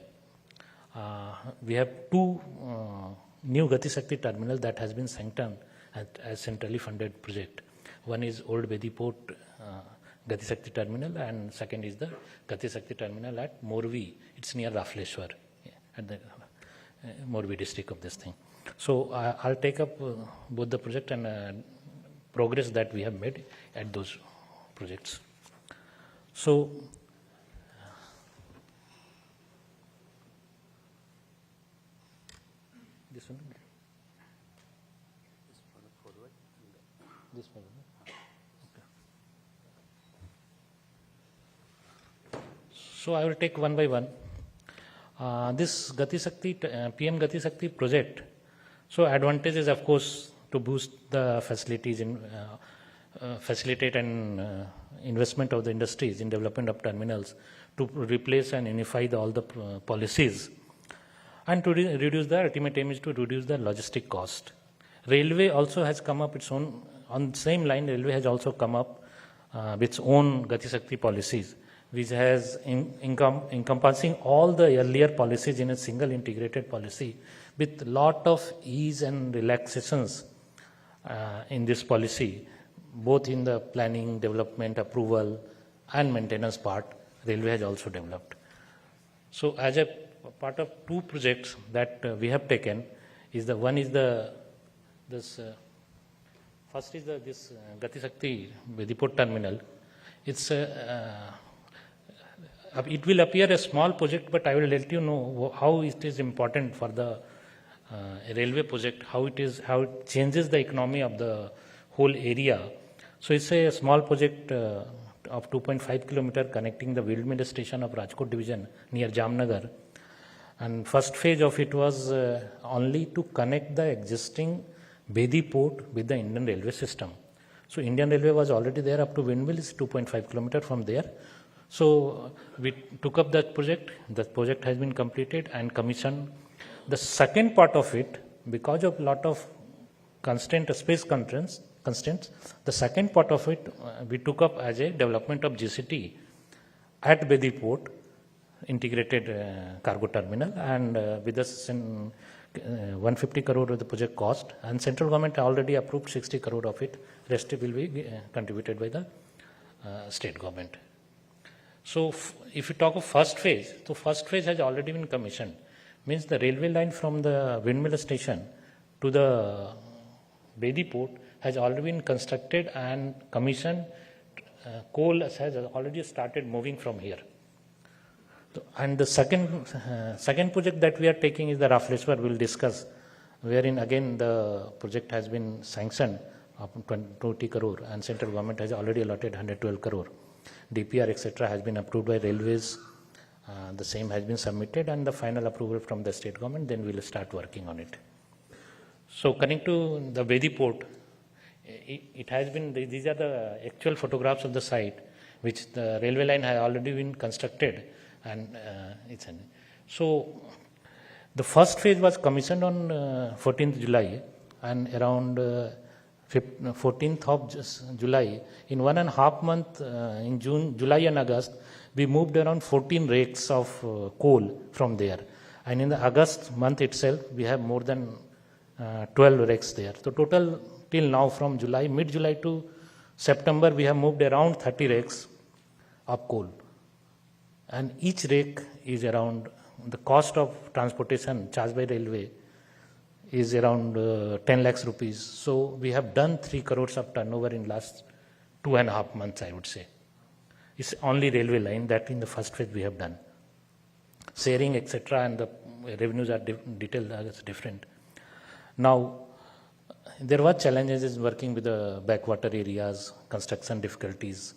we have two new Gati Shakti terminal that has been sanctioned as centrally funded project. One is Old Bedi Port Gati Shakti terminal, and second is the Gati Shakti terminal at Morbi. It's near Rafleshwar, at the Morbi district of this thing. So I'll take up both the project and progress that we have made at those projects. So, this one. This one. So I will take one by one. This Gati Shakti, PM Gati Shakti project. So advantage is of course to boost the facilities in facilitate and investment of the industries in development of terminals, to replace and unify all the policies, and to reduce the ultimate aim is to reduce the logistic cost. Railway also has come up its own, on the same line, Railway has also come up with its own Gati Shakti policies, which has encompassing all the earlier policies in a single integrated policy with lot of ease and relaxations in this policy, both in the planning, development, approval and maintenance part. Railway has also developed. So as a part of two projects that we have taken is the one is the first is this Gati Shakti Bedipur terminal. It's it will appear a small project, but I will let you know how it is important for the railway project, how it changes the economy of the whole area. So it's a small project of 2.5 kilometer connecting the Wheelmill station of Rajkot division near Jamnagar. And first phase of it was only to connect the existing Bedi port with the Indian railway system. So Indian Railway was already there up to Windmill, is 2.5 kilometer from there. So we took up that project. The project has been completed and commissioned. The second part of it, because of lot of space constraints, the second part of it we took up as a development of GCT at Bedi port, integrated cargo terminal, and with us 150 crore of the project cost, and central government already approved 60 crore of it. Rest will be contributed by the state government. So if you talk of first phase, so first phase has already been commissioned. Means the railway line from the Windmill station to the Bedi port has already been constructed and commissioned. Coal has already started moving from here. And the second project that we are taking is the Rafleshwar, we will discuss, wherein again the project has been sanctioned up 20 crore and central government has already allotted 112 crore. DPR etc. has been approved by railways. The same has been submitted and the final approval from the state government, then we will start working on it. So coming to the Bedi port, it has been, these are the actual photographs of the site, which the railway line has already been constructed. And so the first phase was commissioned on 14th July, and around 14th of July, in 1.5 months, in June, July and August, we moved around 14 rakes of coal from there. And in the August month itself, we have more than 12 rakes there. So total till now from July, mid-July to September, we have moved around 30 rakes of coal. And each rake is around, the cost of transportation charged by railway is around 10 lakhs rupees. So we have done 3 crores of turnover in last 2.5 months, I would say. It's only railway line that in the first phase we have done. Sharing, etc., and the revenues are detailed as different. Now, there were challenges working with the backwater areas, construction difficulties,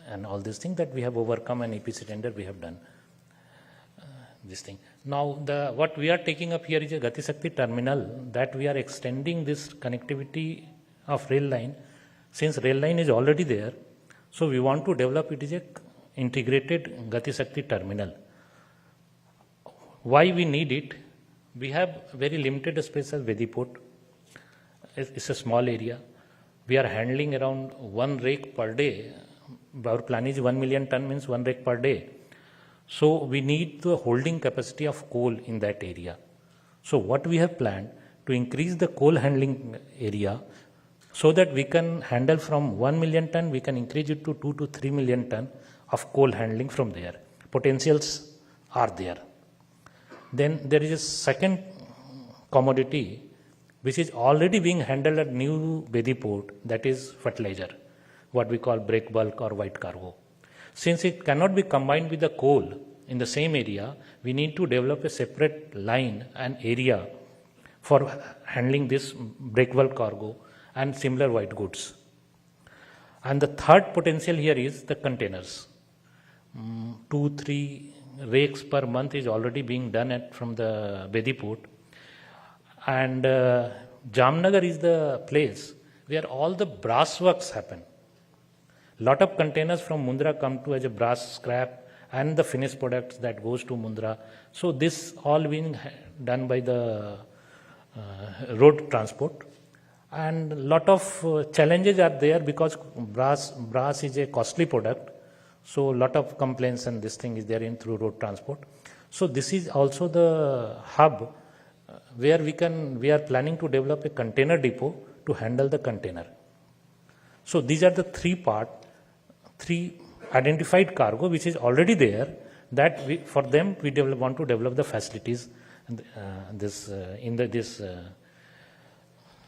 and all these things that we have overcome, and EPC tender we have done this thing. Now, what we are taking up here is a Gati Shakti terminal, that we are extending this connectivity of rail line. Since rail line is already there, so we want to develop it as a integrated Gati Shakti terminal. Why we need it? We have very limited space as Bedi port. It's a small area. We are handling around 1 rake per day. Our plan is 1 million ton, means 1 rake per day. So we need the holding capacity of coal in that area. So what we have planned to increase the coal handling area so that we can handle from 1 million ton, we can increase it to 2 to 3 million ton of coal handling from there. Potentials are there. Then there is a second commodity which is already being handled at new Bedi port, that is fertilizer, what we call break bulk or white cargo. Since it cannot be combined with the coal in the same area, we need to develop a separate line and area for handling this break bulk cargo and similar white goods. And the third potential here is the containers. 2-3 rakes per month is already being done from the Bedi port. And Jamnagar is the place where all the brass works happen. Lot of containers from Mundra come to as a brass scrap and the finished products that goes to Mundra. So this all being done by the road transport. And lot of challenges are there because brass is a costly product. So lot of complaints and this thing is there in through road transport. So this is also the hub where we are planning to develop a container depot to handle the container. So these are the three identified cargo which is already there, that for them we want to develop the facilities in this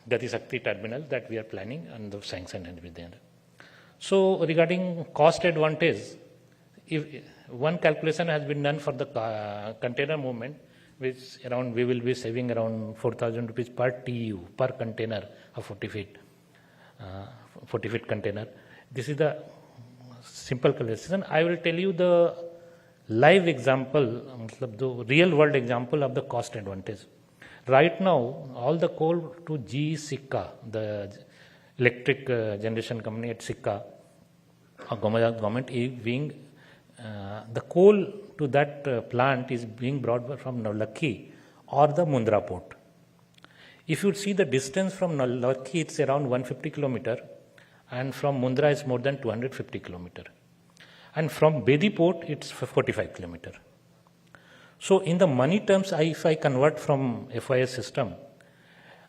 Gati Shakti terminal that we are planning and the sanction and everything. So regarding cost advantage, if one calculation has been done for the container movement, which around we will be saving around 4,000 rupees per TEU per container of 40 feet container. This is the simple calculation. I will tell you the live example, the real world example of the cost advantage. Right now, all the coal to GE Sikka, the electric generation company at Sikka, government is being, the coal to that plant is being brought from Navlakhi or the Mundra port. If you see the distance from Navlakhi, it's around 150 kilometer, and from Mundra is more than 250 kilometer. And from Bedi port, it's 45 kilometer. So in the money terms, if I convert from FIS system,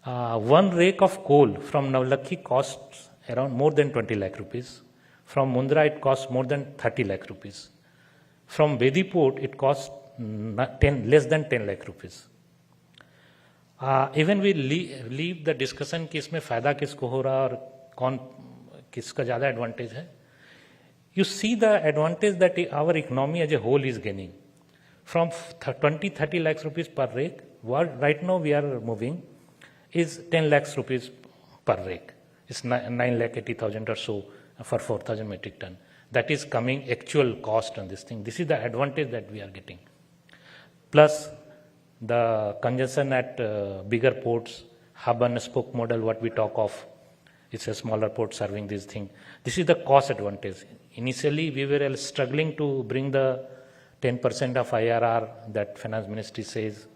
one rake of coal from Navlakhi costs around more than 20 lakh rupees. From Mundra, it costs more than 30 lakh rupees. From Bedi port, it costs less than 10 lakh rupees. Even we leave the discussion कि इसमें फायदा किसको हो रहा और कौन किसका ज़्यादा advantage है. You see the advantage that our economy as a whole is gaining. From 20-30 lakhs rupees per rake, what right now we are moving is 10 lakhs rupees per rake. It's 9,80,000 or so for 4,000 metric ton. That is coming actual cost on this thing. This is the advantage that we are getting. Plus the congestion at bigger ports, hub and spoke model, what we talk of, it's a smaller port serving this thing. This is the cost advantage. Initially, we were struggling to bring the 10% of IRR that finance ministry says.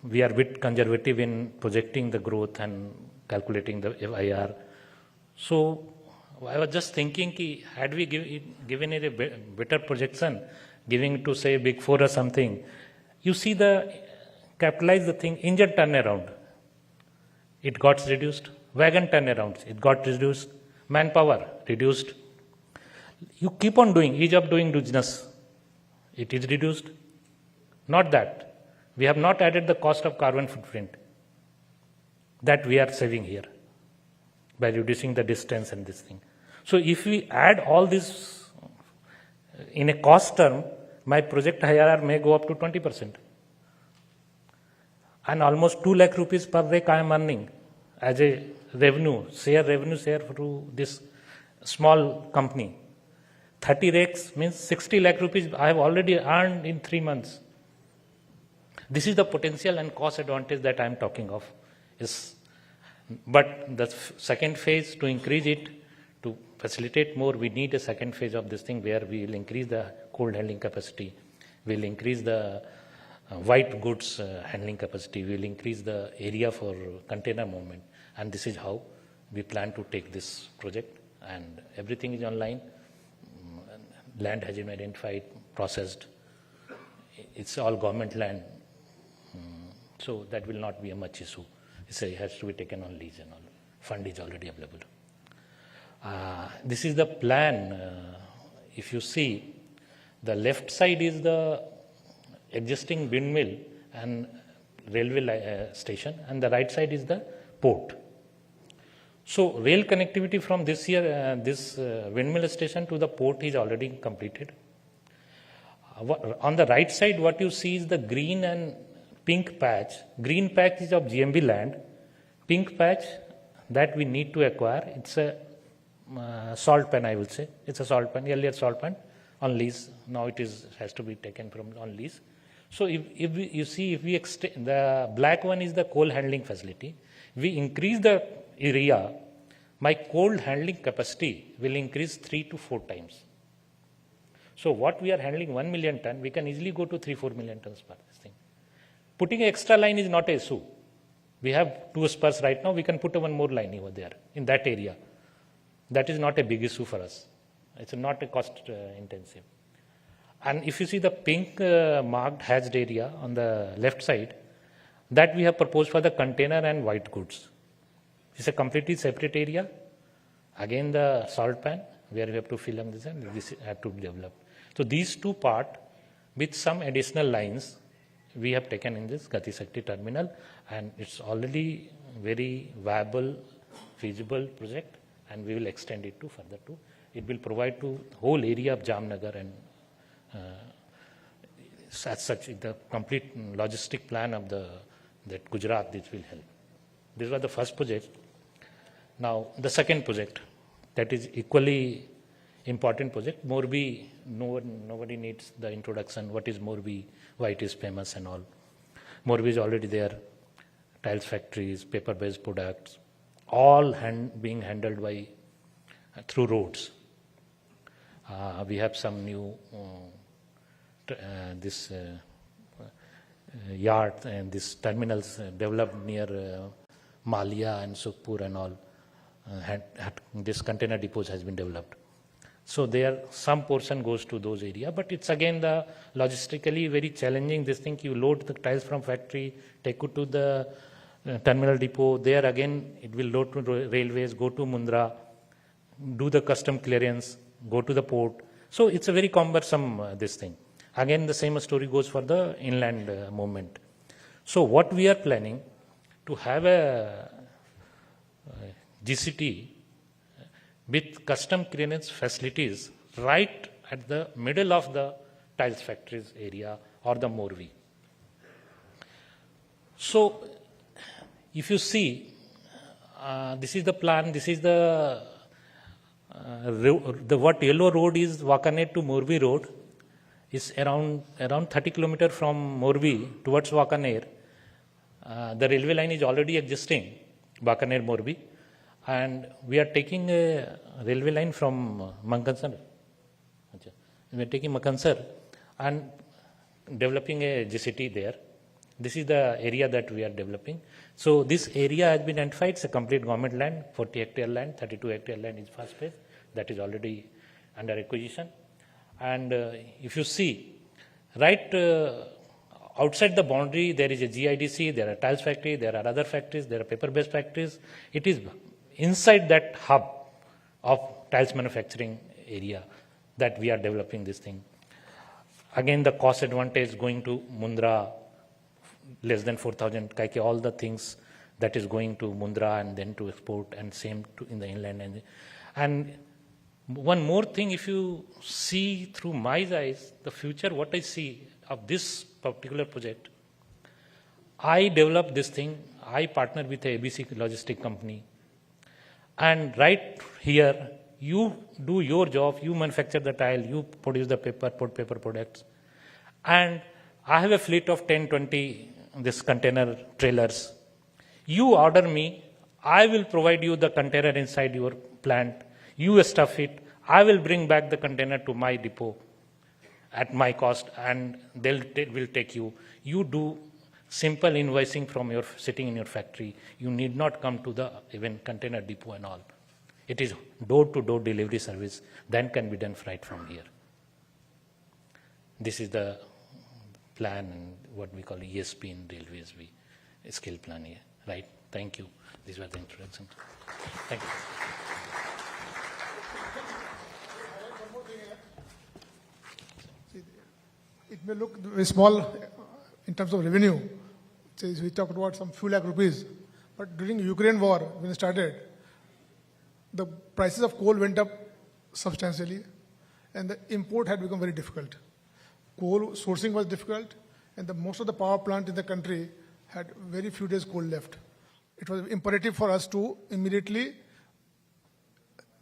We are a bit conservative in projecting the growth and calculating the IRR. So I was just thinking, had we given it a better projection, giving it to say Big Four or something, you see capitalize the thing, engine turnaround, it got reduced. Wagon turnarounds, it got reduced. Manpower, reduced. You keep on doing, ease of doing business, it is reduced. Not that. We have not added the cost of carbon footprint that we are saving here by reducing the distance and this thing. So if we add all this in a cost term, my project IRR may go up to 20%. And almost 2 lakh rupees per rake I am earning as a revenue share through this small company. 30 rakes means 60 lakh rupees I have already earned in 3 months. This is the potential and cost advantage that I am talking of. But the second phase, to increase it, to facilitate more, we need a second phase of this thing where we will increase the cold handling capacity, we will increase the white goods handling capacity, we will increase the area for container movement. And this is how we plan to take this project. And everything is online. Land has been identified, processed. It's all government land. So that will not be a much issue. It has to be taken on lease and all. Fund is already available. This is the plan. If you see, the left side is the existing windmill and railway station, and the right side is the port. So rail connectivity from this windmill station to the port is already completed. On the right side, what you see is the green and pink patch. Green patch is of GMB land. Pink patch that we need to acquire. It's a salt pen, I will say. It's a salt pen, earlier salt pen on lease. Now it has to be taken from on lease. So if we extend, the black one is the coal handling facility. We increase the area, my coal handling capacity will increase 3 to 4 times. So what we are handling 1 million ton, we can easily go to 3-4 million tons per this thing. Putting an extra line is not an issue. We have 2 spurs right now, we can put one more line over there in that area. That is not a big issue for us. It's not a cost intensive. And if you see the pink marked hatched area on the left side, that we have proposed for the container and white goods. It's a completely separate area. Again, the salt pan, where we have to fill in this and this have to be developed. So these 2 parts, with some additional lines, we have taken in this Gati Shakti terminal, and it's already very viable, feasible project, and we will extend it to further to. It will provide to whole area of Jamnagar, and as such, the complete logistic plan of that Gujarat, this will help. This was the first project. Now, the second project, that is equally important project. Morbi, nobody needs the introduction. What is Morbi? Why it is famous and all. Morbi is already there. Tiles factories, paper-based products, all being handled by through roads. We have some new yards and these terminals developed near Malia and Sukhpur and all. This container depots has been developed. So there some portion goes to those areas, but it's again the logistically very challenging this thing. You load the tiles from factory, take it to the terminal depot. There again it will load to railways, go to Mundra, do the custom clearance, go to the port. So it's a very cumbersome this thing. Again the same story goes for the inland movement. So what we are planning to have a GCT with custom clearance facilities right at the middle of the tiles factories area or the Morbi. So if you see, this is the plan, this is the what yellow road is Wakaner to Morbi road is around 30 kilometers from Morbi towards Wakaner. The railway line is already existing, Wakaner Morbi. And we are taking a railway line from Makansar. We are taking Makansar and developing a GCT there. This is the area that we are developing. So this area has been identified. It's a complete government land, 40 hectare land, 32 hectare land is fast phase. That is already under acquisition. And if you see, right outside the boundary, there is a GIDC, there are tiles factory, there are other factories, there are paper-based factories. It is inside that hub of tiles manufacturing area that we are developing this thing. Again, the cost advantage going to Mundra, less than 4,000, all the things that is going to Mundra and then to export, and same to in the inland. And one more thing, if you see through my eyes, the future, what I see of this particular project, I developed this thing, I partnered with a ABC logistic company. And right here, you do your job, you manufacture the tile, you produce the paper, paper products. And I have a fleet of 10, 20 this container trailers. You order me, I will provide you the container inside your plant. You stuff it, I will bring back the container to my depot at my cost, and they will take you. You do simple invoicing from your sitting in your factory. You need not come to the even container depot and all. It is door-to-door delivery service. Then can be done right from here. This is the plan and what we call ESP in railways, skill plan here, right? Thank you. These were the introductions. Thank you. It may look very small in terms of revenue. So we talked about some few lakh rupees, but during Ukraine war, when it started, the prices of coal went up substantially, and the import had become very difficult. Coal sourcing was difficult, and most of the power plant in the country had very few days coal left. It was imperative for us to immediately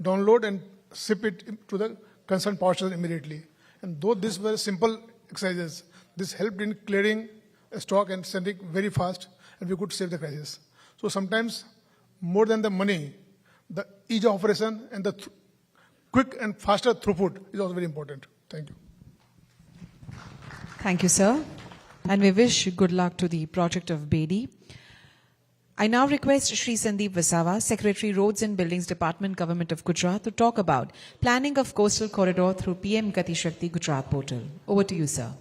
download and ship it to the concerned power station immediately. And though these were simple exercises, this helped in clearing a stock and sending very fast, and we could save the crisis. So sometimes, more than the money, the ease of operation and the quick and faster throughput is also very important. Thank you. Thank you, sir. And we wish good luck to the project of Bedi. I now request Shri Sandeep Vasawa, Secretary Roads and Buildings Department, Government of Gujarat, to talk about planning of coastal corridor through PM Gati Shakti Gujarat portal. Over to you, sir.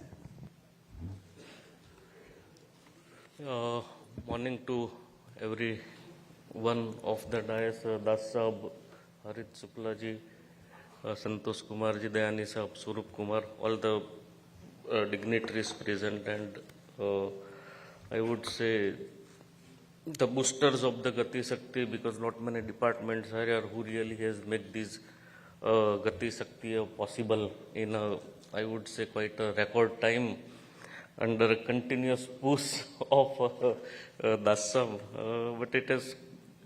Morning to every one of the dais, Das Sahab, Harit Shukla ji, Santosh Kumar ji, Dayani Sahab, Surup Kumar, all the dignitaries present, and I would say the boosters of the Gati Shakti, because not many departments are here who really has made this Gati Shakti possible in a, I would say, quite a record time under a continuous push of Dasam, but it has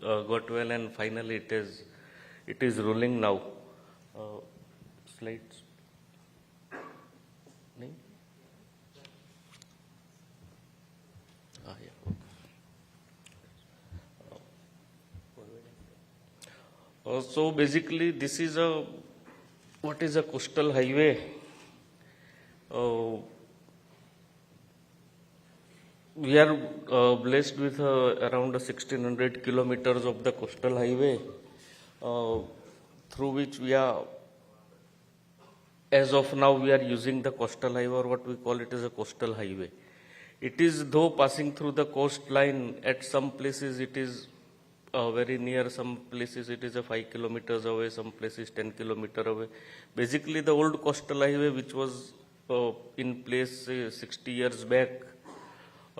got well, and finally it is rolling now. Slides. Nahin? So basically, this is what is a coastal highway? We are blessed with around 1600 kilometers of the coastal highway, through which we are, as of now, we are using the coastal highway, or what we call it as a coastal highway. It is, though, passing through the coastline. At some places it is very near, some places it is 5 kilometers away, some places 10 kilometers away. Basically, the old coastal highway, which was in place 60 years back,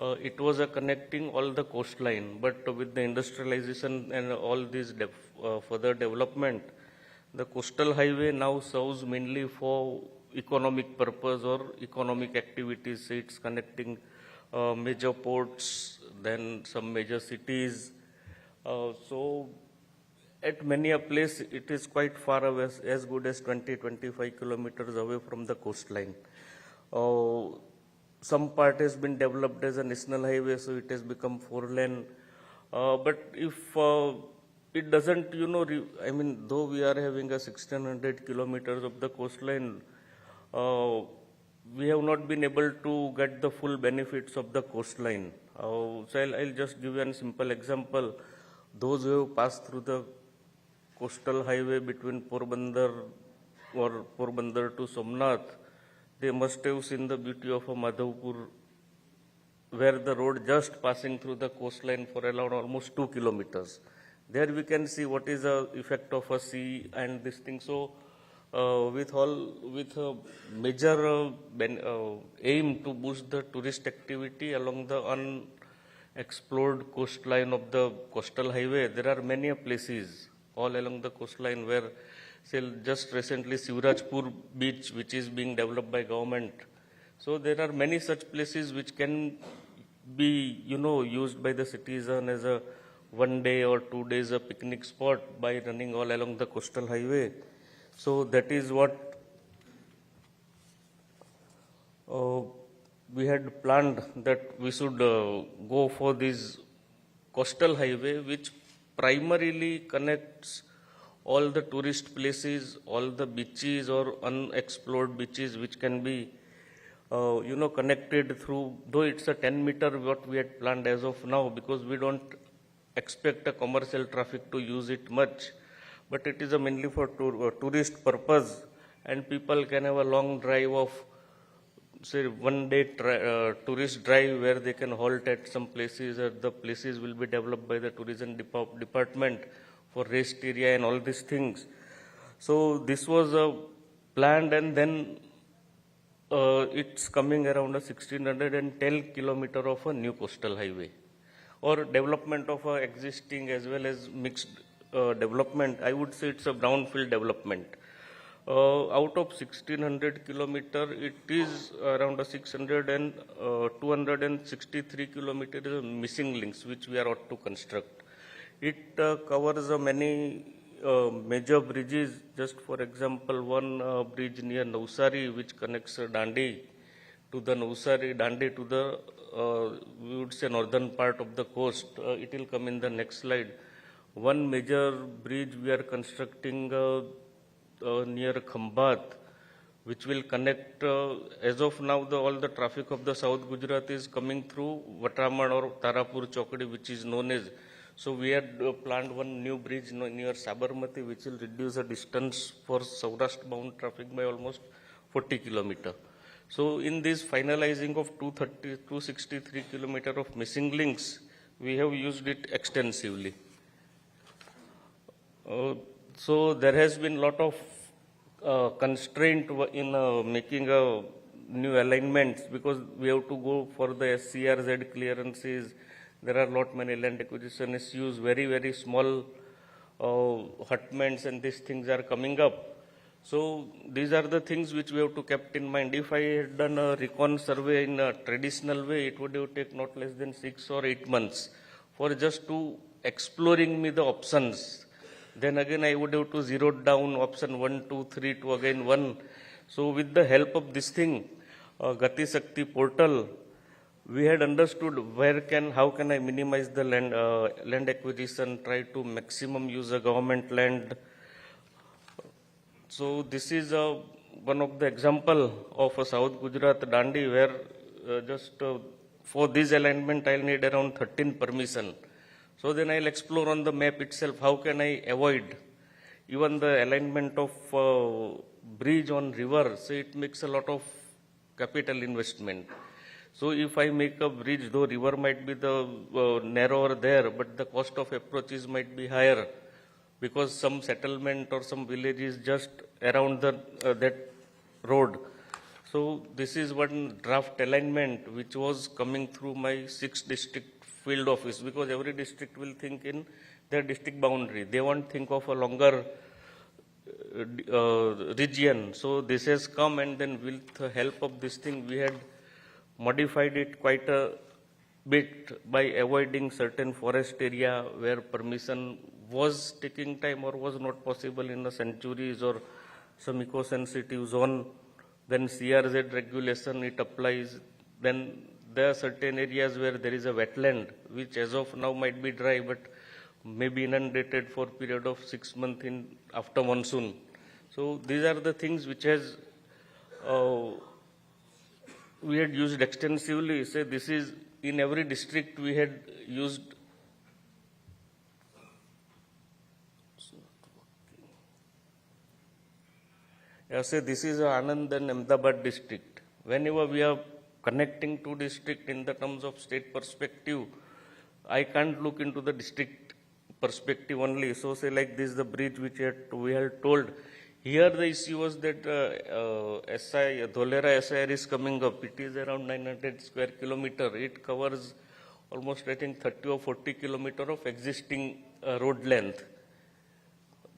it was connecting all the coastline, but with the industrialization and all this further development, the coastal highway now serves mainly for economic purpose or economic activities. It's connecting major ports, then some major cities. So at many a place, it is quite far away, as good as 20-25 kilometers away from the coastline. Some part has been developed as a national highway, so it has become 4-lane. But if it doesn't, I mean, though we are having 1600 kilometers of the coastline, we have not been able to get the full benefits of the coastline. So I'll just give you a simple example. Those who have passed through the coastal highway between Porbandar or Porbandar to Somnath, they must have seen the beauty of a Madhavpur, where the road just passing through the coastline for around almost 2 kilometers. There we can see what is the effect of a sea and this thing. So with a major aim to boost the tourist activity along the unexplored coastline of the coastal highway, there are many places all along the coastline where, say, just recently Sivrajpur beach, which is being developed by government. So there are many such places which can be, used by the citizen as a 1 day or 2 days a picnic spot by running all along the coastal highway. So that is what we had planned, that we should go for this coastal highway, which primarily connects all the tourist places, all the beaches or unexplored beaches, which can be, connected through, though it's a 10-meter what we had planned as of now, because we don't expect a commercial traffic to use it much, but it is mainly for tourist purpose, and people can have a long drive of, say, 1 day tourist drive where they can halt at some places, or the places will be developed by the tourism department for rest area and all these things. So this was planned, and then it's coming around 1610 kilometer of a new coastal highway, or development of a existing as well as mixed development. I would say it's a brownfield development. Out of 1600 kilometer, it is around 263 kilometers missing links, which we are ought to construct. It covers many major bridges. Just for example, one bridge near Navsari, which connects Dandi to the Dandi to the, we would say, northern part of the coast. It will come in the next slide. One major bridge we are constructing near Khambat, which will connect, as of now, all the traffic of the South Gujarat is coming through Vatraman or Tarapur Chokdi, which is known as. So we had planned one new bridge near Sabarmati, which will reduce the distance for Saurashtra bound traffic by almost 40 kilometers. So in this finalizing of 263 kilometers of missing links, we have used it extensively. So there has been a lot of constraint in making a new alignments, because we have to go for the SCRZ clearances. There are lot many land acquisition issues, very, very small hutments, and these things are coming up. So these are the things which we have to keep in mind. If I had done a recon survey in a traditional way, it would have taken not less than 6 or 8 months for just to exploring me the options. Then again I would have to zero down option 1, 2, 3 to again 1. So with the help of this thing, Gati Shakti portal, we had understood how can I minimize the land acquisition, try to maximum use a government land. So this is one of the example of a South Gujarat Dandi, where for this alignment I'll need around 13 permission. So then I'll explore on the map itself how can I avoid even the alignment of bridge on river. So it makes a lot of capital investment. So if I make a bridge, though river might be the narrower there, but the cost of approaches might be higher, because some settlement or some village is just around that road. So this is one draft alignment which was coming through my 6th district field office, because every district will think in their district boundary. They won't think of a longer region. So this has come, and then with the help of this thing, we had modified it quite a bit by avoiding certain forest area where permission was taking time or was not possible in the sanctuaries or some eco-sensitive zone. Then CRZ regulation, it applies. Then there are certain areas where there is a wetland, which as of now might be dry, but may be inundated for a period of 6 months after monsoon. So these are the things which has we had used extensively. Say this is in every district we had used. Say this is Anand and Ahmedabad district. Whenever we are connecting two districts in the terms of state perspective, I can't look into the district perspective only. So say like this, the bridge which we had told. Here the issue was that Dholera SIR is coming up. It is around 900 square kilometer. It covers almost, I think, 30 or 40 kilometer of existing road length.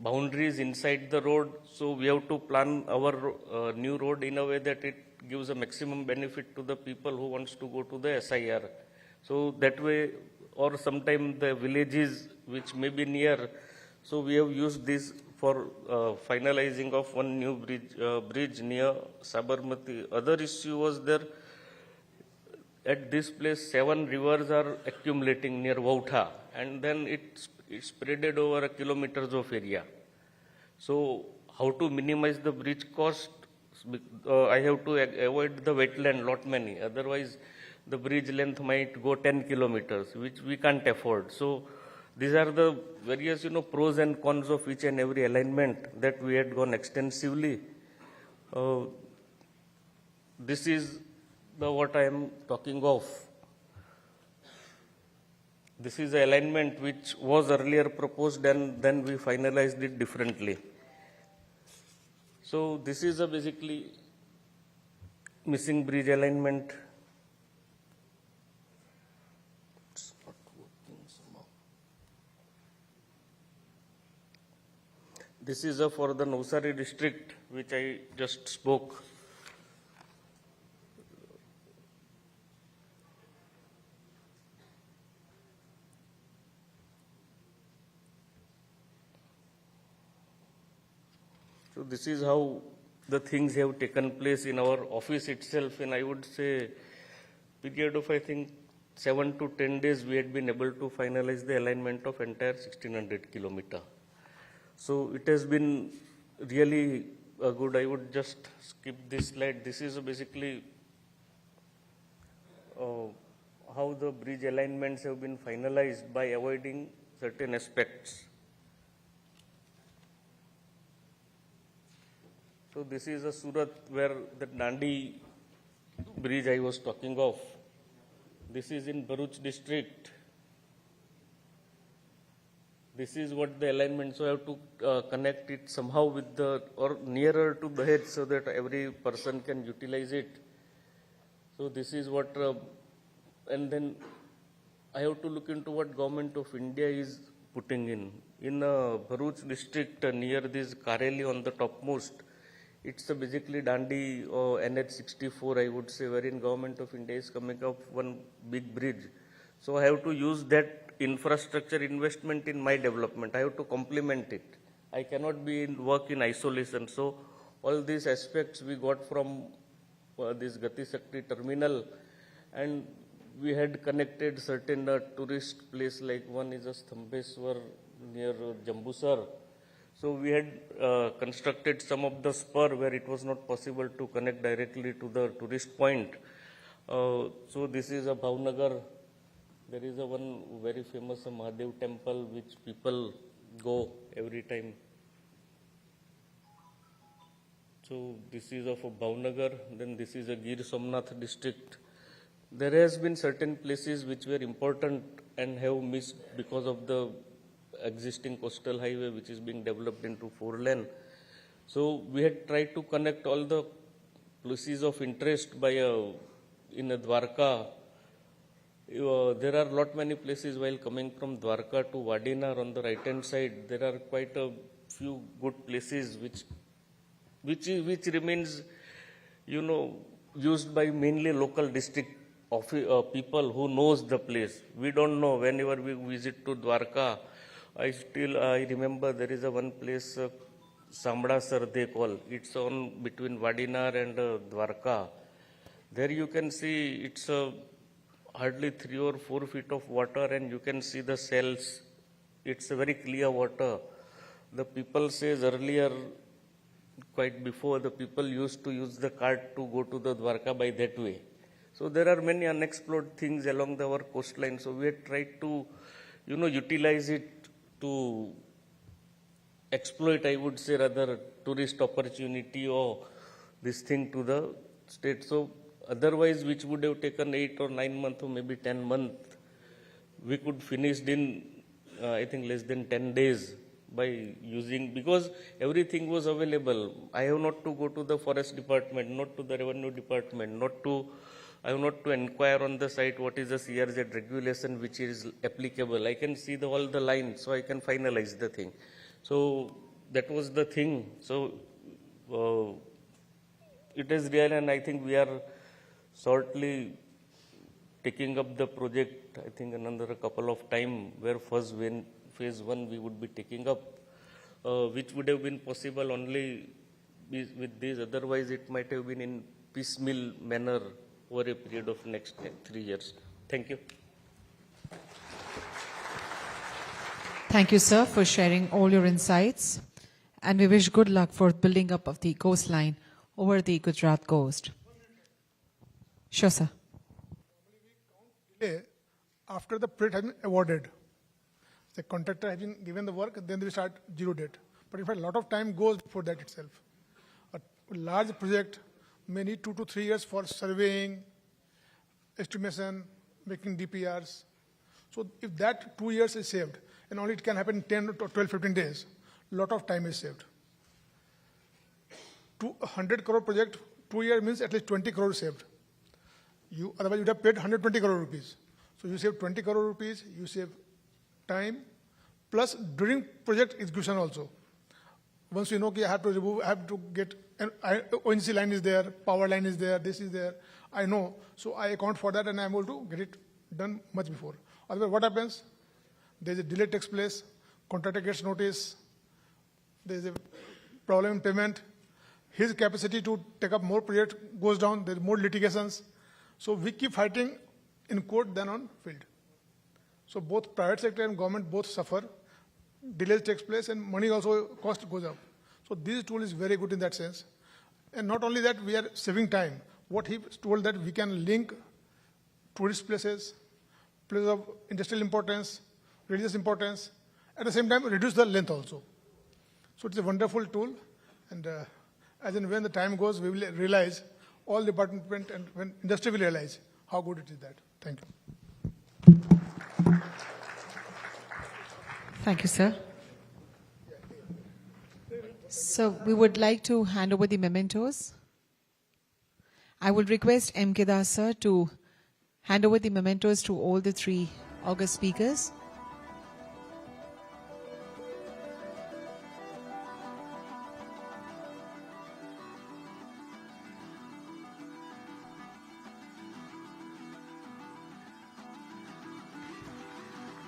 Boundaries inside the road, so we have to plan our new road in a way that it gives a maximum benefit to the people who wants to go to the SIR. So that way, or sometime the villages which may be near, so we have used this for finalizing of one new bridge near Sabarmati. Other issue was there, at this place 7 rivers are accumulating near Vautha, and then it's spreaded over kilometers of area. So how to minimize the bridge cost? I have to avoid the wetland lot many. Otherwise, the bridge length might go 10 kilometers, which we can't afford. So these are the various, pros and cons of each and every alignment that we had gone extensively. This is what I am talking of. This is the alignment which was earlier proposed, and then we finalized it differently. So this is a basically missing bridge alignment. It's not working somehow. This is for the Navsari district, which I just spoke. So this is how the things have taken place in our office itself, and I would say period of, I think, 7 to 10 days, we had been able to finalize the alignment of entire 1600 kilometer. So it has been really good. I would just skip this slide. This is basically how the bridge alignments have been finalized by avoiding certain aspects. So this is a Surat where the Dandi bridge I was talking of. This is in Bharuch district. This is what the alignment, so I have to connect it somehow with the, or nearer to the head so that every person can utilize it. So this is what, and then I have to look into what Government of India is putting in. In Bharuch district near this Kareli on the topmost, it's basically Dandi or NH64, I would say, wherein Government of India is coming up one big bridge. So I have to use that infrastructure investment in my development. I have to complement it. I cannot work in isolation. So all these aspects we got from this Gati Shakti terminal, and we had connected certain tourist place, like one is a Stambeswar near Jambusar. So we had constructed some of the spur where it was not possible to connect directly to the tourist point. So this is a Bhavnagar. There is a one very famous Mahadev temple which people go every time. So this is of a Bhavnagar. Then this is a Gir Somnath district. There has been certain places which were important and have missed because of the existing coastal highway which is being developed into 4-lane. So we had tried to connect all the places of interest by in Dwarka. There are lot many places while coming from Dwarka to Vadinar on the right hand side. There are quite a few good places which remains, used by mainly local district people who knows the place. We don't know. Whenever we visit to Dwarka, I remember there is a one place, Samdasar they call. It's on between Vadinar and Dwarka. There you can see it's hardly 3 or 4 feet of water, and you can see the cells. It's a very clear water. The people says earlier, quite before, the people used to use the cart to go to the Dwarka by that way. So there are many unexplored things along our coastline. So we had tried to, utilize it to exploit, I would say, rather tourist opportunity or this thing to the state. So otherwise, which would have taken 8 or 9 months or maybe 10 months, we could finish in, I think, less than 10 days by using, because everything was available. I have not to go to the forest department, not to the revenue department, I have not to inquire on the site what is the CRZ regulation which is applicable. I can see all the lines, so I can finalize the thing. So that was the thing. So it is real, and I think we are shortly taking up the project. I think another couple of time, where first when phase 1 we would be taking up, which would have been possible only with this. Otherwise, it might have been in piecemeal manner over a period of next 3 years. Thank you. Thank you, sir, for sharing all your insights. And we wish good luck for building up of the coastline over the Gujarat coast. Sure, sir. After the project has been awarded, the contractor has been given the work, then they start zero date. But if a lot of time goes before that itself, a large project may need 2 to 3 years for surveying, estimation, making DPRs. So if that 2 years is saved, and only it can happen in 10 to 12, 15 days, a lot of time is saved. 100 crore project, 2 years means at least 20 crore saved. Otherwise, you would have paid 120 crore rupees. So you save 20 crore rupees, you save time, plus during project execution also. Once you know I have to remove, I have to get, ONC line is there, power line is there, this is there, I know. So I account for that and I'm able to get it done much before. Otherwise, what happens? There is a delay takes place, contractor gets notice, there is a problem in payment. His capacity to take up more projects goes down. There are more litigations. So we keep fighting in court than on field. So both private sector and government both suffer. Delays takes place and money also cost goes up. So this tool is very good in that sense. And not only that, we are saving time. What he told that we can link tourist places, places of industrial importance, religious importance, at the same time reduce the length also. So it's a wonderful tool, and as and when the time goes, we will realize, all department and when industry will realize how good it is that. Thank you. Thank you, sir. So we would like to hand over the mementos. I would request M. K. Das sir to hand over the mementos to all the 3 august speakers.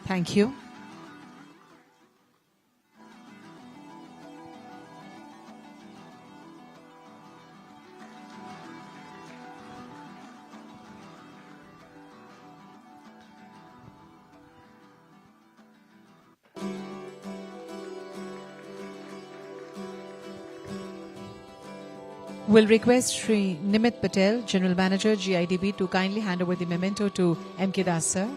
Thank you. We'll request Shri Nimit Patel, General Manager, GIDB, to kindly hand over the memento to M. K. Das sir.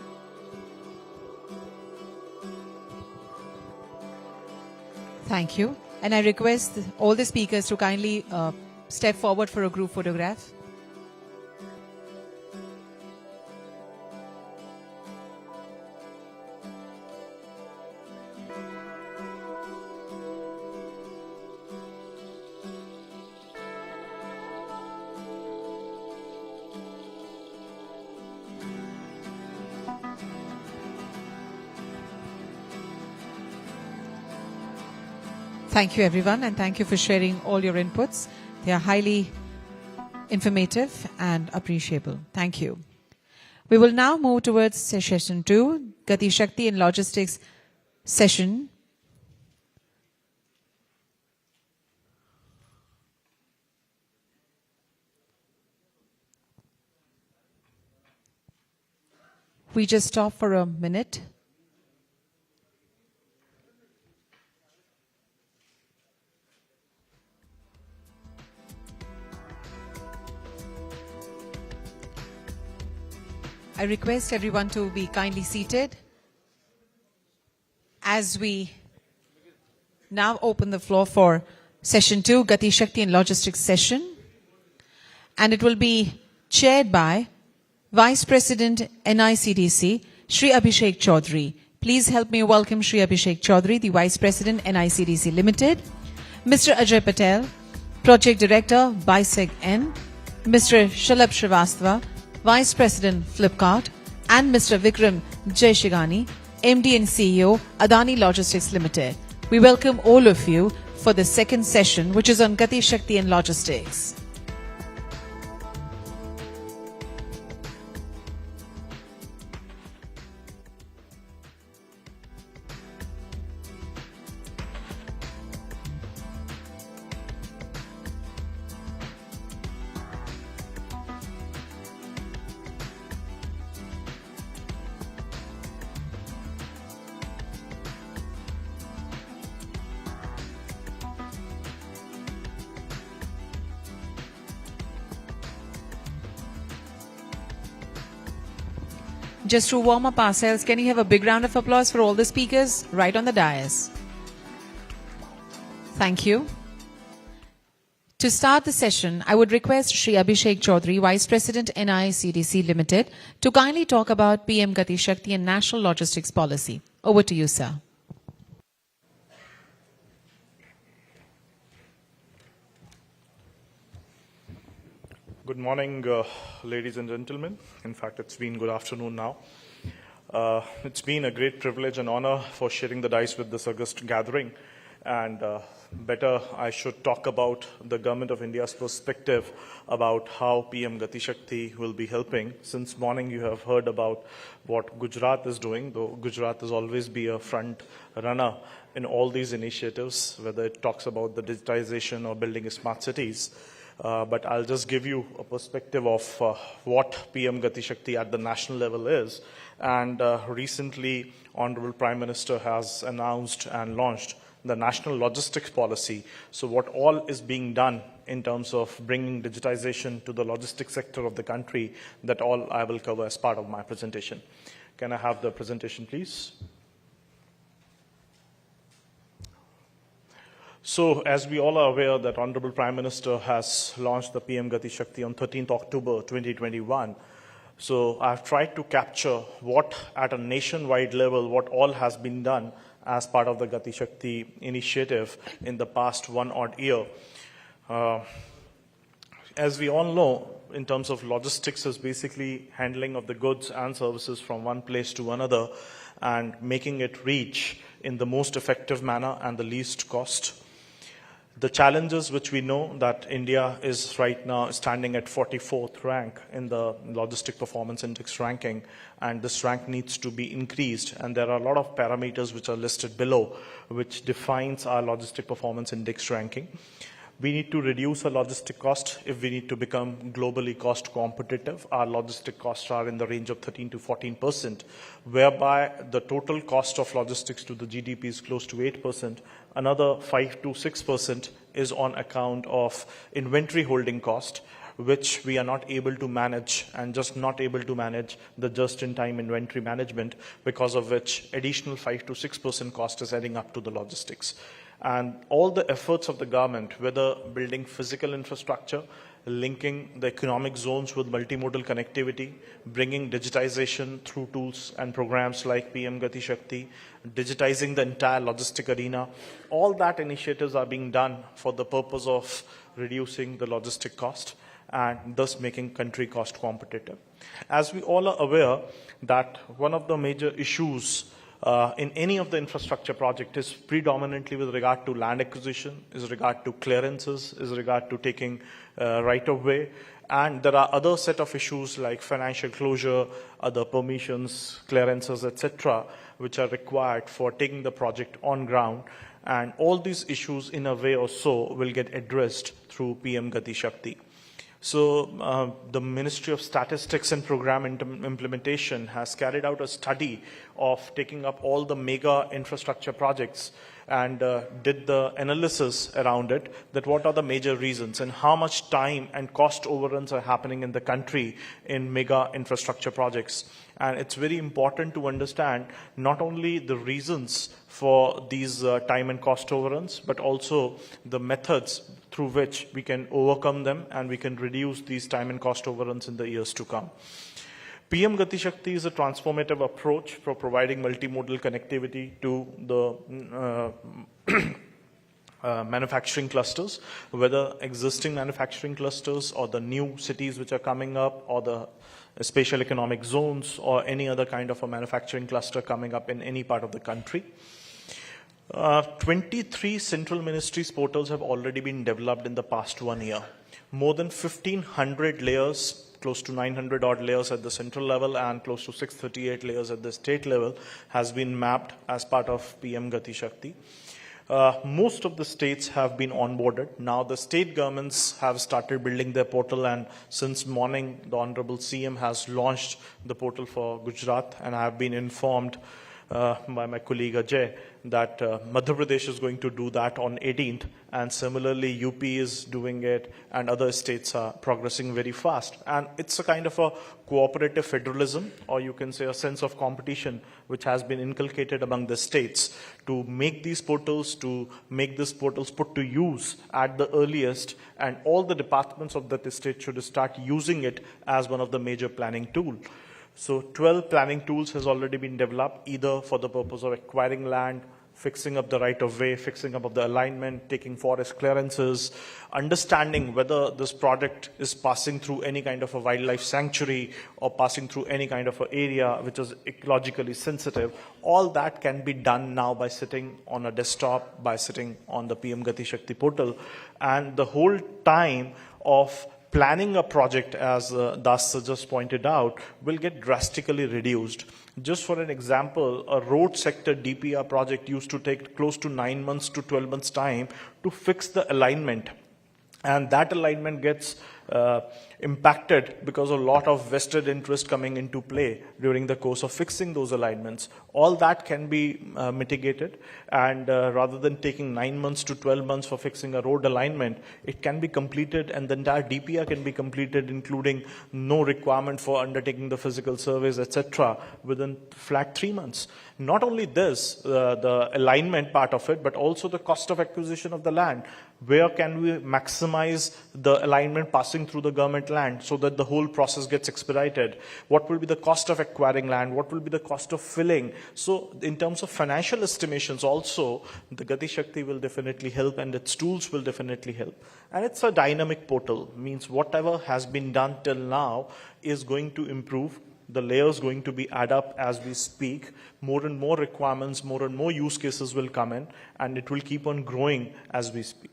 Thank you. And I request all the speakers to kindly step forward for a group photograph. Thank you, everyone, and thank you for sharing all your inputs. They are highly informative and appreciable. Thank you. We will now move towards session 2, Gati Shakti and Logistics session. We just stop for a minute. I request everyone to be kindly seated as we now open the floor for session 2, Gati Shakti and Logistics session. And it will be chaired by Vice President NICDC, Shri Abhishek Chaudhary. Please help me welcome Shri Abhishek Chaudhary, the Vice President NICDC Limited. Mr. Ajay Patel, Project Director, BISEG N. Mr. Shalabh Srivastava, Vice President Flipkart, and Mr. Vikram Jaishigani, MD and CEO, Adani Logistics Limited. We welcome all of you for the second session, which is on Gati Shakti and Logistics. Just to warm up ourselves, can you have a big round of applause for all the speakers right on the dais? Thank you. To start the session, I would request Shri Abhishek Chaudhary, Vice President NICDC Limited, to kindly talk about PM Gati Shakti and National Logistics Policy. Over to you, sir. Good morning, ladies and gentlemen. In fact, it's been good afternoon now. It's been a great privilege and honor for sharing the dice with this august gathering and better I should talk about the Government of India's perspective about how PM Gati Shakti will be helping. Since morning you have heard about what Gujarat is doing, though Gujarat has always been a front runner in all these initiatives, whether it talks about the digitization or building smart cities. But I'll just give you a perspective of what PM Gati Shakti at the national level is. And recently, Honorable Prime Minister has announced and launched the National Logistics Policy. So what all is being done in terms of bringing digitization to the logistics sector of the country, that all I will cover as part of my presentation. Can I have the presentation, please? So, as we all are aware that Honorable Prime Minister has launched the PM Gati Shakti on 13th October 2021. So, I've tried to capture what at a nationwide level, what all has been done as part of the Gati Shakti initiative in the past 1 odd year. As we all know, in terms of logistics is basically handling of the goods and services from one place to another and making it reach in the most effective manner and the least cost. The challenges which we know that India is right now standing at 44th rank in the Logistic Performance Index ranking, and this rank needs to be increased. And there are a lot of parameters which are listed below, which defines our Logistic Performance Index ranking. We need to reduce our logistic cost if we need to become globally cost competitive. Our logistic costs are in the range of 13 to 14%, whereby the total cost of logistics to the GDP is close to 8%. Another 5 to 6% is on account of inventory holding cost, which we are not able to manage, and just not able to manage the just-in-time inventory management, because of which additional 5 to 6% cost is adding up to the logistics. And all the efforts of the government, whether building physical infrastructure, linking the economic zones with multimodal connectivity, bringing digitization through tools and programs like PM Gati Shakti, digitizing the entire logistic arena, all that initiatives are being done for the purpose of reducing the logistic cost and thus making country cost competitive. As we all are aware that one of the major issues in any of the infrastructure project is predominantly with regard to land acquisition, is regard to clearances, is regard to taking right of way. And there are other set of issues like financial closure, other permissions, clearances, etc., which are required for taking the project on ground. And all these issues in a way or so will get addressed through PM Gati Shakti. So the Ministry of Statistics and Program Implementation has carried out a study of taking up all the mega infrastructure projects and did the analysis around it, that what are the major reasons and how much time and cost overruns are happening in the country in mega infrastructure projects. And it's very important to understand not only the reasons for these time and cost overruns, but also the methods through which we can overcome them and we can reduce these time and cost overruns in the years to come. PM Gati Shakti is a transformative approach for providing multimodal connectivity to the manufacturing clusters, whether existing manufacturing clusters or the new cities which are coming up, or the spatial economic zones, or any other kind of a manufacturing cluster coming up in any part of the country. 23 central ministries portals have already been developed in the past 1 year. More than 1,500 layers, close to 900 odd layers at the central level and close to 638 layers at the state level has been mapped as part of PM Gati Shakti. Most of the states have been onboarded. Now the state governments have started building their portal, and since morning the Honorable CM has launched the portal for Gujarat, and I have been informed by my colleague Ajay that Madhya Pradesh is going to do that on 18th, and similarly UP is doing it, and other states are progressing very fast. And it's a kind of a cooperative federalism, or you can say a sense of competition, which has been inculcated among the states to make these portals, to make these portals put to use at the earliest, and all the departments of that state should start using it as one of the major planning tools. So 12 planning tools has already been developed, either for the purpose of acquiring land, fixing up the right-of-way, fixing up of the alignment, taking forest clearances, understanding whether this project is passing through any kind of a wildlife sanctuary or passing through any kind of an area which is ecologically sensitive. All that can be done now by sitting on a desktop, by sitting on the PM Gati Shakti portal. And the whole time of planning a project, as Das just pointed out, will get drastically reduced. Just for an example, a road sector DPR project used to take close to 9 months to 12 months time to fix the alignment. And that alignment gets impacted because of a lot of vested interest coming into play during the course of fixing those alignments. All that can be mitigated, and rather than taking 9 months to 12 months for fixing a road alignment, it can be completed, and the entire DPR can be completed, including no requirement for undertaking the physical surveys, etc., within flat 3 months. Not only this, the alignment part of it, but also the cost of acquisition of the land. Where can we maximize the alignment passing through the government land so that the whole process gets expedited? What will be the cost of acquiring land? What will be the cost of filling? So in terms of financial estimations also, the Gati Shakti will definitely help, and its tools will definitely help. And it's a dynamic portal, means whatever has been done till now is going to improve. The layers going to be add up as we speak. More and more requirements, more and more use cases will come in, and it will keep on growing as we speak.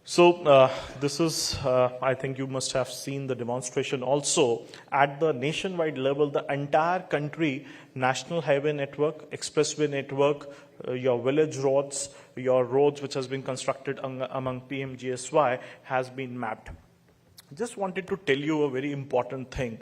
So this is, I think you must have seen the demonstration also. At the nationwide level, the entire country, national highway network, expressway network, your village roads, your roads which has been constructed among PMGSY has been mapped. Just wanted to tell you a very important thing,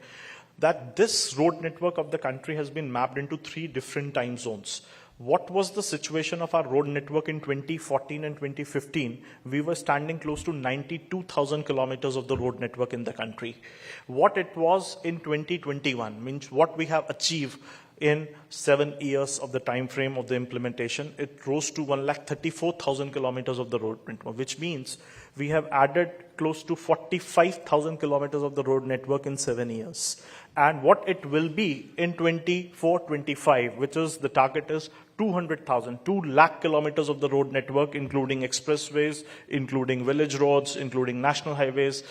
that this road network of the country has been mapped into 3 different time zones. What was the situation of our road network in 2014 and 2015? We were standing close to 92,000 kilometers of the road network in the country. What it was in 2021, means what we have achieved in 7 years of the time frame of the implementation, it rose to 134,000 kilometers of the road network, which means we have added close to 45,000 kilometers of the road network in 7 years. And what it will be in 24-25, which is the target is 200,000, 2 lakh kilometers of the road network, including expressways, including village roads, including national highways,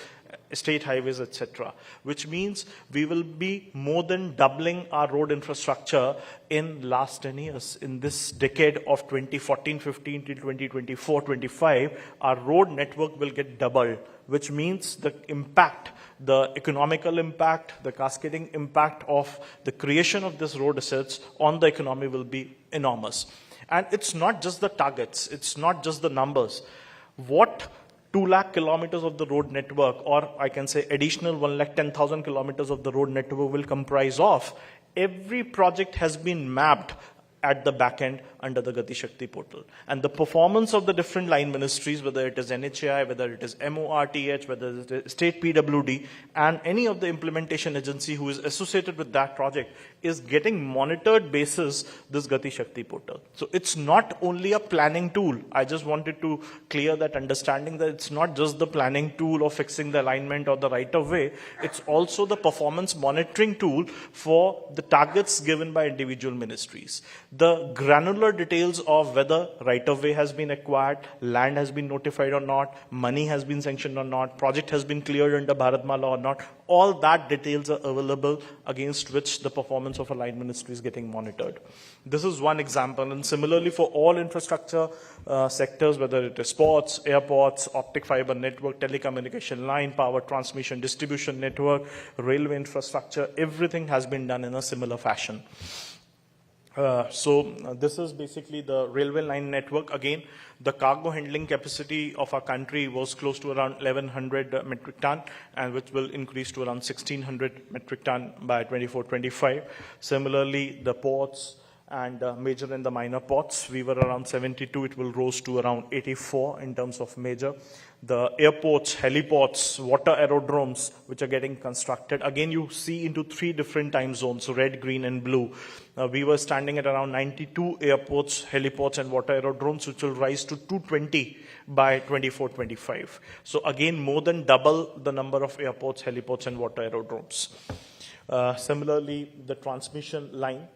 state highways, etc. Which means we will be more than doubling our road infrastructure in last 10 years. In this decade of 2014-15 till 2024-25, our road network will get doubled, which means the impact, the economical impact, the cascading impact of the creation of this road assets on the economy will be enormous. And it's not just the targets, it's not just the numbers. What 2 lakh kilometers of the road network, or I can say additional 110,000 kilometers of the road network will comprise of, every project has been mapped at the back end under the Gati Shakti portal. And the performance of the different line ministries, whether it is NHAI, whether it is MORTH, whether it is state PWD, and any of the implementation agency who is associated with that project is getting monitored basis this Gati Shakti portal. So it's not only a planning tool. I just wanted to clear that understanding that it's not just the planning tool of fixing the alignment or the right of way. It's also the performance monitoring tool for the targets given by individual ministries. The granular details of whether right-of-way has been acquired, land has been notified or not, money has been sanctioned or not, project has been cleared under Bharatmala or not, all that details are available against which the performance of a line ministry is getting monitored. This is one example, and similarly for all infrastructure sectors, whether it is ports, airports, optic fiber network, telecommunication line, power transmission, distribution network, railway infrastructure, everything has been done in a similar fashion. This is basically the railway line network. Again, the cargo handling capacity of our country was close to around 1,100 metric ton, and which will increase to around 1,600 metric ton by 24-25. Similarly, the ports and major and the minor ports, we were around 72. It will rise to around 84 in terms of major. The airports, heliports, water aerodromes, which are getting constructed. Again, you see into 3 different time zones, red, green, and blue. We were standing at around 92 airports, heliports, and water aerodromes, which will rise to 220 by 24-25. So again, more than double the number of airports, heliports, and water aerodromes. Similarly, the transmission line.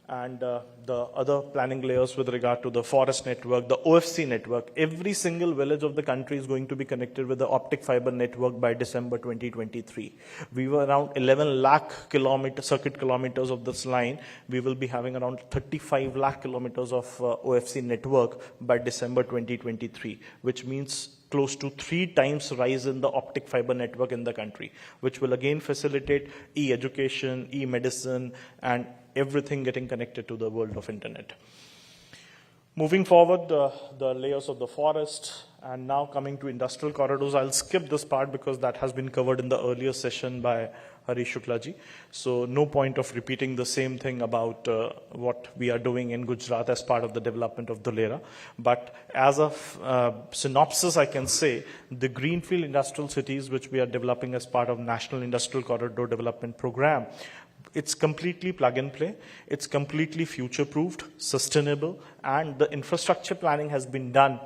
and the other planning layers with regard to the forest network, the OFC network. Every single village of the country is going to be connected with the optic fiber network by December 2023. We were around 11 lakh circuit kilometers of this line. We will be having around 35 lakh kilometers of OFC network by December 2023, which means close to 3 times rise in the optic fiber network in the country, which will again facilitate e-education, e-medicine, and everything getting connected to the world of internet. Moving forward, the layers of the forest, and now coming to industrial corridors. I'll skip this part because that has been covered in the earlier session by Harish Shukla ji. So no point of repeating the same thing about what we are doing in Gujarat as part of the development of Dholera. But as a synopsis, I can say the greenfield industrial cities which we are developing as part of National Industrial Corridor Development Program, it's completely plug and play, it's completely future-proofed, sustainable, and the infrastructure planning has been done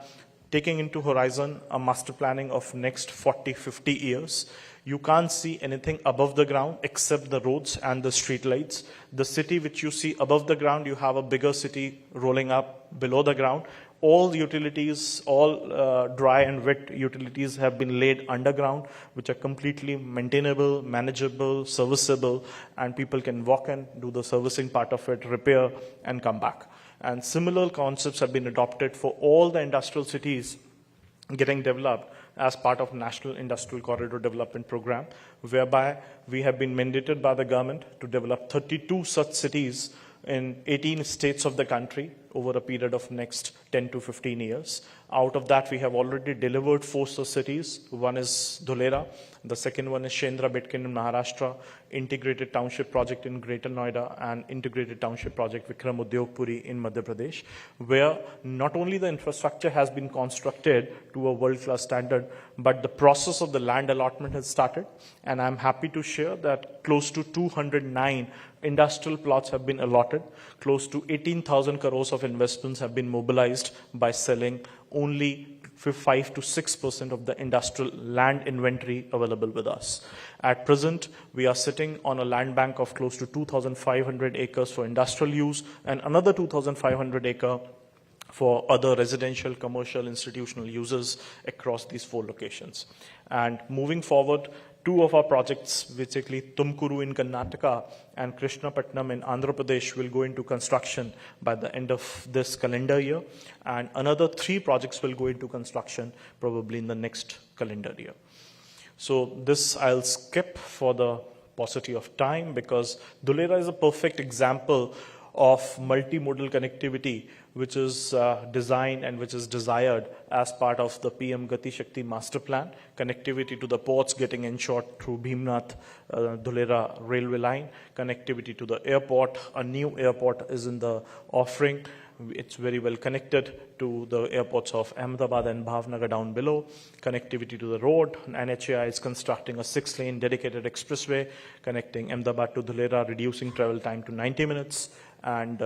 taking into horizon a master planning of next 40-50 years. You can't see anything above the ground except the roads and the street lights. The city which you see above the ground, you have a bigger city rolling up below the ground. All the utilities, all dry and wet utilities have been laid underground, which are completely maintainable, manageable, serviceable, and people can walk and do the servicing part of it, repair, and come back. And similar concepts have been adopted for all the industrial cities getting developed as part of National Industrial Corridor Development Program, whereby we have been mandated by the government to develop 32 such cities in 18 states of the country over a period of next 10 to 15 years. Out of that, we have already delivered 4 such cities. One is Dholera, the second one is Shendra Betkin in Maharashtra, Integrated Township Project in Greater Noida, and Integrated Township Project Vikram Udyog Puri in Madhya Pradesh, where not only the infrastructure has been constructed to a world-class standard, but the process of the land allotment has started. And I'm happy to share that close to 209 industrial plots have been allotted. Close to 18,000 crores of investments have been mobilized by selling only 5 to 6% of the industrial land inventory available with us. At present, we are sitting on a land bank of close to 2,500 acres for industrial use and another 2,500 acres for other residential, commercial, institutional users across these 4 locations. And moving forward, 2 of our projects, basically Tumkuru in Karnataka and Krishnapatnam in Andhra Pradesh, will go into construction by the end of this calendar year. And another 3 projects will go into construction probably in the next calendar year. So this I'll skip for the paucity of time because Dholera is a perfect example of multimodal connectivity, which is designed and which is desired as part of the PM Gati Shakti master plan. Connectivity to the ports getting ensured through Bhimnath Dholera railway line. Connectivity to the airport. A new airport is in the offering. It's very well connected to the airports of Ahmedabad and Bhavnagar down below. Connectivity to the road. NHAI is constructing a 6-lane dedicated expressway connecting Ahmedabad to Dholera, reducing travel time to 90 minutes. And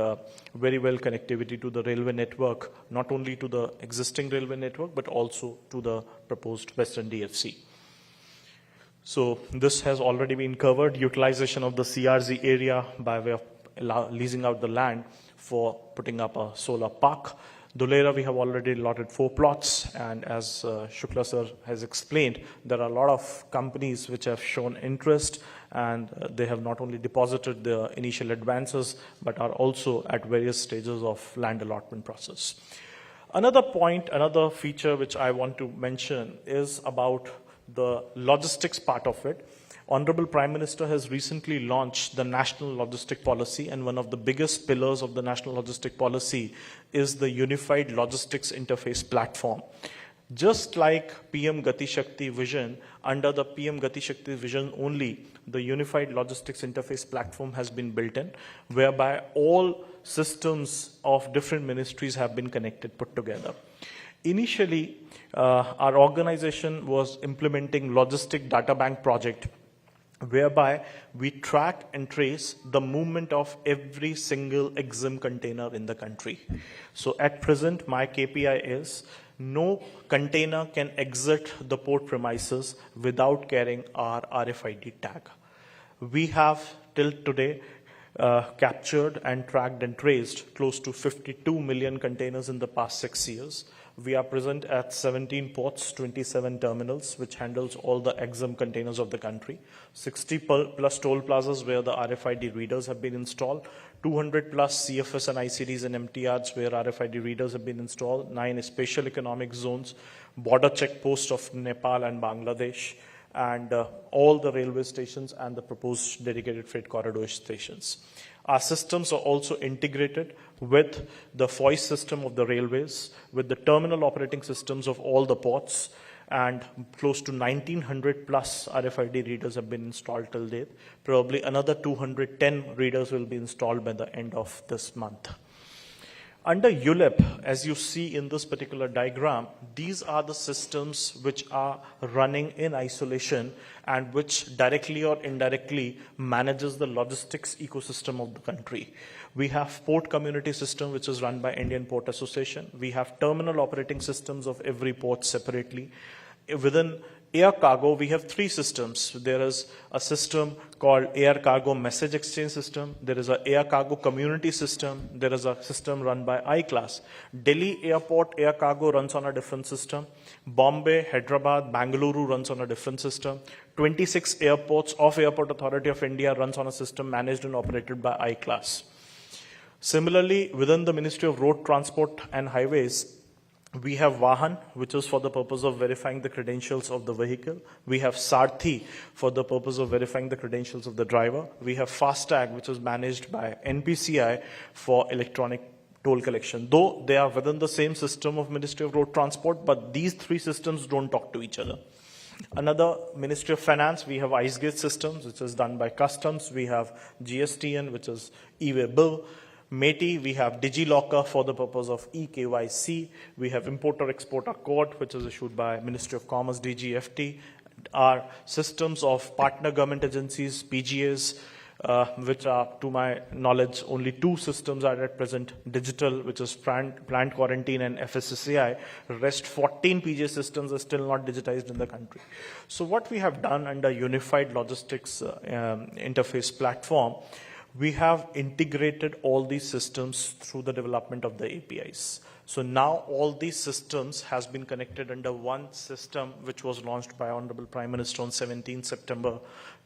very well connectivity to the railway network, not only to the existing railway network, but also to the proposed Western DFC. So this has already been covered. Utilization of the CRZ area by way of leasing out the land for putting up a solar park. Dholera, we have already allotted 4 plots, and as Shukla sir has explained, there are a lot of companies which have shown interest, and they have not only deposited the initial advances, but are also at various stages of land allotment process. Another point, another feature which I want to mention is about the logistics part of it. Honorable Prime Minister has recently launched the National Logistic Policy, and one of the biggest pillars of the National Logistic Policy is the Unified Logistics Interface Platform. Just like PM Gati Shakti vision, under the PM Gati Shakti vision only, the Unified Logistics Interface Platform has been built in, whereby all systems of different ministries have been connected, put together. Initially, our organization was implementing Logistic Data Bank project, whereby we track and trace the movement of every single EXIM container in the country. So at present, my KPI is no container can exit the port premises without carrying our RFID tag. We have till today captured and tracked and traced close to 52 million containers in the past 6 years. We are present at 17 ports, 27 terminals, which handles all the EXIM containers of the country. 60 plus toll plazas where the RFID readers have been installed. 200 plus CFS and ICDs and MTRs where RFID readers have been installed. 9 special economic zones, border checkposts of Nepal and Bangladesh, and all the railway stations and the proposed dedicated freight corridor stations. Our systems are also integrated with the voice system of the railways, with the terminal operating systems of all the ports, and close to 1900 plus RFID readers have been installed till date. Probably another 210 readers will be installed by the end of this month. Under ULIP, as you see in this particular diagram, these are the systems which are running in isolation and which directly or indirectly manages the logistics ecosystem of the country. We have port community system, which is run by Indian Port Association. We have terminal operating systems of every port separately. Within air cargo, we have 3 systems. There is a system called Air Cargo Message Exchange System. There is an Air Cargo Community System. There is a system run by I-Class. Delhi Airport Air Cargo runs on a different system. Bombay, Hyderabad, Bangalore runs on a different system. 26 airports of Airport Authority of India runs on a system managed and operated by I-Class. Similarly, within the Ministry of Road Transport and Highways, we have Vahan, which is for the purpose of verifying the credentials of the vehicle. We have Sarthi for the purpose of verifying the credentials of the driver. We have FASTag, which is managed by NPCI for electronic toll collection. Though they are within the same system of Ministry of Road Transport, but these 3 systems don't talk to each other. Another Ministry of Finance, we have ICE Gate systems, which is done by Customs. We have GSTN, which is e-way bill. METI, we have DigiLocker for the purpose of eKYC. We have Importer-Exporter Code, which is issued by Ministry of Commerce, DGFT. Our systems of partner government agencies, PGAs, which are, to my knowledge, only 2 systems are at present digital, which is Plant Quarantine and FSSAI. Rest 14 PGA systems are still not digitized in the country. So what we have done under Unified Logistics Interface Platform, we have integrated all these systems through the development of the APIs. So now all these systems has been connected under one system, which was launched by Honorable Prime Minister on 17 September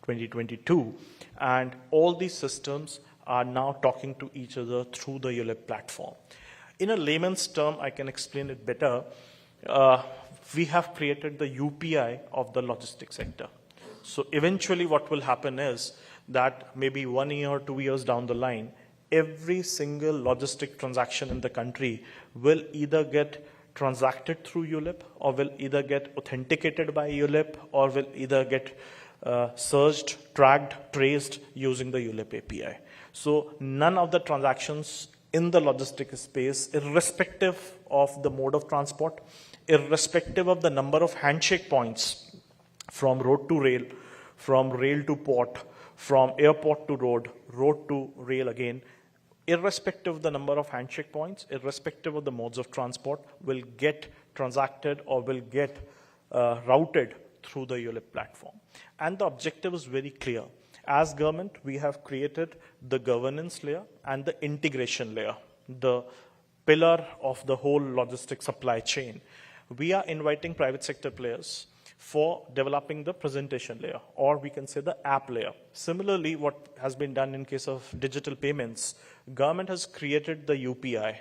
2022. And all these systems are now talking to each other through the ULIP platform. In a layman's term, I can explain it better. We have created the UPI of the logistics sector. So eventually what will happen is that maybe 1 year or 2 years down the line, every single logistic transaction in the country will either get transacted through ULIP or will either get authenticated by ULIP or will either get searched, tracked, traced using the ULIP API. So none of the transactions in the logistic space, irrespective of the mode of transport, irrespective of the number of handshake points from road to rail, from rail to port, from airport to road, road to rail again, irrespective of the number of handshake points, irrespective of the modes of transport, will get transacted or will get routed through the ULIP platform. And the objective is very clear. As government, we have created the governance layer and the integration layer, the pillar of the whole logistic supply chain. We are inviting private sector players for developing the presentation layer, or we can say the app layer. Similarly, what has been done in case of digital payments, government has created the UPI.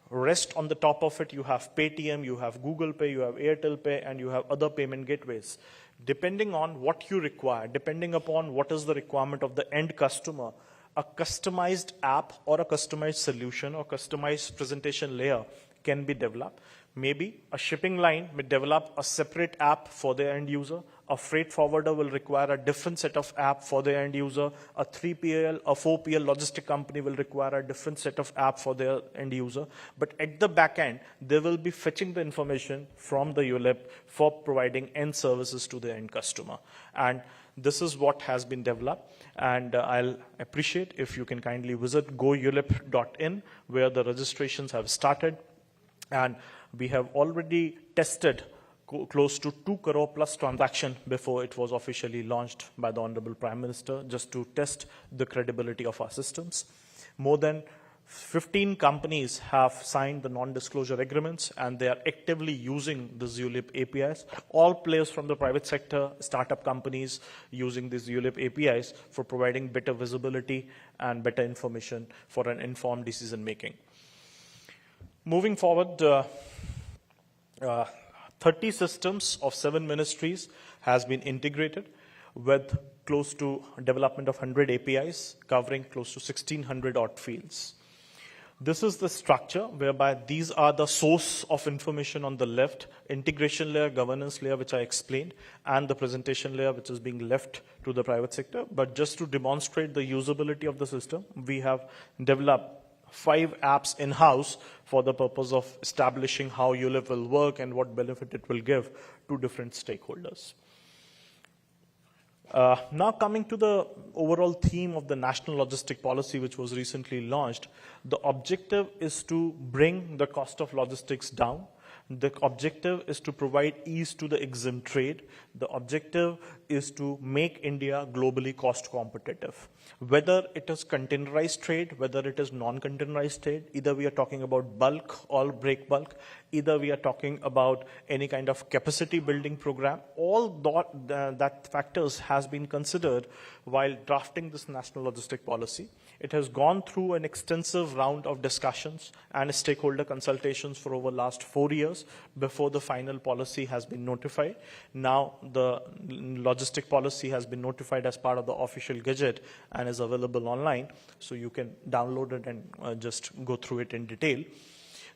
Rest on the top of it, you have Paytm, you have Google Pay, you have Airtel Pay, and you have other payment gateways. Depending on what you require, depending upon what is the requirement of the end customer, a customized app or a customized solution or customized presentation layer can be developed. Maybe a shipping line may develop a separate app for their end user. A freight forwarder will require a different set of app for their end user. A 3PL, a 4PL logistic company will require a different set of app for their end user. But at the back end, they will be fetching the information from the ULIP for providing end services to the end customer. And this is what has been developed. And I'll appreciate if you can kindly visit goulip.in, where the registrations have started. And we have already tested close to 2 crore plus transaction before it was officially launched by the Honorable Prime Minister, just to test the credibility of our systems. More than 15 companies have signed the non-disclosure agreements, and they are actively using the ULIP APIs. All players from the private sector, startup companies using these ULIP APIs for providing better visibility and better information for an informed decision making. Moving forward, 30 systems of 7 ministries has been integrated with close to development of 100 APIs covering close to 1600 odd fields. This is the structure whereby these are the source of information on the left, integration layer, governance layer, which I explained, and the presentation layer, which is being left to the private sector. But just to demonstrate the usability of the system, we have developed 5 apps in-house for the purpose of establishing how ULIP will work and what benefit it will give to different stakeholders. Now coming to the overall theme of the National Logistic Policy, which was recently launched, the objective is to bring the cost of logistics down. The objective is to provide ease to the EXIM trade. The objective is to make India globally cost competitive. Whether it is containerized trade, whether it is non-containerized trade, either we are talking about bulk or break bulk, either we are talking about any kind of capacity building program, all that factors has been considered while drafting this national logistic policy. It has gone through an extensive round of discussions and stakeholder consultations for over the last 4 years before the final policy has been notified. Now the logistic policy has been notified as part of the official gazette and is available online, so you can download it and just go through it in detail.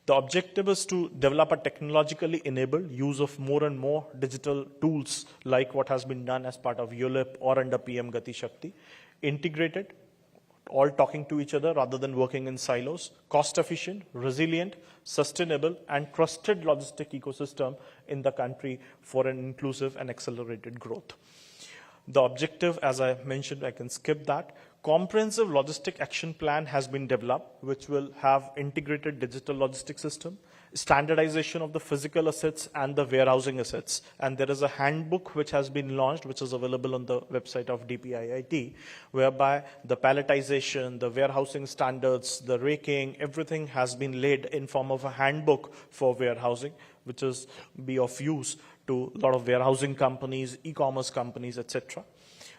The objective is to develop a technologically enabled use of more and more digital tools like what has been done as part of ULIP or under PM GATI Shakti, integrated, all talking to each other rather than working in silos, cost efficient, resilient, sustainable, and trusted logistic ecosystem in the country for an inclusive and accelerated growth. The objective, as I mentioned, I can skip that. Comprehensive logistic action plan has been developed, which will have integrated digital logistic system, standardization of the physical assets and the warehousing assets. And there is a handbook which has been launched, which is available on the website of DPIIT, whereby the palletization, the warehousing standards, the raking, everything has been laid in form of a handbook for warehousing, which is be of use to a lot of warehousing companies, e-commerce companies, etc.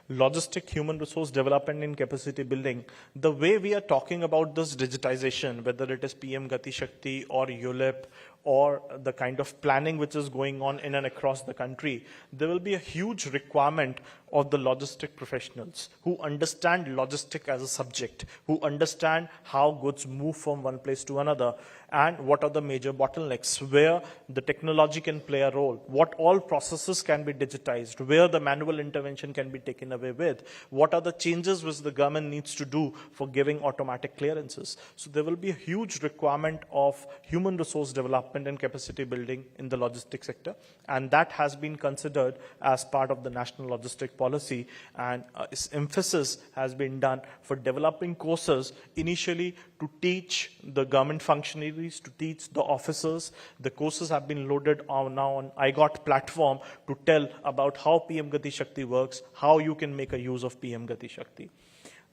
Logistic human resource development and capacity building. The way we are talking about this digitization, whether it is PM GATI Shakti or ULIP or the kind of planning which is going on in and across the country, there will be a huge requirement of the logistic professionals who understand logistic as a subject, who understand how goods move from one place to another, and what are the major bottlenecks, where the technology can play a role, what all processes can be digitized, where the manual intervention can be taken away with, what are the changes which the government needs to do for giving automatic clearances. So there will be a huge requirement of human resource development and capacity building in the logistics sector, and that has been considered as part of the national logistic policy, and its emphasis has been done for developing courses initially to teach the government functionaries, to teach the officers. The courses have been loaded now on iGOT platform to tell about how PM GATI Shakti works, how you can make a use of PM GATI Shakti.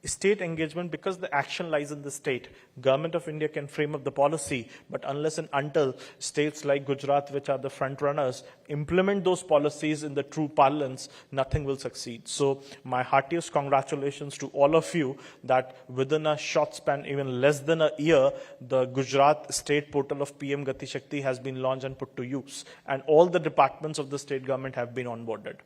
State engagement, because the action lies in the state. Government of India can frame up the policy, but unless and until states like Gujarat, which are the front runners, implement those policies in the true parlance, nothing will succeed. So my heartiest congratulations to all of you that within a short span, even less than a year, the Gujarat state portal of PM GATI Shakti has been launched and put to use. And all the departments of the state government have been onboarded.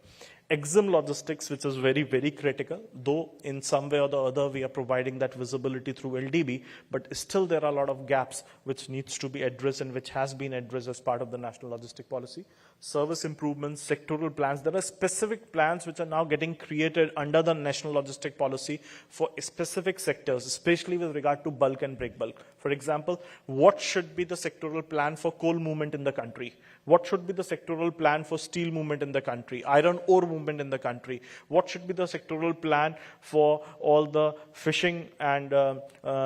EXIM logistics, which is very, very critical, though in some way or the other we are providing that visibility through LDB, but still there are a lot of gaps which needs to be addressed and which has been addressed as part of the national logistic policy. Service improvements, sectoral plans, there are specific plans which are now getting created under the national logistic policy for specific sectors, especially with regard to bulk and break bulk. For example, what should be the sectoral plan for coal movement in the country? What should be the sectoral plan for steel movement in the country? Iron ore movement movement in the country? What should be the sectoral plan for all the fishing and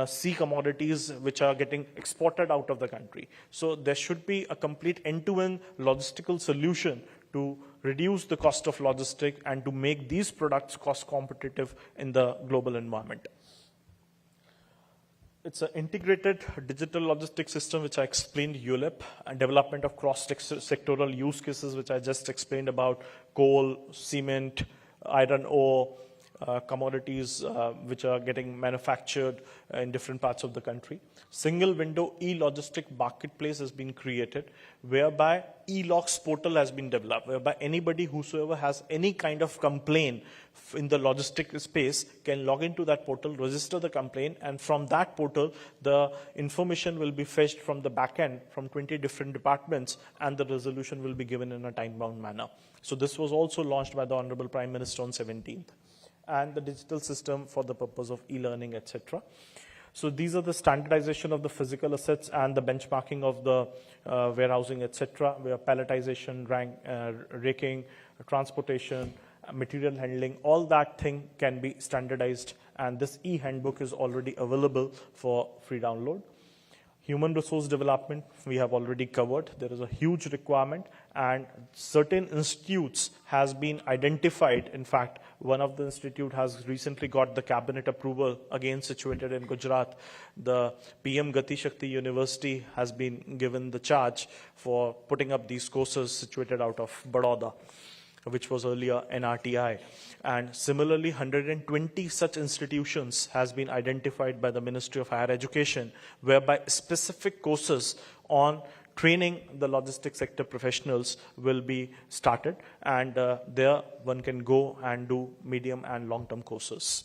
sea commodities which are getting exported out of the country? So there should be a complete end-to-end logistical solution to reduce the cost of logistics and to make these products cost competitive in the global environment. It's an integrated digital logistics system, which I explained, ULIP, and development of cross-sectoral use cases, which I just explained about coal, cement, iron ore, commodities which are getting manufactured in different parts of the country. Single window e-logistic marketplace has been created, whereby e-logs portal has been developed, whereby anybody whosoever has any kind of complaint in the logistic space can log into that portal, register the complaint, and from that portal, the information will be fetched from the back end from 20 different departments, and the resolution will be given in a time-bound manner. So this was also launched by the Honorable Prime Minister on 17th. And the digital system for the purpose of e-learning, etc. So these are the standardization of the physical assets and the benchmarking of the warehousing, etc., where palletization, raking, transportation, material handling, all that thing can be standardized, and this e-handbook is already available for free download. Human resource development, we have already covered. There is a huge requirement, and certain institutes has been identified. In fact, one of the institute has recently got the cabinet approval, again situated in Gujarat. The PM GATI Shakti University has been given the charge for putting up these courses, situated out of Baroda, which was earlier NRTI. And similarly, 120 such institutions has been identified by the Ministry of Higher Education, whereby specific courses on training the logistics sector professionals will be started, and there one can go and do medium and long-term courses.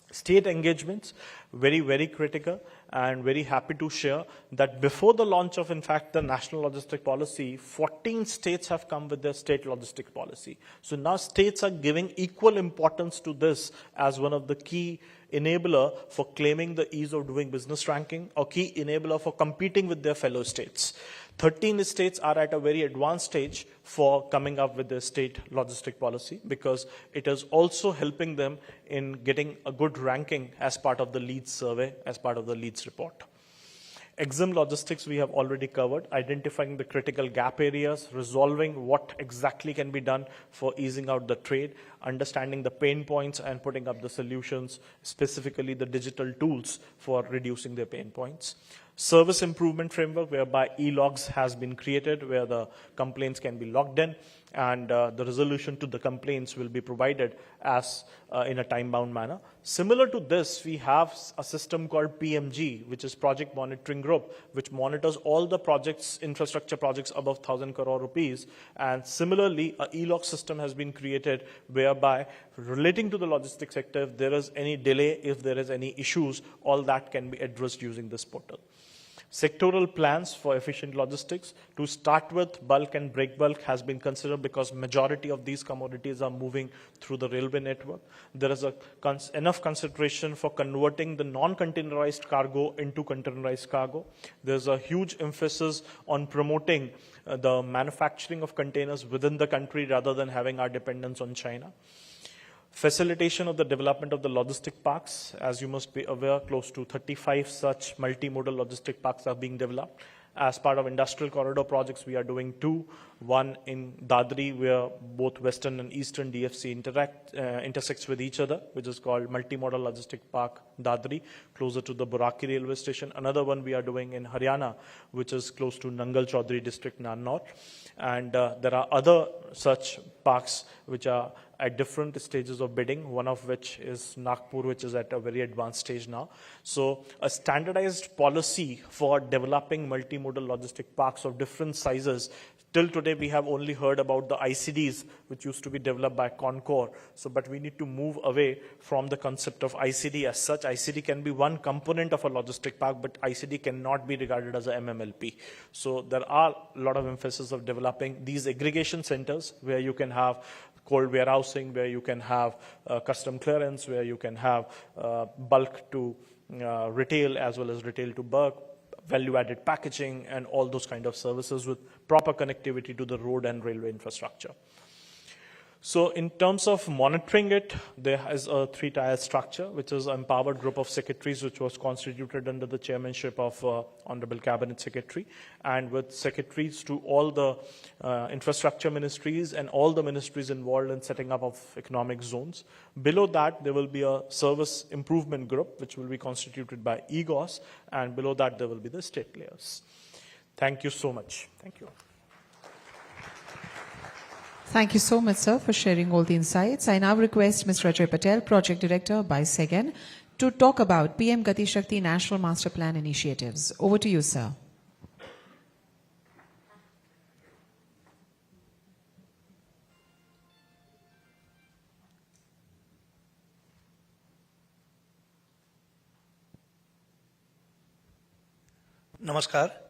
State engagements, very, very critical, and very happy to share that before the launch of, in fact, the National Logistic Policy, 14 states have come with their state logistic policy. So now states are giving equal importance to this as one of the key enabler for claiming the ease of doing business ranking, or key enabler for competing with their fellow states. 13 states are at a very advanced stage for coming up with their state logistic policy, because it is also helping them in getting a good ranking as part of the LEADS survey, as part of the LEADS report. EXIM logistics we have already covered, identifying the critical gap areas, resolving what exactly can be done for easing out the trade, understanding the pain points and putting up the solutions, specifically the digital tools for reducing their pain points. Service improvement framework, whereby e-logs has been created, where the complaints can be logged in, and the resolution to the complaints will be provided as in a time-bound manner. Similar to this, we have a system called PMG, which is Project Monitoring Group, which monitors all the projects, infrastructure projects above 1,000 crore rupees. And similarly, an e-log system has been created, whereby relating to the logistics sector, if there is any delay, if there is any issues, all that can be addressed using this portal. Sectoral plans for efficient logistics. To start with, bulk and break bulk has been considered because majority of these commodities are moving through the railway network. There is enough consideration for converting the non-containerized cargo into containerized cargo. There's a huge emphasis on promoting the manufacturing of containers within the country rather than having our dependence on China. Facilitation of the development of the logistic parks. As you must be aware, close to 35 such multimodal logistic parks are being developed. As part of industrial corridor projects, we are doing two. One in Dadri, where both western and eastern DFC intersects with each other, which is called Multimodal Logistic Park Dadri, closer to the Boraki railway station. Another one we are doing in Haryana, which is close to Nangal Chaudhary district, Narnaul. And there are other such parks which are at different stages of bidding, one of which is Nagpur, which is at a very advanced stage now. So a standardized policy for developing multimodal logistic parks of different sizes. Till today, we have only heard about the ICDs, which used to be developed by Concor. So, but we need to move away from the concept of ICD as such. ICD can be one component of a logistic park, but ICD cannot be regarded as a MMLP. So there are a lot of emphasis of developing these aggregation centers where you can have cold warehousing, where you can have custom clearance, where you can have bulk to retail as well as retail to bulk, value-added packaging, and all those kind of services with proper connectivity to the road and railway infrastructure. So in terms of monitoring it, there is a three-tier structure, which is an empowered group of secretaries, which was constituted under the chairmanship of Honorable Cabinet Secretary, and with secretaries to all the infrastructure ministries and all the ministries involved in setting up of economic zones. Below that, there will be a service improvement group, which will be constituted by EGOS, and below that, there will be the state layers. Thank you so much. Thank you. Thank you so much, sir, for sharing all the insights. I now request Mr. Ajay Patel, Project Director by SEGEN, to talk about PM Gati Shakti National Master Plan initiatives. Over to you, sir. नमस्कार।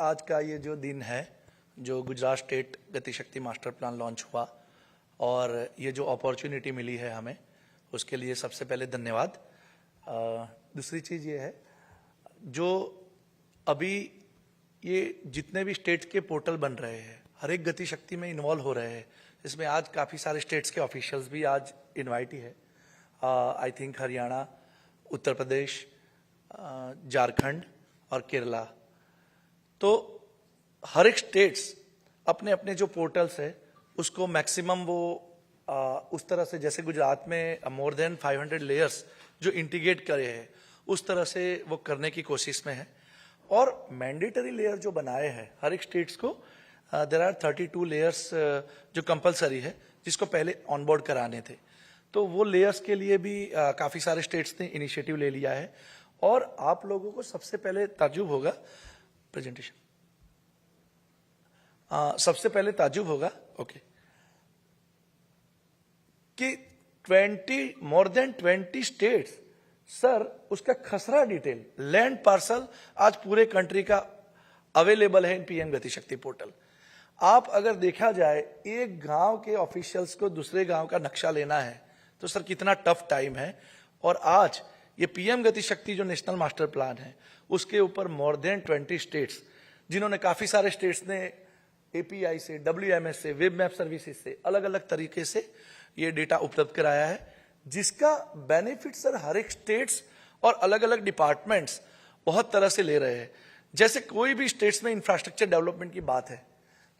आज का ये जो दिन है, जो Gujarat state गति शक्ति मास्टर प्लान लॉन्च हुआ और ये जो अपॉर्चुनिटी मिली है हमें, उसके लिए सबसे पहले धन्यवाद। दूसरी चीज़ ये है, जो अभी ये जितने भी स्टेट्स के पोर्टल बन रहे हैं, हर एक गति शक्ति में इन्वॉल्व हो रहे हैं। इसमें आज काफ़ी सारे स्टेट्स के ऑफिशियल्स भी आज इन्वाइट ही है। आई थिंक हरियाणा, उत्तर प्रदेश, झारखंड और केरला। तो हर एक स्टेट्स अपने अपने जो पोर्टल्स है उसको मैक्सिमम वो उस तरह से, जैसे गुजरात में मोर देन 500 लेयर्स जो इंटीग्रेट करे हैं, उस तरह से वो करने की कोशिश में है। और मैंडेटरी लेयर जो बनाए हैं हर एक स्टेट्स को, देयर आर 32 लेयर्स जो कंपलसरी है, जिसको पहले ऑनबोर्ड कराने थे। तो वो लेयर्स के लिए भी काफ़ी सारे स्टेट्स ने इनिशिएटिव ले लिया है। और आप लोगों को सबसे पहले ताज्जुब होगा, प्रेजेंटेशन सबसे पहले ताज्जुब होगा, ओके, कि मोर देन 20 स्टेट्स, सर, उसका खसरा डिटेल, लैंड पार्सल आज पूरे कंट्री का अवेलेबल है इन पीएम गति शक्ति पोर्टल। आप अगर देखा जाए, एक गांव के ऑफिशियल्स को दूसरे गांव का नक्शा लेना है तो सर कितना टफ टाइम है। और आज ये पीएम गति शक्ति जो नेशनल मास्टर प्लान है, उसके ऊपर मोर देन 20 स्टेट्स, जिन्होंने काफी सारे स्टेट्स ने एपीआई से, WMS से, वेब मैप सर्विसेज से अलग अलग तरीके से ये डेटा उपलब्ध कराया है, जिसका बेनिफिट सर हर एक स्टेट्स और अलग अलग डिपार्टमेंट्स बहुत तरह से ले रहे हैं। जैसे कोई भी स्टेट्स में इंफ्रास्ट्रक्चर डेवलपमेंट की बात है,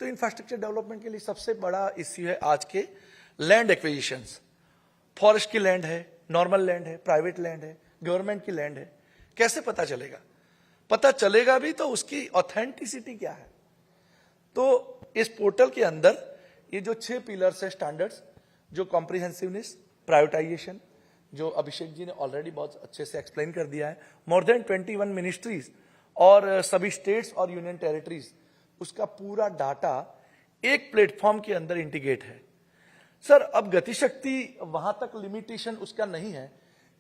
तो इंफ्रास्ट्रक्चर डेवलपमेंट के लिए सबसे बड़ा इश्यू है आज के लैंड एक्विजिशंस। फॉरेस्ट की लैंड है, नॉर्मल लैंड है, प्राइवेट लैंड है, गवर्नमेंट की लैंड है, कैसे पता चलेगा? पता चलेगा भी तो उसकी ऑथेंटिसिटी क्या है? तो इस पोर्टल के अंदर ये जो 6 पिलर्स है स्टैंडर्ड्स, जो कॉम्प्रिहेंसिवनेस, प्रायोरिटाइजेशन, जो अभिषेक जी ने ऑलरेडी बहुत अच्छे से एक्सप्लेन कर दिया है, मोर देन 21 मिनिस्ट्रीज और सभी स्टेट्स और यूनियन टेरिटरीज, उसका पूरा डाटा एक प्लेटफॉर्म के अंदर इंटीग्रेट है। सर, अब गति शक्ति वहां तक लिमिटेशन उसका नहीं है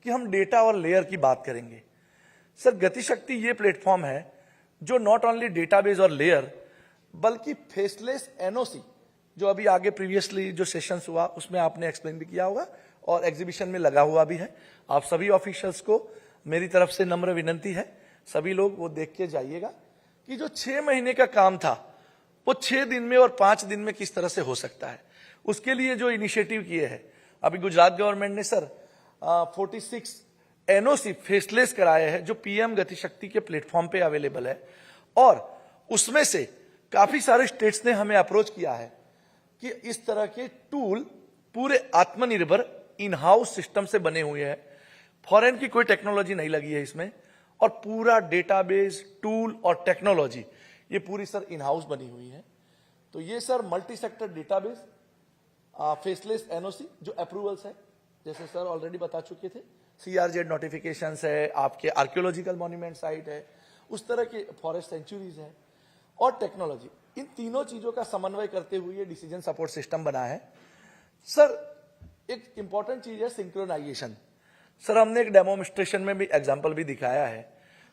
कि हम डेटा और लेयर की बात करेंगे। सर, गति शक्ति ये प्लेटफॉर्म है जो नॉट ओनली डेटाबेस और लेयर, बल्कि फेसलेस एनओसी, जो अभी आगे प्रीवियसली जो सेशंस हुआ उसमें आपने एक्सप्लेन भी किया होगा और एग्जीबिशन में लगा हुआ भी है। आप सभी ऑफिशियल्स को मेरी तरफ से नम्र विनंती है, सभी लोग वो देख के जाइएगा कि जो 6 महीने का काम था वो 6 दिन में और 5 दिन में किस तरह से हो सकता है। उसके लिए जो इनिशिएटिव किए हैं, अभी गुजरात गवर्नमेंट ने सर 46 एनओसी फेसलेस कराए हैं, जो पीएम गति शक्ति के प्लेटफॉर्म पे अवेलेबल है। और उसमें से काफी सारे स्टेट्स ने हमें अप्रोच किया है कि इस तरह के टूल पूरे आत्मनिर्भर इन हाउस सिस्टम से बने हुए हैं, फॉरेन की कोई टेक्नोलॉजी नहीं लगी है इसमें, और पूरा डेटाबेस, टूल और टेक्नोलॉजी ये पूरी सर इन हाउस बनी हुई है। तो ये sir multi sector database, faceless NOC जो अप्रूवल्स है, जैसे सर ऑलरेडी बता चुके थे, CRZ नोटिफिकेशंस है, आपके आर्कियोलॉजिकल मॉन्यूमेंट साइट है, उस तरह के फॉरेस्ट सेंचुरीज है, और टेक्नोलॉजी, इन तीनों चीजों का समन्वय करते हुए ये डिसीजन सपोर्ट सिस्टम बना है। सर, एक इंपॉर्टेंट चीज है सिंक्रोनाइजेशन। सर, हमने एक डेमोन्स्ट्रेशन में भी एग्जांपल भी दिखाया है।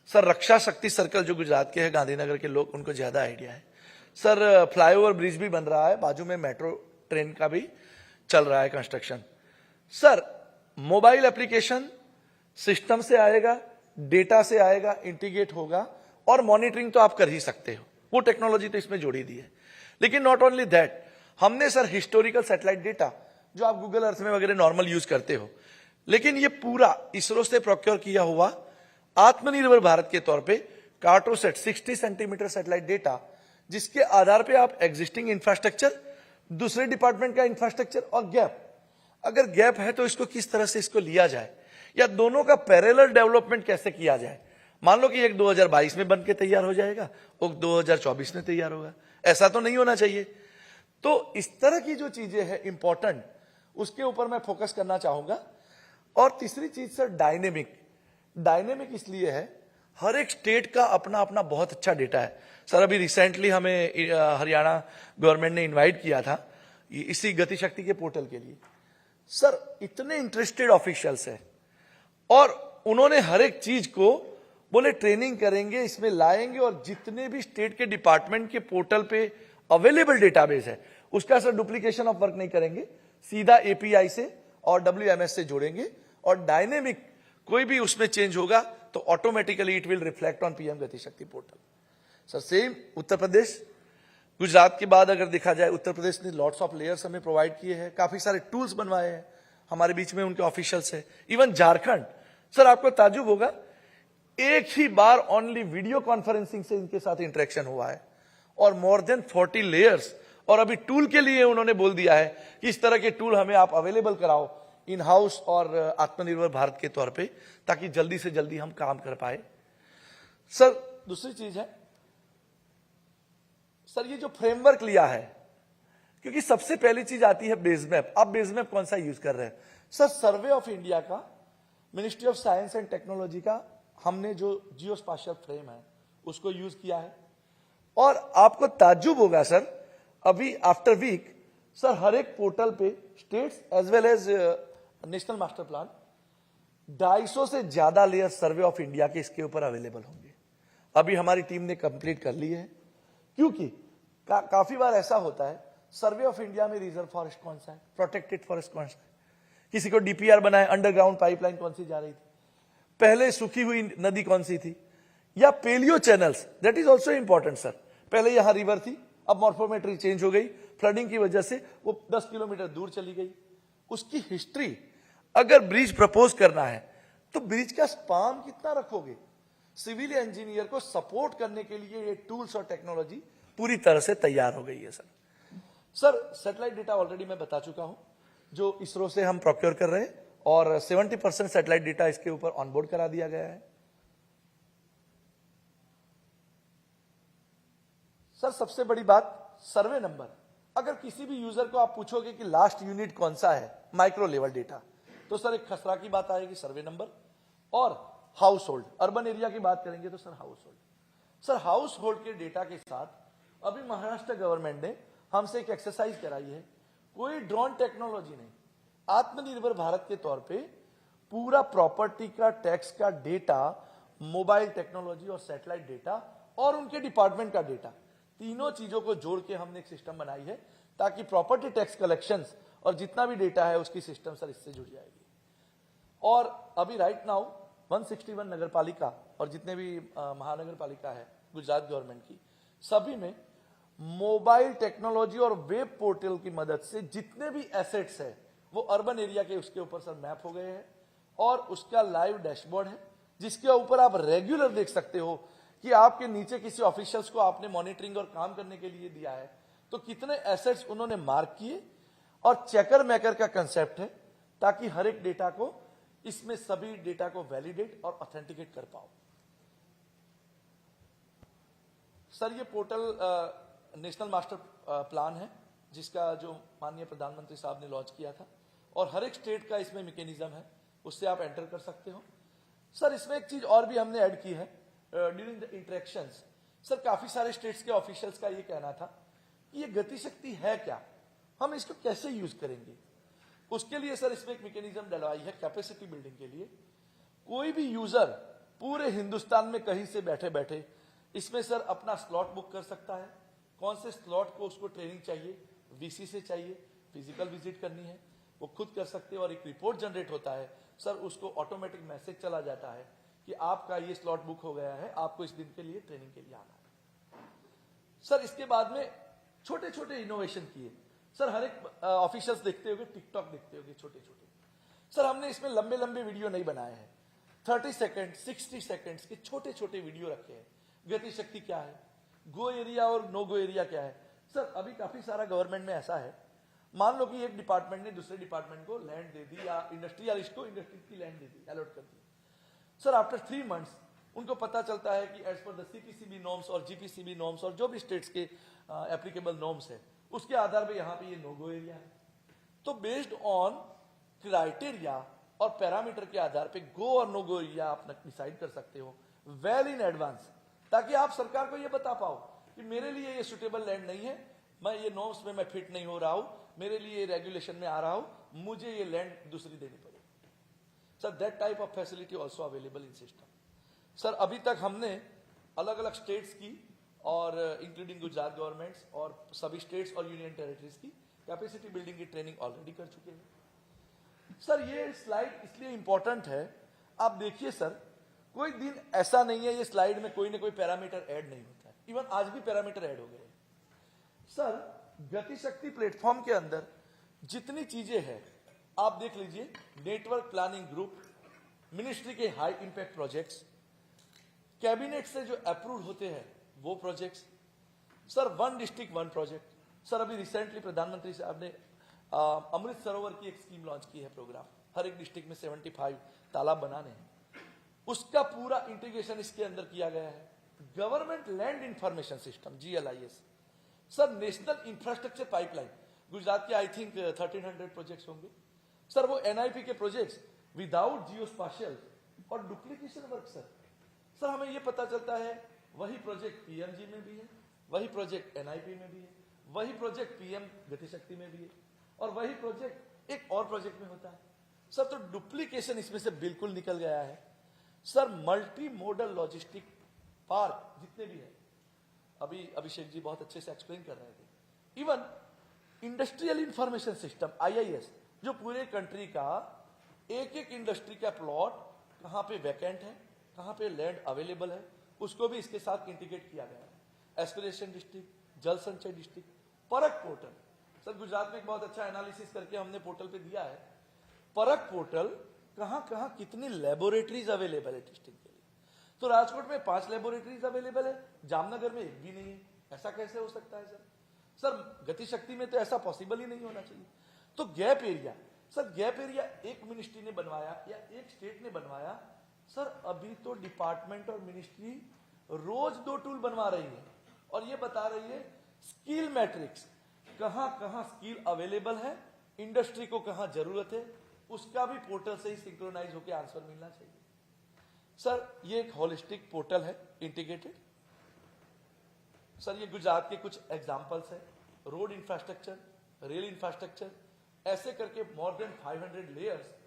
सर, रक्षा शक्ति सर्कल जो गुजरात के है, गांधीनगर के लोग, उनको ज्यादा आइडिया है। सर, फ्लाईओवर ब्रिज भी बन रहा है, बाजू में मेट्रो ट्रेन का भी चल रहा है construction. Sir, mobile application system से आएगा, डेटा से आएगा, इंटीग्रेट होगा, और मॉनिटरिंग तो आप कर ही सकते हो, वो टेक्नोलॉजी तो इसमें जोड़ी दी है। लेकिन नॉट ओनली दैट, हमने सर हिस्टोरिकल सैटेलाइट डेटा जो आप गूगल अर्थ में वगैरह नॉर्मल यूज करते हो, लेकिन ये पूरा इसरो से प्रोक्योर किया हुआ आत्मनिर्भर भारत के तौर पे कार्टोसेट 60 सेंटीमीटर सैटेलाइट डेटा, जिसके आधार पे आप एग्जिस्टिंग इंफ्रास्ट्रक्चर, दूसरे डिपार्टमेंट का इंफ्रास्ट्रक्चर और गैप, अगर गैप है तो इसको किस तरह से इसको लिया जाए या दोनों का पैरेलल डेवलपमेंट कैसे किया जाए। मान लो कि एक 2022 में बन के तैयार हो जाएगा, वो 2024 में तैयार होगा, ऐसा तो नहीं होना चाहिए। तो इस तरह की जो चीजें हैं इंपॉर्टेंट, उसके ऊपर मैं फोकस करना चाहूंगा। और तीसरी चीज सर डायनेमिक इसलिए है, हर एक स्टेट का अपना अपना बहुत अच्छा डेटा है। सर अभी रिसेंटली हमें हरियाणा गवर्नमेंट ने इनवाइट किया था इसी गति शक्ति के पोर्टल के लिए। सर इतने इंटरेस्टेड ऑफिशियल्स हैं और उन्होंने हर एक चीज को बोले ट्रेनिंग करेंगे, इसमें लाएंगे और जितने भी स्टेट के डिपार्टमेंट के पोर्टल पे अवेलेबल डेटाबेस है उसका सर डुप्लीकेशन ऑफ वर्क नहीं करेंगे, सीधा एपीआई से और WMS से जोड़ेंगे और डायनेमिक कोई भी उसमें चेंज होगा तो automatically it will reflect on PM गति शक्ति portal. Sir same Uttar Pradesh, Gujarat के बाद अगर देखा जाए उत्तर प्रदेश ने लॉट्स ऑफ लेयर्स हमें प्रोवाइड किए हैं, काफी सारे टूल्स बनवाए हैं, हमारे बीच में उनके ऑफिशियल्स है। इवन झारखंड, सर आपको ताज्जुब होगा, एक ही बार ओनली वीडियो कॉन्फ्रेंसिंग से इनके साथ इंटरेक्शन हुआ है और मोर देन 40 लेयर्स। और अभी टूल के लिए उन्होंने बोल दिया है कि इस तरह के टूल हमें आप अवेलेबल कराओ इन हाउस और आत्मनिर्भर भारत के तौर पे, ताकि जल्दी से जल्दी हम काम कर पाए। सर दूसरी चीज है सर ये जो फ्रेमवर्क लिया है, क्योंकि सबसे पहली चीज आती है बेस मैप। आप बेस मैप कौन सा यूज कर रहे हैं? सर सर्वे ऑफ इंडिया का, ministry of science and technology का हमने जो जियो स्पाशियल फ्रेम है उसको यूज किया है। और आपको ताज्जुब होगा सर, अभी आफ्टर वीक सर हर एक पोर्टल पे states as well as national master plan 250 से ज्यादा लेयर सर्वे ऑफ इंडिया के इसके ऊपर अवेलेबल होंगे। अभी हमारी टीम ने कंप्लीट कर ली है, क्योंकि काफी बार ऐसा होता है सर्वे ऑफ इंडिया में रिजर्व फॉरेस्ट कौन सा है, प्रोटेक्टेड फॉरेस्ट कौन सा है, किसी को डीपीआर बनाए, अंडरग्राउंड पाइपलाइन कौन सी जा रही थी, पहले सूखी हुई नदी कौन सी थी, या paleo channels, that is also important sir. पहले यहां रिवर थी, अब मॉर्फोमेट्री चेंज हो गई, फ्लडिंग की वजह से वो 10 किलोमीटर दूर चली गई। उसकी हिस्ट्री, अगर ब्रिज प्रपोज करना है तो ब्रिज का स्पान कितना रखोगे, सिविल इंजीनियर को सपोर्ट करने के लिए ये टूल्स और टेक्नोलॉजी पूरी तरह से तैयार हो गई है sir. Sir satellite data already मैं बता चुका हूं जो इसरो से हम प्रोक्योर कर रहे हैं, और 70% सैटेलाइट डेटा इसके ऊपर ऑनबोर्ड करा दिया गया है। सर सबसे बड़ी बात सर्वे नंबर, अगर किसी भी यूजर को आप पूछोगे कि लास्ट यूनिट कौन सा है माइक्रो लेवल डेटा, तो सर एक खसरा की बात आएगी सर्वे नंबर, और हाउस होल्ड, अर्बन एरिया की बात करेंगे तो sir house hold. Sir house hold के डेटा के साथ अभी महाराष्ट्र गवर्नमेंट ने हमसे एक एक्सरसाइज कराई है, कोई ड्रोन टेक्नोलॉजी नहीं, आत्मनिर्भर भारत के तौर पे पूरा प्रॉपर्टी का टैक्स का डेटा, मोबाइल टेक्नोलॉजी और सैटेलाइट डेटा और उनके डिपार्टमेंट का डेटा, तीनों चीजों को जोड़ के हमने एक सिस्टम बनाई है ताकि प्रॉपर्टी टैक्स कलेक्शंस और जितना भी डेटा है उसकी सिस्टम सर इससे जुड़ जाएगी। और अभी राइट नाउ 161 नगर पालिका और जितने भी महानगर पालिका है गुजरात गवर्नमेंट की, सभी में मोबाइल टेक्नोलॉजी और वेब पोर्टल की मदद से जितने भी एसेट्स है वो अर्बन एरिया के उसके ऊपर सर मैप हो गए हैं, और उसका लाइव डैशबोर्ड है जिसके ऊपर आप रेगुलर देख सकते हो कि आपके नीचे किसी ऑफिशियल्स को आपने मॉनिटरिंग और काम करने के लिए दिया है तो कितने एसेट्स उन्होंने मार्क किए, और चेकर मेकर का कंसेप्ट है ताकि हर एक डेटा को, इसमें सभी डेटा को वैलिडेट और ऑथेंटिकेट कर पाओ। सर ये पोर्टल नेशनल मास्टर प्लान है जिसका जो माननीय प्रधानमंत्री साहब ने लॉन्च किया था, और हर एक स्टेट का इसमें मैकेनिज्म है, उससे आप एंटर कर सकते हो। सर इसमें एक चीज और भी हमने ऐड की है ड्यूरिंग द इंटरेक्शंस। सर काफी सारे स्टेट्स के ऑफिशियल्स का ये कहना था कि ये गति शक्ति है क्या, हम इसको कैसे यूज करेंगे। उसके लिए सर इसमें एक मैकेनिज्म डलवाई है कैपेसिटी बिल्डिंग के लिए। कोई भी यूजर पूरे हिंदुस्तान में कहीं से बैठे बैठे इसमें सर अपना स्लॉट बुक कर सकता है, कौन से स्लॉट को उसको ट्रेनिंग चाहिए, वीसी से चाहिए, फिजिकल विजिट करनी है, वो खुद कर सकते हैं, और एक रिपोर्ट जनरेट होता है सर, उसको ऑटोमेटिक मैसेज चला जाता है कि आपका ये स्लॉट बुक हो गया है, आपको इस दिन के लिए ट्रेनिंग के लिए आना है। सर इसके बाद में छोटे छोटे इनोवेशन किए, सर हर एक ऑफिशियल्स देखते होंगे, टिकटॉक देखते होंगे छोटे छोटे। सर हमने इसमें लंबे लंबे वीडियो नहीं बनाए हैं, 30 सेकेंड 60 सेकेंड्स के छोटे छोटे वीडियो रखे हैं। गति शक्ति क्या है, गो एरिया और नो गो एरिया क्या है। सर अभी काफी सारा गवर्नमेंट में ऐसा है, मान लो कि एक डिपार्टमेंट ने दूसरे डिपार्टमेंट को लैंड दे दी, या इंडस्ट्रियलिस्ट को इंडस्ट्री की लैंड दे दी, अलॉट कर दी। सर आफ्टर 3 मंथ्स उनको पता चलता है कि as per the CPCB norms और जीपीसीबी नॉर्म्स और जो भी स्टेट्स के एप्लीकेबल नॉर्म्स है, उसके आधार पे यहाँ पे ये नो गो एरिया है। तो बेस्ड ऑन क्राइटेरिया और पैरामीटर के आधार पे गो और नो गो एरिया आप डिसाइड कर सकते हो वेल इन एडवांस, ताकि आप सरकार को ये बता पाओ कि मेरे लिए ये सुटेबल लैंड नहीं है, मैं ये नॉर्म्स में मैं फिट नहीं हो रहा हूं, मेरे लिए रेगुलेशन में आ रहा हूं, मुझे ये लैंड दूसरी देनी पड़ेगी। Sir that type of facility also available in system. Sir अभी तक हमने अलग अलग स्टेट्स की और इंक्लूडिंग गुजरात गवर्नमेंट्स और सभी स्टेट्स और यूनियन टेरिटरीज की कैपेसिटी बिल्डिंग की ट्रेनिंग ऑलरेडी कर चुके हैं। सर ये स्लाइड इसलिए इंपॉर्टेंट है, आप देखिए सर कोई दिन ऐसा नहीं है ये स्लाइड में कोई ना कोई पैरामीटर ऐड नहीं होता है, इवन आज भी पैरामीटर ऐड हो गए। सर गति शक्ति प्लेटफॉर्म के अंदर जितनी चीजें हैं आप देख लीजिए, नेटवर्क प्लानिंग ग्रुप, मिनिस्ट्री के हाई इंपैक्ट प्रोजेक्ट्स, कैबिनेट से जो अप्रूव होते हैं वो projects. Sir 1 district 1 project. Sir अभी रिसेंटली प्रधानमंत्री साहब ने अमृत सरोवर की एक स्कीम लॉन्च की है, प्रोग्राम, हर एक डिस्ट्रिक्ट में 75 तालाब बनाने हैं, उसका पूरा इंटीग्रेशन इसके अंदर किया गया है। Government land information system GLIS। Sir national infrastructure pipeline, Gujarat के आई थिंक 1300 प्रोजेक्ट्स होंगे। सर वो NIP के प्रोजेक्ट्स विदाउट जियो स्पाशियल और डुप्लीकेशन वर्क। सर हमें ये पता चलता है वही प्रोजेक्ट PMG में भी है, वही प्रोजेक्ट NIP में भी है, वही प्रोजेक्ट PM गति शक्ति में भी है, और वही प्रोजेक्ट एक और प्रोजेक्ट में होता है। सर तो डुप्लीकेशन इसमें से बिल्कुल निकल गया है। Sir multi modal logistic park जितने भी है, अभी अभिषेक जी बहुत अच्छे से एक्सप्लेन कर रहे थे। Even industrial information system IIS, जो पूरे कंट्री का एक एक इंडस्ट्री का प्लॉट कहां पे वैकेंट है, कहां पे लैंड अवेलेबल है, उसको भी इसके साथ इंटीग्रेट किया गया है। एस्पिरेशन डिस्ट्रिक्ट, जल संचय डिस्ट्रिक्ट, परक पोर्टल। सर गुजरात में एक बहुत अच्छा एनालिसिस करके हमने पोर्टल पे दिया है, परक पोर्टल कहां कहां कितनी लेबोरेटरीज अवेलेबल है डिस्ट्रिक्ट के लिए। तो राजकोट में 5 लेबोरेटरीज अवेलेबल है, जामनगर में एक भी नहीं है। ऐसा कैसे हो सकता है सर? सर गति शक्ति में तो ऐसा पॉसिबल ही नहीं होना चाहिए। तो gap area, sir gap area एक मिनिस्ट्री ने बनवाया या एक स्टेट ने बनवाया। सर अभी तो डिपार्टमेंट और मिनिस्ट्री रोज 2 टूल बनवा रही है और ये बता रही है स्किल मैट्रिक्स, कहां कहां स्किल अवेलेबल है, इंडस्ट्री को कहां जरूरत है, उसका भी पोर्टल से ही सिंक्रोनाइज होकर आंसर मिलना चाहिए। सर ये एक होलिस्टिक पोर्टल है, इंटीग्रेटेड। सर ये गुजरात के कुछ एग्जांपल्स है, रोड इंफ्रास्ट्रक्चर, रेल इंफ्रास्ट्रक्चर, ऐसे करके मोर देन 500 लेयर्स।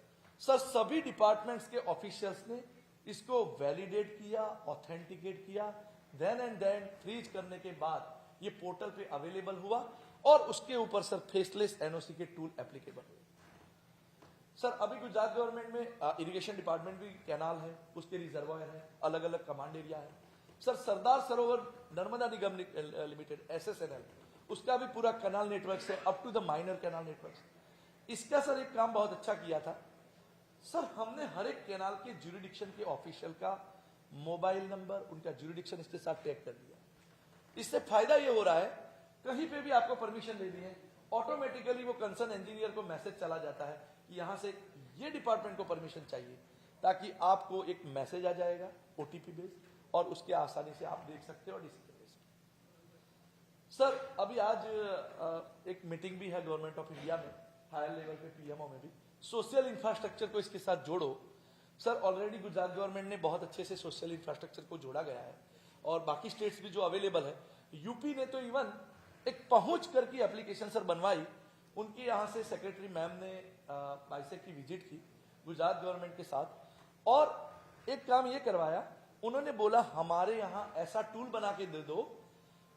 सर सभी डिपार्टमेंट्स के ऑफिशियल्स ने इसको वैलिडेट किया, ऑथेंटिकेट किया, देन एंड देन फ्रीज करने के बाद ये पोर्टल पे अवेलेबल हुआ और उसके ऊपर सर फेसलेस NOC के टूल एप्लीकेबल हुए। सर अभी गुजरात गवर्नमेंट में इरिगेशन डिपार्टमेंट भी कैनाल है, उसके रिजर्वायर है, अलग अलग कमांड एरिया है। Sir Sardar Sarovar Narmada Nigam limited SSNL, उसका भी पूरा कैनाल नेटवर्क से up to the minor canal network. इसका सर एक काम बहुत अच्छा किया था। सर हमने हर एक कैनाल के ज्यूरिडिक्शन के ऑफिशियल का मोबाइल नंबर, उनका ज्यूरिडिक्शन इसके साथ टैग कर दिया। इससे फायदा ये हो रहा है, कहीं पे भी आपको परमिशन लेनी है, ऑटोमेटिकली वो कंसर्न इंजीनियर को मैसेज चला जाता है कि यहां से ये डिपार्टमेंट को परमिशन चाहिए, ताकि आपको एक मैसेज आ जाएगा OTP बेस्ड और उसके आसानी से आप देख सकते हो डिसीजन बेस्ड। सर अभी आज एक मीटिंग भी है गवर्नमेंट ऑफ इंडिया में, हायर लेवल पे PMO में भी, सोशल इंफ्रास्ट्रक्चर को इसके साथ जोड़ो। सर ऑलरेडी गुजरात गवर्नमेंट ने बहुत अच्छे से सोशल इंफ्रास्ट्रक्चर को जोड़ा गया है और बाकी स्टेट्स भी जो अवेलेबल है, यूपी ने तो इवन एक पहुंच करके एप्लीकेशन सर बनवाई। उनकी यहाँ से सेक्रेटरी मैम ने बाइसेक की विजिट की गुजरात गवर्नमेंट के साथ और एक काम ये करवाया, उन्होंने बोला हमारे यहाँ ऐसा टूल बना के दे दो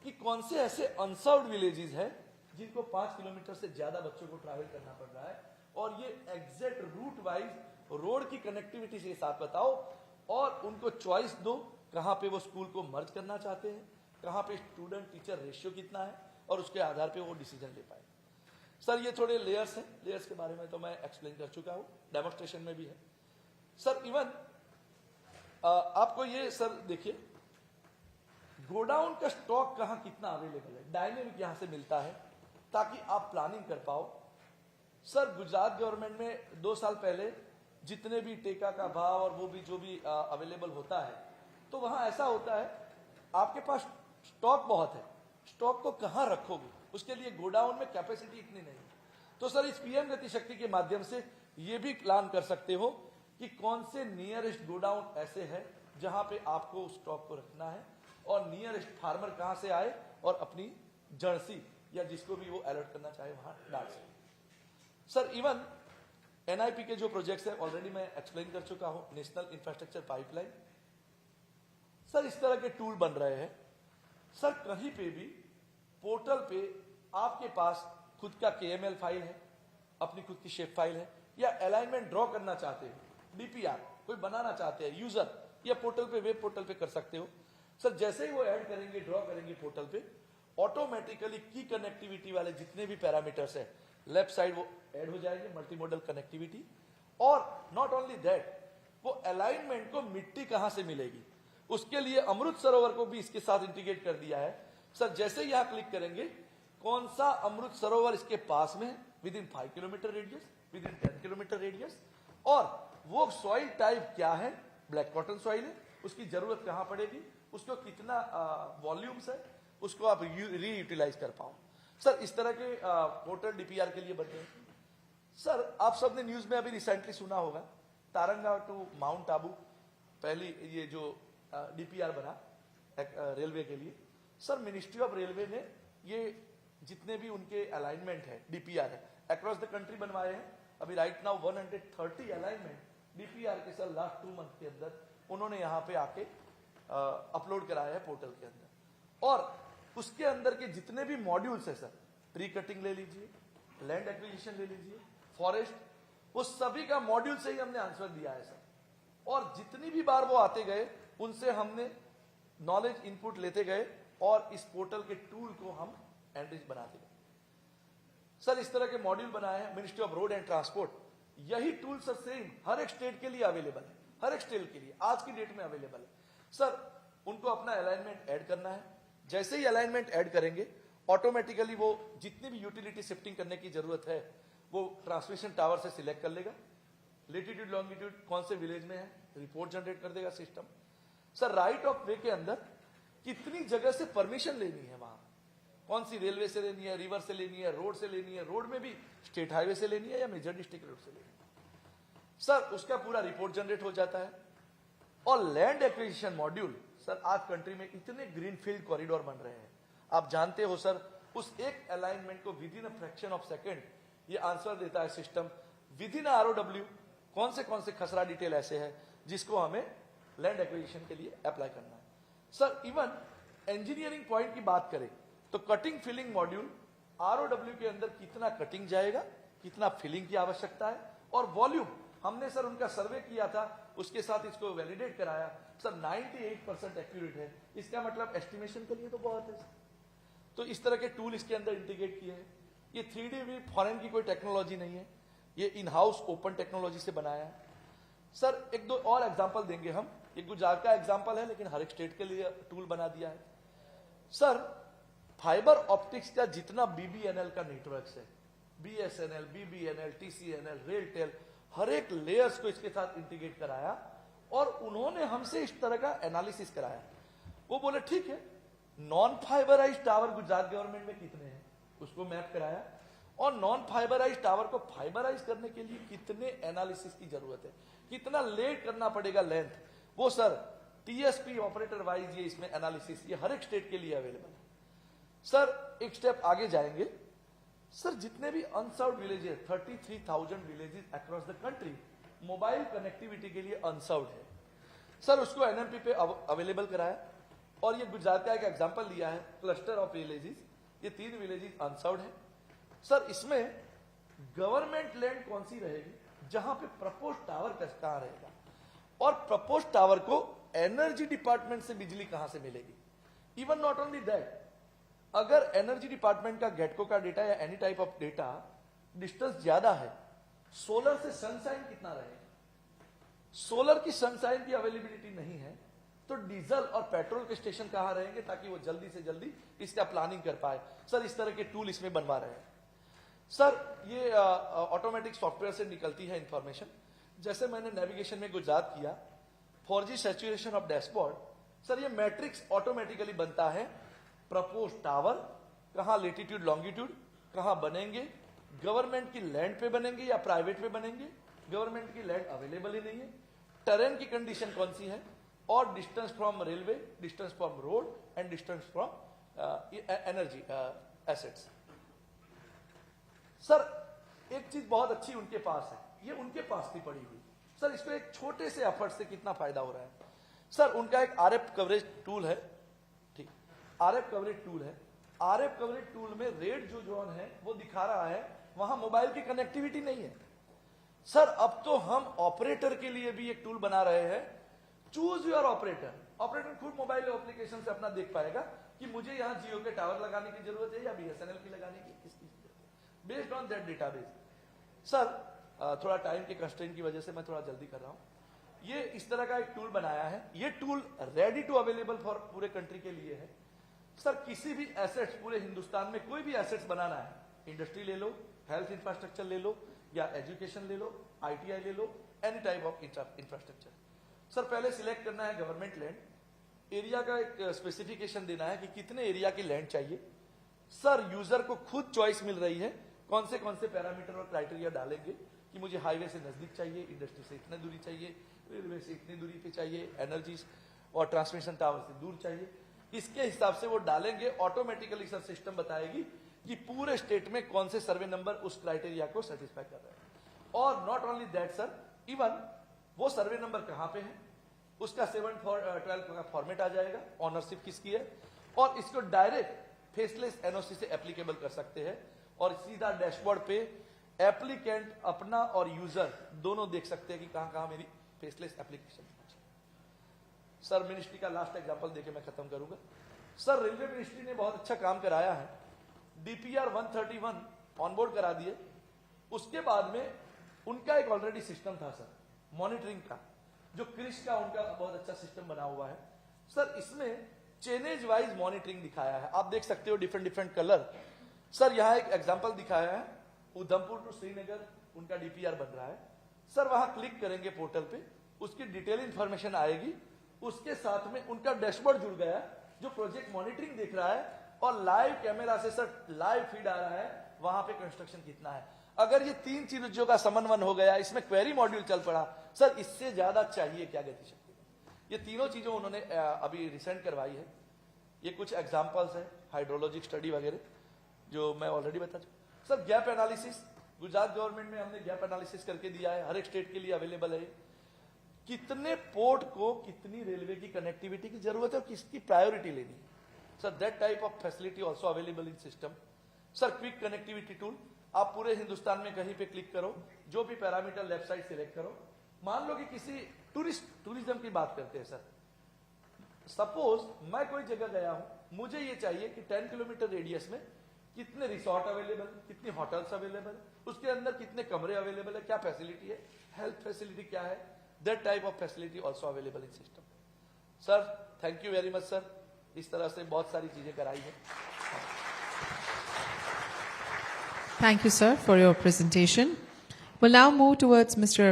कि कौन से ऐसे अनसर्व्ड विलेजेस हैं जिनको 5 किलोमीटर से ज्यादा बच्चों को ट्रैवल करना पड़ रहा है, और ये एग्जैक्ट रूट वाइज रोड की कनेक्टिविटी के साथ बताओ और उनको चॉइस दो कहां पे वो स्कूल को मर्ज करना चाहते हैं, कहां पे स्टूडेंट टीचर रेशियो कितना है, और उसके आधार पे वो डिसीजन ले पाए। सर ये थोड़े लेयर्स हैं, लेयर्स के बारे में तो मैं एक्सप्लेन कर चुका हूं, डेमोन्स्ट्रेशन में भी है। सर इवन आपको ये सर देखिए गोडाउन का स्टॉक कहां कितना अवेलेबल है, डायनेमिक यहां से मिलता है ताकि आप प्लानिंग कर पाओ। सर गुजरात गवर्नमेंट में 2 साल पहले जितने भी टेका का भाव और वो भी जो भी अवेलेबल होता है, तो वहां ऐसा होता है आपके पास स्टॉक बहुत है, स्टॉक को कहां रखोगे, उसके लिए गोडाउन में कैपेसिटी इतनी नहीं है। तो सर इस पीएम गति शक्ति के माध्यम से ये भी प्लान कर सकते हो कि कौन से नियरेस्ट गोडाउन ऐसे है जहां पे आपको उस स्टॉक को रखना है और नियरेस्ट फार्मर कहां से आए और अपनी जर्सी या जिसको भी वो अलर्ट करना चाहे वहां डाल सके। सर इवन एनआईपी के जो प्रोजेक्ट्स है ऑलरेडी मैं एक्सप्लेन कर चुका हूं, नेशनल इंफ्रास्ट्रक्चर पाइपलाइन। सर इस तरह के टूल बन रहे हैं। सर कहीं पे भी पोर्टल पे आपके पास खुद का केएमएल फाइल है, अपनी खुद की शेप फाइल है, या अलाइनमेंट ड्रॉ करना चाहते हो, डीपीआर कोई बनाना चाहते हैं यूजर, या पोर्टल पे वेब पोर्टल पे कर सकते हो। सर जैसे ही वो ऐड करेंगे, ड्रॉ करेंगे पोर्टल पे, ऑटोमेटिकली की कनेक्टिविटी वाले जितने भी पैरामीटर्स है लेफ्ट साइड वो ऐड हो जाएंगे, मल्टी मॉडल कनेक्टिविटी। और नॉट ओनली दैट, वो अलाइनमेंट को मिट्टी कहां से मिलेगी उसके लिए अमृत सरोवर को भी इसके साथ इंटीग्रेट कर दिया है। सर जैसे ही यहां क्लिक करेंगे, कौन सा अमृत सरोवर इसके पास में है, with in 5 kilometre radius, with in 10 kilometre radius, और वो सॉइल टाइप क्या है, ब्लैक कॉटन सॉइल है, उसकी जरूरत कहां पड़ेगी, उसको कितना वॉल्यूम्स है, उसको आप रीयूटिलाइज कर पाओ। सर इस तरह के पोर्टल डीपीआर के लिए बन रहे हैं। सर आप सबने न्यूज में अभी रिसेंटली सुना होगा, तारंगा टू माउंट आबू पहली ये जो डीपीआर बना रेलवे के लिए। सर मिनिस्ट्री ऑफ रेलवे ने ये जितने भी उनके अलाइनमेंट है, डीपीआर है, अक्रॉस द कंट्री बनवाए हैं। अभी राइट नाउ 130 अलाइनमेंट डीपीआर के सर लास्ट 2 मंथ के अंदर उन्होंने यहाँ पे आके अपलोड कराया है पोर्टल के अंदर। और उसके अंदर के जितने भी मॉड्यूल्स है सर, प्री कटिंग ले लीजिए, लैंड एक्विजिशन ले लीजिए, फॉरेस्ट, वो सभी का मॉड्यूल से ही हमने आंसर दिया है सर। और जितनी भी बार वो आते गए उनसे हमने नॉलेज इनपुट लेते गए और इस पोर्टल के टूल को हम एनरिच बनाते गए। सर इस तरह के मॉड्यूल बनाए हैं ministry of road and transport. यही टूल सर सेम हर एक स्टेट के लिए अवेलेबल है, हर एक स्टेट के लिए आज की डेट में अवेलेबल है। सर उनको अपना अलाइनमेंट ऐड करना है, जैसे ही अलाइनमेंट ऐड करेंगे ऑटोमेटिकली वो जितनी भी यूटिलिटी शिफ्टिंग करने की जरूरत है वो ट्रांसमिशन टावर से सिलेक्ट कर लेगा, लेटीट्यूड लॉन्गिट्यूड कौन से विलेज में है, रिपोर्ट जनरेट कर देगा सिस्टम। सर राइट ऑफ वे के अंदर कितनी जगह से परमिशन लेनी है, वहां कौन सी रेलवे से लेनी है, रिवर से लेनी है, रोड से लेनी है, रोड में भी स्टेट हाईवे से लेनी है या मेजर डिस्ट्रिक्ट रोड से लेनी है, सर उसका पूरा रिपोर्ट जनरेट हो जाता है। और लैंड एक्विजिशन मॉड्यूल, सर आज कंट्री में इतने ग्रीनफील्ड कॉरिडोर बन रहे हैं, आप जानते हो सर, उस एक अलाइनमेंट को with in a fraction of second ये आंसर देता है सिस्टम। विद इन ROW कौन से खसरा डिटेल ऐसे है जिसको हमें लैंड एक्विजिशन के लिए अप्लाई करना है। सर इवन इंजीनियरिंग पॉइंट की बात करें तो कटिंग फिलिंग मॉड्यूल, ROW के अंदर कितना कटिंग जाएगा, कितना फिलिंग की आवश्यकता है, और वॉल्यूम हमने सर उनका सर्वे किया था, उसके साथ इसको वैलिडेट कराया। सर 98% एक्यूरेट है, इसका मतलब एस्टिमेशन के लिए तो बहुत है। तो इस तरह के टूल इसके अंदर इंटीग्रेट किए हैं। ये 3D भी फॉरेन की कोई टेक्नोलॉजी नहीं है, ये इन हाउस ओपन टेक्नोलॉजी से बनाया है। सर एक दो और एग्जांपल देंगे हम, ये गुजरात का एग्जांपल है लेकिन हर एक स्टेट के लिए टूल बना दिया है। सर फाइबर ऑप्टिक्स का जितना BBNL का नेटवर्क है, BSNL, BBNL, TCNL, रेलटेल, हर एक लेयर्स को इसके साथ इंटीग्रेट कराया और उन्होंने हमसे इस तरह का एनालिसिस कराया। वो बोले ठीक है, नॉन फाइबराइज टावर गुजरात गवर्नमेंट में कितने हैं उसको मैप कराया, और नॉन फाइबराइज टावर को फाइबराइज करने के लिए कितने एनालिसिस की जरूरत है, कितना लेट करना पड़ेगा लेंथ, वो सर TSP ऑपरेटर वाइज ये इसमें एनालिसिस, ये हर एक स्टेट के लिए अवेलेबल है। सर एक स्टेप आगे जाएंगे, सर जितने भी unserved villages, 33,000 villages across the country mobile connectivity के लिए अनसर्व्ड है, सर उसको NMP पे अवेलेबल कराया। और ये गुजरात का एक एग्जांपल लिया है, क्लस्टर ऑफ विलेजेस, ये 3 विलेजेस अनसर्व्ड है। सर इसमें गवर्नमेंट लैंड कौन सी रहेगी, जहां पे प्रपोज टावर कहां रहेगा, और प्रपोज टावर को एनर्जी डिपार्टमेंट से बिजली कहां से मिलेगी। इवन नॉट ओनली दैट, अगर एनर्जी डिपार्टमेंट का गेटको का डेटा या any type of data distance ज्यादा है, सोलर से सनशाइन कितना रहे, सोलर की सनशाइन की अवेलेबिलिटी नहीं है, तो डीजल और पेट्रोल के स्टेशन कहां रहेंगे ताकि वो जल्दी से जल्दी इसका प्लानिंग कर पाए। सर इस तरह के टूल इसमें बनवा रहे हैं। सर ये ऑटोमेटिक सॉफ्टवेयर से निकलती है इंफॉर्मेशन। जैसे मैंने नेविगेशन में गुजरात किया, 4G saturation of dashboard, sir ये मैट्रिक्स ऑटोमेटिकली बनता है। प्रपोज टावर कहां लेटीट्यूड लॉन्गिट्यूड कहां बनेंगे, गवर्नमेंट की लैंड पे बनेंगे या प्राइवेट पे बनेंगे, गवर्नमेंट की लैंड अवेलेबल ही नहीं है, टेरेन की कंडीशन कौन सी है, और distance from railway, distance from road and distance from energy assets. Sir एक चीज बहुत अच्छी उनके पास है, ये उनके पास थी पड़ी हुई। सर इसको एक छोटे से एफर्ट से कितना फायदा हो रहा है। सर उनका एक आरएफ कवरेज टूल है, ठीक, आरएफ कवरेज टूल है। आरएफ कवरेज टूल में रेड जो जोन है वो दिखा रहा है, वहां मोबाइल की कनेक्टिविटी नहीं है। सर अब तो हम ऑपरेटर के लिए भी एक टूल बना रहे हैं, चूज योर ऑपरेटर। ऑपरेटर खुद मोबाइल एप्लीकेशन से अपना देख पाएगा कि मुझे यहाँ जियो के टावर लगाने की जरूरत है या बीएसएनएल की लगाने की, किसकी based on that database. Sir थोड़ा टाइम के कंस्ट्रेंट की वजह से मैं थोड़ा जल्दी कर रहा हूं। ये इस तरह का एक टूल बनाया है, ये tool ready to available for पूरे कंट्री के लिए है। सर किसी भी एसेट्स, पूरे हिंदुस्तान में कोई भी एसेट्स बनाना है, इंडस्ट्री ले लो, हेल्थ इंफ्रास्ट्रक्चर ले लो या एजुकेशन ले लो, आईटीआई ले लो, any type of infrastructure. Sir पहले सिलेक्ट करना है गवर्नमेंट लैंड, एरिया का एक स्पेसिफिकेशन देना है कि कितने एरिया की लैंड चाहिए। सर यूजर को खुद चॉइस मिल रही है कौन से पैरामीटर और क्राइटेरिया डालेंगे कि मुझे हाईवे से नजदीक चाहिए, इंडस्ट्री से इतनी दूरी चाहिए, रेलवे से इतनी दूरी पे चाहिए, एनर्जी और ट्रांसमिशन टावर से दूर चाहिए। इसके हिसाब से वो डालेंगे, ऑटोमेटिकली सर सिस्टम बताएगी कि पूरे स्टेट में कौन से सर्वे नंबर उस क्राइटेरिया को सेटिस्फाई कर रहे हैं। और not only that sir, even वो सर्वे नंबर कहां पे है, उसका 7/12 का फॉर्मेट आ जाएगा, ऑनरशिप किसकी है, और इसको डायरेक्ट फेसलेस एनओसी से एप्लीकेबल कर सकते हैं और सीधा डैशबोर्ड पे एप्लीकेंट अपना और यूजर दोनों देख सकते हैं कि कहां कहां मेरी फेसलेस एप्लीकेशन। सर मिनिस्ट्री का लास्ट एग्जांपल देके मैं खत्म करूंगा। सर रेलवे मिनिस्ट्री ने बहुत अच्छा काम कराया है, डीपीआर 131 ऑनबोर्ड करा दिए। उसके बाद में उनका एक ऑलरेडी सिस्टम था सर मॉनिटरिंग का, जो क्रिश का उनका बहुत अच्छा सिस्टम बना हुआ है। सर इसमें चेनेज वाइज मॉनिटरिंग दिखाया है, आप देख सकते हो डिफरेंट डिफरेंट कलर। सर यहाँ एक एग्जांपल दिखाया है, उधमपुर टू श्रीनगर उनका डीपीआर बन रहा है। सर वहां क्लिक करेंगे पोर्टल पे, उसकी डिटेल इंफॉर्मेशन आएगी, उसके साथ में उनका डैशबोर्ड जुड़ गया जो प्रोजेक्ट मॉनिटरिंग देख रहा है, और लाइव कैमरा से सर लाइव फीड आ रहा है वहां पे कंस्ट्रक्शन कितना है। अगर ये तीन चीजों का समन्वय हो गया, इसमें क्वेरी मॉड्यूल चल पड़ा, सर इससे ज्यादा चाहिए क्या गति शक्ति। ये तीनों चीजों उन्होंने अभी रिसेंट करवाई है। ये कुछ एग्जांपल्स है, हाइड्रोलॉजिक स्टडी वगैरह जो मैं ऑलरेडी बता चुका। Sir gap analysis, Gujarat government में हमने गैप एनालिसिस करके दिया है, हर एक स्टेट के लिए अवेलेबल है। कितने पोर्ट को कितनी रेलवे की कनेक्टिविटी की जरूरत है और किसकी प्रायोरिटी लेनी है। Sir that type of facility also available in system. Sir quick connectivity tool, आप पूरे हिंदुस्तान में कहीं पे क्लिक करो, जो भी पैरामीटर लेफ्ट साइड सिलेक्ट करो। मान लो कि किसी टूरिज्म की बात करते हैं सर, सपोज मैं कोई जगह गया हूं, मुझे ये चाहिए कि 10 किलोमीटर रेडियस में कितने रिसोर्ट अवेलेबल, कितनी होटल्स अवेलेबल, उसके अंदर कितने कमरे अवेलेबल है, क्या फैसिलिटी है, हेल्थ फैसिलिटी क्या है, that type of facility also available in system. Sir thank you very much sir, इस तरह से बहुत सारी चीजें कराई है। Thank you, sir, for your presentation. We'll now move towards Mr.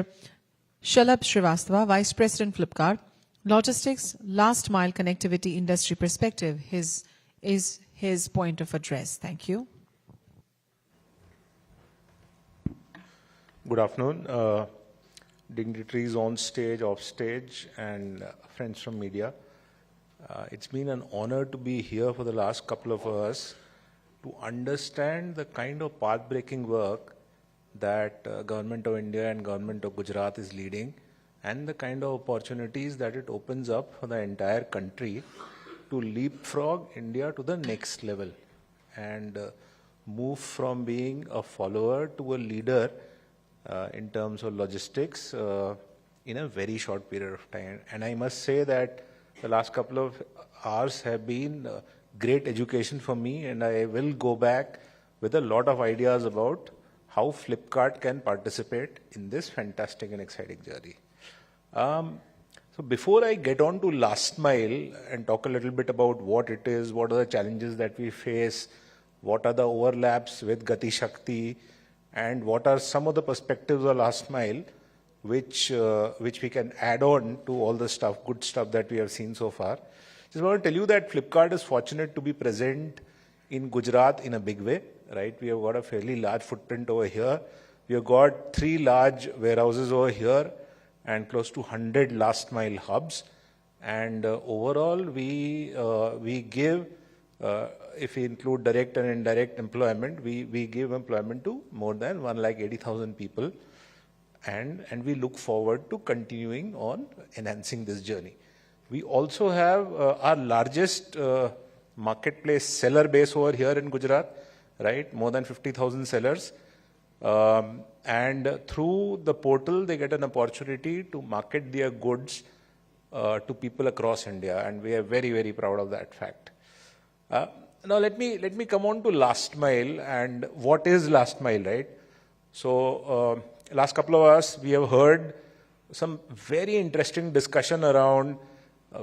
Shalabh Srivastava, Vice President, Flipkart. Logistics, last mile connectivity industry perspective. His point of address. Thank you. Good afternoon. Dignitaries on stage, off stage, and friends from media. It's been an honor to be here for the last couple of hours to understand the kind of path-breaking work that Government of India and Government of Gujarat is leading, and the kind of opportunities that it opens up for the entire country to leapfrog India to the next level and move from being a follower to a leader in terms of logistics in a very short period of time. And I must say that the last couple of hours have been great education for me, and I will go back with a lot of ideas about how Flipkart can participate in this fantastic and exciting journey. So before I get on to last mile and talk a little bit about what it is, what are the challenges that we face, what are the overlaps with Gati Shakti, and what are some of the perspectives of last mile, which we can add on to all the stuff, good stuff that we have seen so far. Just want to tell you that Flipkart is fortunate to be present in Gujarat in a big way, right? We have got a fairly large footprint over here. We have got 3 large warehouses over here and close to 100 last mile hubs. And overall, we give, if we include direct and indirect employment, we give employment to more than 180,000 people. And we look forward to continuing on enhancing this journey. We also have our largest marketplace seller base over here in Gujarat, right? More than 50,000 sellers. And through the portal, they get an opportunity to market their goods to people across India. And we are very, very proud of that fact. Now, let me come on to last mile and what is last mile, right? So, last couple of hours, we have heard some very interesting discussion around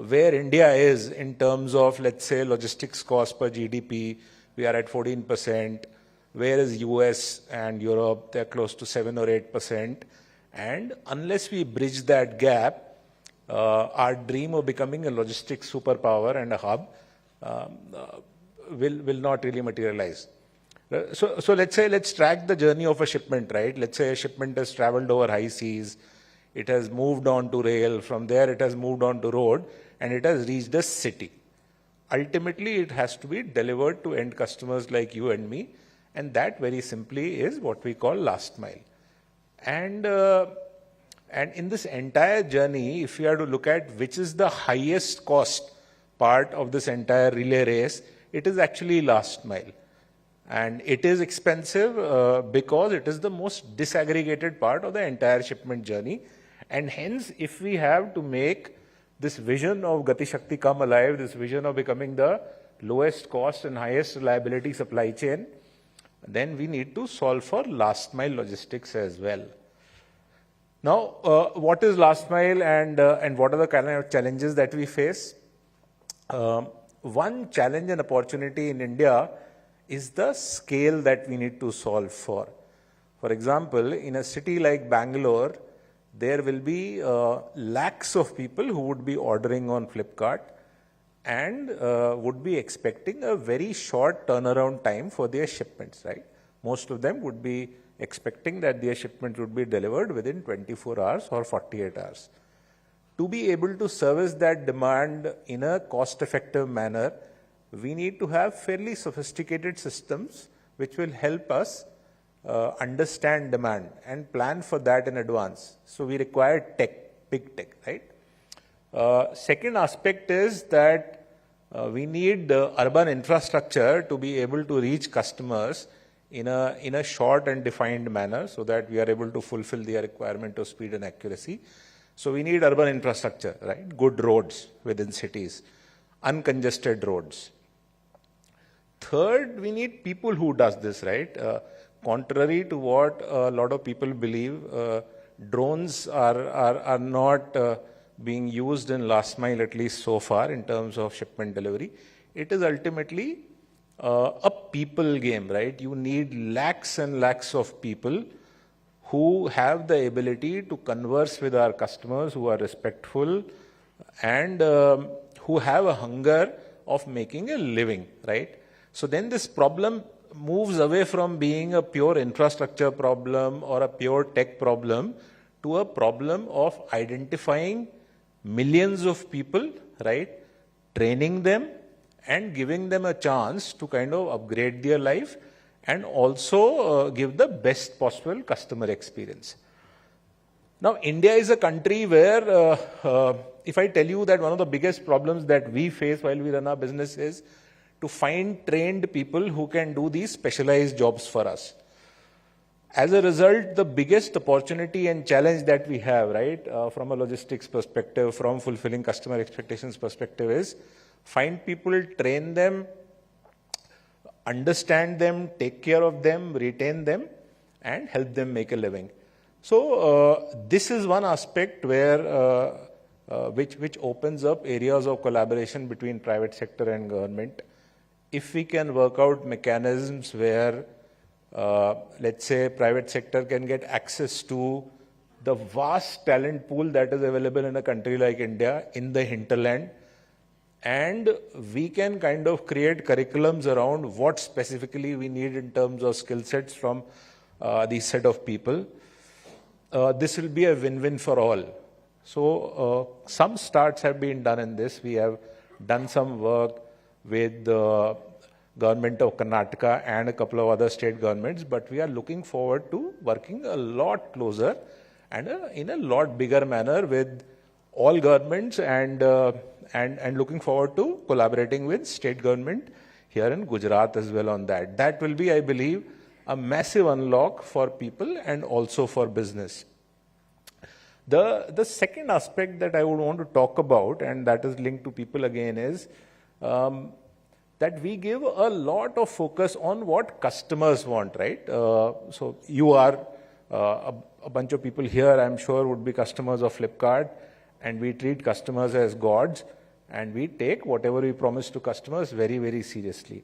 where India is in terms of, let's say, logistics cost per GDP. We are at 14%. Whereas US and Europe, they're close to 7 or 8%. And unless we bridge that gap, our dream of becoming a logistics superpower and a hub will not really materialize. So let's track the journey of a shipment, right? Let's say a shipment has traveled over high seas. It has moved on to rail. From there, it has moved on to road, and it has reached a city. Ultimately, it has to be delivered to end customers like you and me, and that very simply is what we call last mile. And in this entire journey, if we are to look at which is the highest cost part of this entire relay race, it is actually last mile. And it is expensive because it is the most disaggregated part of the entire shipment journey. And hence, if we have to make this vision of Gati Shakti come alive, this vision of becoming the lowest cost and highest reliability supply chain, then we need to solve for last mile logistics as well. Now, what is last mile and what are the kind of challenges that we face? One challenge and opportunity in India is the scale that we need to solve for. For example, in a city like Bangalore, there will be lakhs of people who would be ordering on Flipkart and would be expecting a very short turnaround time for their shipments, right? Most of them would be expecting that their shipment would be delivered within 24 hours or 48 hours. To be able to service that demand in a cost-effective manner, we need to have fairly sophisticated systems which will help us understand demand and plan for that in advance. So we require tech, big tech, right? Second aspect is that we need urban infrastructure to be able to reach customers in a short and defined manner so that we are able to fulfill their requirement of speed and accuracy. So we need urban infrastructure, right? Good roads within cities, uncongested roads. Third, we need people who does this, right? Contrary to what a lot of people believe, drones are not being used in last mile, at least so far, in terms of shipment delivery. It is ultimately a people game, right? You need lakhs and lakhs of people who have the ability to converse with our customers, who are respectful, and who have a hunger of making a living, right? So then this problem moves away from being a pure infrastructure problem or a pure tech problem to a problem of identifying millions of people, right? Training them and giving them a chance to kind of upgrade their life and also give the best possible customer experience. Now, India is a country where, if I tell you that one of the biggest problems that we face while we run our business is to find trained people who can do these specialized jobs for us. As a result, the biggest opportunity and challenge that we have, right, from a logistics perspective, from fulfilling customer expectations perspective is find people, train them, understand them, take care of them, retain them, and help them make a living. So this is one aspect where which opens up areas of collaboration between private sector and government. If we can work out mechanisms where, let's say, private sector can get access to the vast talent pool that is available in a country like India, in the hinterland, and we can kind of create curriculums around what specifically we need in terms of skill sets from these set of people. This will be a win-win for all. So some starts have been done in this. We have done some work with the government of Karnataka and a couple of other state governments, but we are looking forward to working a lot closer and in a lot bigger manner with all governments, and looking forward to collaborating with state government here in Gujarat as well on that. That will be, I believe, a massive unlock for people and also for business. The second aspect that I would want to talk about, and that is linked to people again, is that we give a lot of focus on what customers want, right? So you are a bunch of people here, I'm sure, would be customers of Flipkart, and we treat customers as gods, and we take whatever we promise to customers very, very seriously.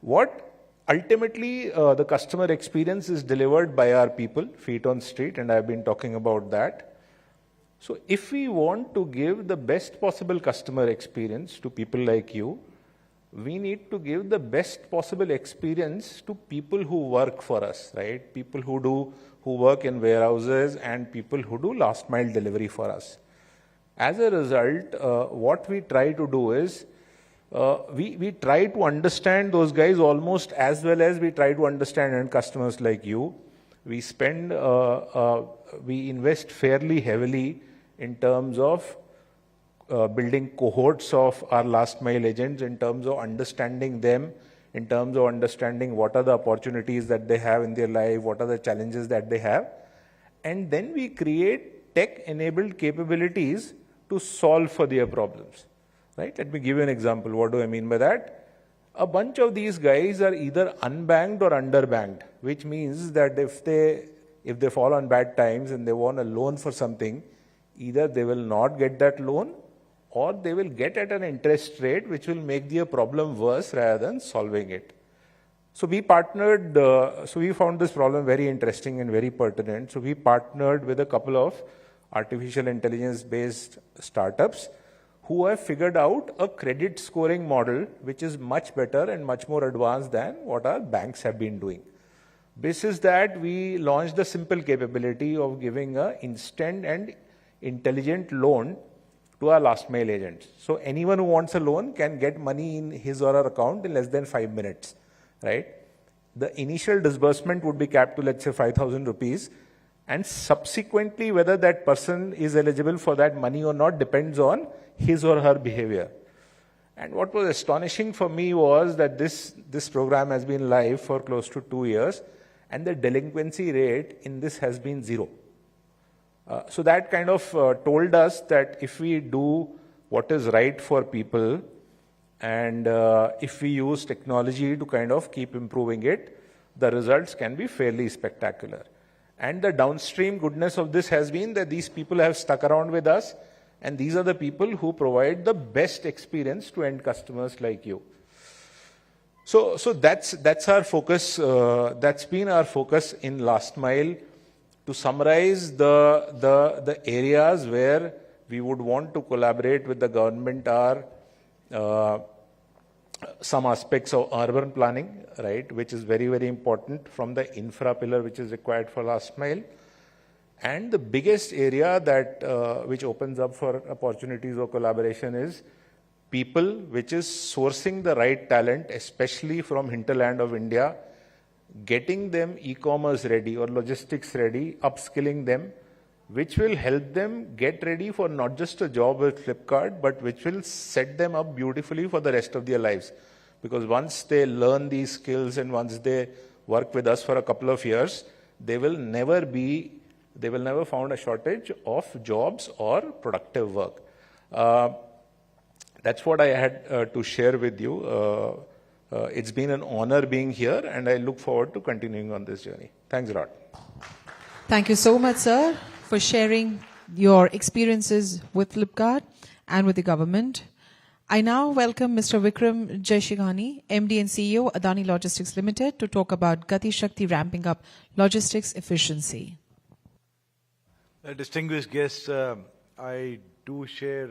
What ultimately the customer experience is delivered by our people, feet on street, and I've been talking about that. So if we want to give the best possible customer experience to people like you, we need to give the best possible experience to people who work for us, right? People who work in warehouses and people who do last mile delivery for us. As a result, what we try to do is, we try to understand those guys almost as well as we try to understand end customers like you. We invest fairly heavily in terms of building cohorts of our last mile agents, in terms of understanding them, in terms of understanding what are the opportunities that they have in their life, what are the challenges that they have. And then we create tech-enabled capabilities to solve for their problems. Right? Let me give you an example. What do I mean by that? A bunch of these guys are either unbanked or underbanked, which means that if they fall on bad times and they want a loan for something, either they will not get that loan or they will get at an interest rate which will make their problem worse rather than solving it. So we partnered, so we found this problem very interesting and very pertinent. So we partnered with a couple of artificial intelligence-based startups who have figured out a credit scoring model which is much better and much more advanced than what our banks have been doing. This is that we launched the simple capability of giving an instant and intelligent loan to our last mile agents. So anyone who wants a loan can get money in his or her account in less than 5 minutes, right? The initial disbursement would be capped to, let's say, 5,000 rupees. And subsequently, whether that person is eligible for that money or not depends on his or her behavior. And what was astonishing for me was that this program has been live for close to 2 years, and the delinquency rate in this has been 0. So that kind of told us that if we do what is right for people, and if we use technology to kind of keep improving it, the results can be fairly spectacular. And the downstream goodness of this has been that these people have stuck around with us, and these are the people who provide the best experience to end customers like you. So that's our focus. That's been our focus in last mile. To summarize, the areas where we would want to collaborate with the government are some aspects of urban planning, right, which is very, very important from the infra pillar which is required for last mile. And the biggest area that which opens up for opportunities of collaboration is people, which is sourcing the right talent, especially from hinterland of India, getting them e-commerce ready or logistics ready, upskilling them, which will help them get ready for not just a job with Flipkart, but which will set them up beautifully for the rest of their lives. Because once they learn these skills and once they work with us for a couple of years, they will never found a shortage of jobs or productive work. That's what I had to share with you. It's been an honor being here, and I look forward to continuing on this journey. Thanks a lot. Thank you so much, sir, for sharing your experiences with Flipkart and with the government. I now welcome Mr. Vikram Jaishighani, MD and CEO, Adani Logistics Limited, to talk about Gati Shakti ramping up logistics efficiency. Distinguished guests, I do share,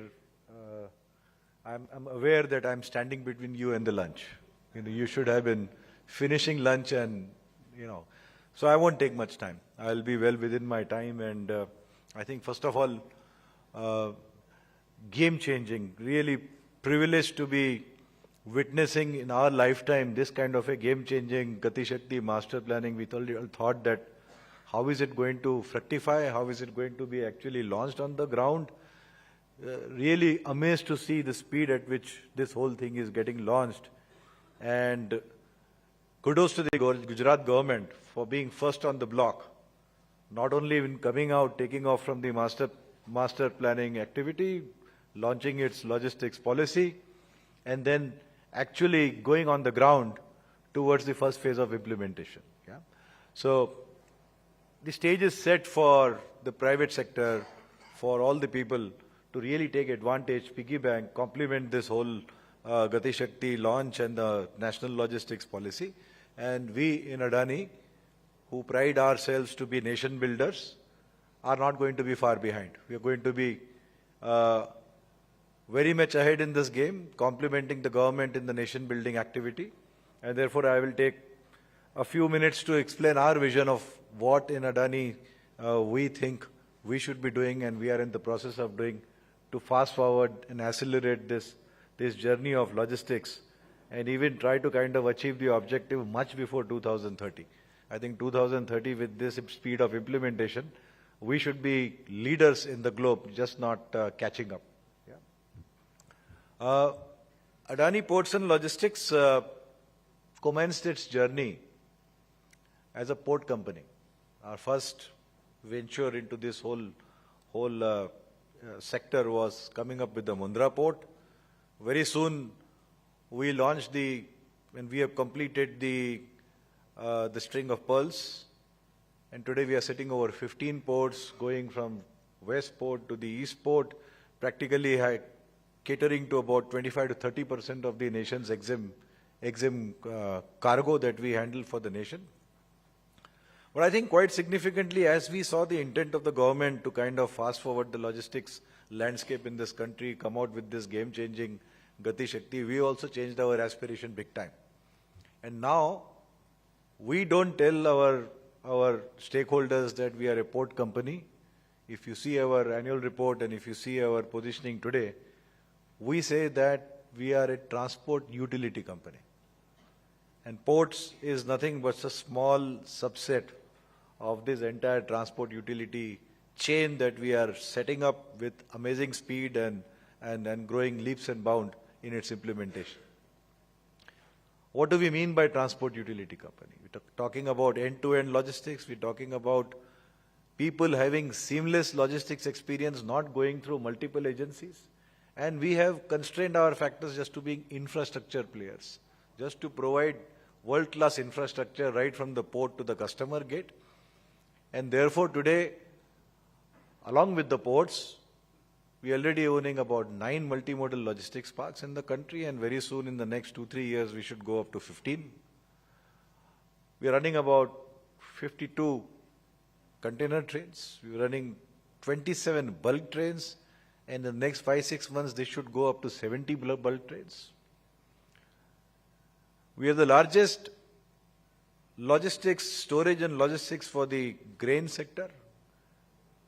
I'm aware that I'm standing between you and the lunch. You should have been finishing lunch and, so I won't take much time. I'll be well within my time, and I think first of all, game-changing, really privileged to be witnessing in our lifetime this kind of a game-changing Gati Shakti master planning. We thought that how is it going to fructify? How is it going to be actually launched on the ground? Really amazed to see the speed at which this whole thing is getting launched. And kudos to the Gujarat government for being first on the block, not only in coming out, taking off from the master planning activity, launching its logistics policy, and then actually going on the ground towards the first phase of implementation. Yeah? So the stage is set for the private sector, for all the people to really take advantage, piggy bank, complement this whole Gati Shakti launch and the national logistics policy. And we in Adani, who pride ourselves to be nation builders, are not going to be far behind. We are going to be very much ahead in this game, complementing the government in the nation building activity. And therefore, I will take a few minutes to explain our vision of what in Adani we think we should be doing and we are in the process of doing to fast forward and accelerate this journey of logistics and even try to kind of achieve the objective much before 2030. I think 2030, with this speed of implementation, we should be leaders in the globe, just not catching up. Yeah. Adani Ports and Logistics commenced its journey as a port company. Our first venture into this whole sector was coming up with the Mundra port. Very soon, we launched when we have completed the string of pearls, and today we are sitting over 15 ports, going from West Port to the East Port, practically catering to about 25 to 30% of the nation's exim cargo that we handle for the nation. But I think quite significantly, as we saw the intent of the government to kind of fast forward the logistics landscape in this country, come out with this game-changing Gati Shakti, we also changed our aspiration big time. And now, we don't tell our stakeholders that we are a port company. If you see our annual report and if you see our positioning today, we say that we are a transport utility company. And ports is nothing but a small subset of this entire transport utility chain that we are setting up with amazing speed and growing leaps and bounds in its implementation. What do we mean by transport utility company? We're talking about end-to-end logistics. We're talking about people having seamless logistics experience, not going through multiple agencies. And we have constrained our factors just to being infrastructure players, just to provide world-class infrastructure right from the port to the customer gate. And therefore today, along with the ports, we are already owning about 9 multimodal logistics parks in the country, and very soon in the next 2-3 years we should go up to 15. We are running about 52 container trains. We are running 27 bulk trains, and in the next 5-6 months this should go up to 70 bulk trains. We are the largest logistics, storage and logistics for the grain sector.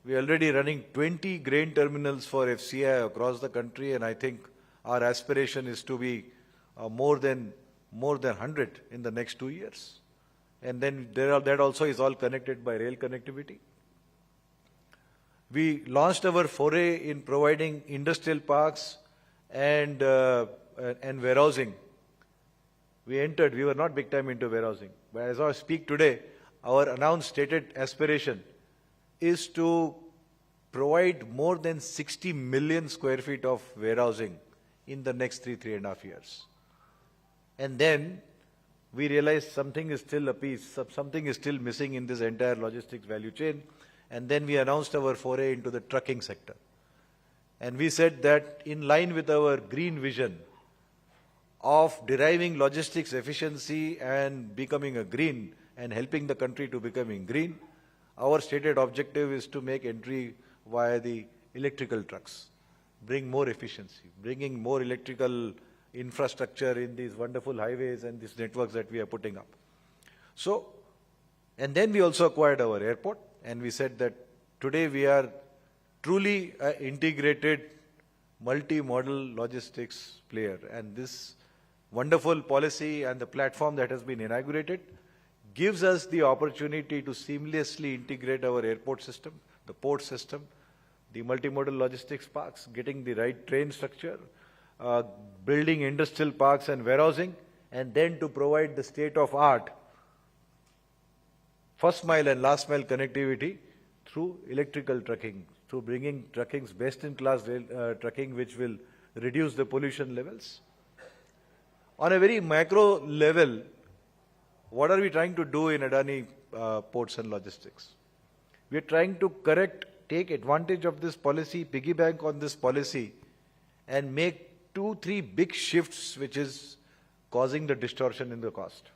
We are already running 20 grain terminals for FCI across the country, and I think our aspiration is to be more than 100 in the next 2 years. And then that also is all connected by rail connectivity. We launched our foray in providing industrial parks and warehousing. We were not big time into warehousing. But as I speak today, our announced stated aspiration is to provide more than 60 million square feet of warehousing in the next 3.5 years. And then we realized something is still a piece, something is still missing in this entire logistics value chain. And then we announced our foray into the trucking sector. And we said that in line with our green vision of deriving logistics efficiency and becoming a green and helping the country to becoming green, our stated objective is to make entry via the electrical trucks, bring more efficiency, bringing more electrical infrastructure in these wonderful highways and these networks that we are putting up. So, and then we also acquired our airport, and we said that today we are truly an integrated multi-modal logistics player. And this wonderful policy and the platform that has been inaugurated gives us the opportunity to seamlessly integrate our airport system, the port system, the multimodal logistics parks, getting the right train structure, building industrial parks and warehousing, and then to provide the state-of-art first mile and last mile connectivity through electrical trucking, through bringing trucking's best-in-class trucking which will reduce the pollution levels. On a very macro level, what are we trying to do in Adani Ports and Logistics? We are trying to take advantage of this policy, piggyback on this policy, and make 2-3 big shifts which is causing the distortion in the cost.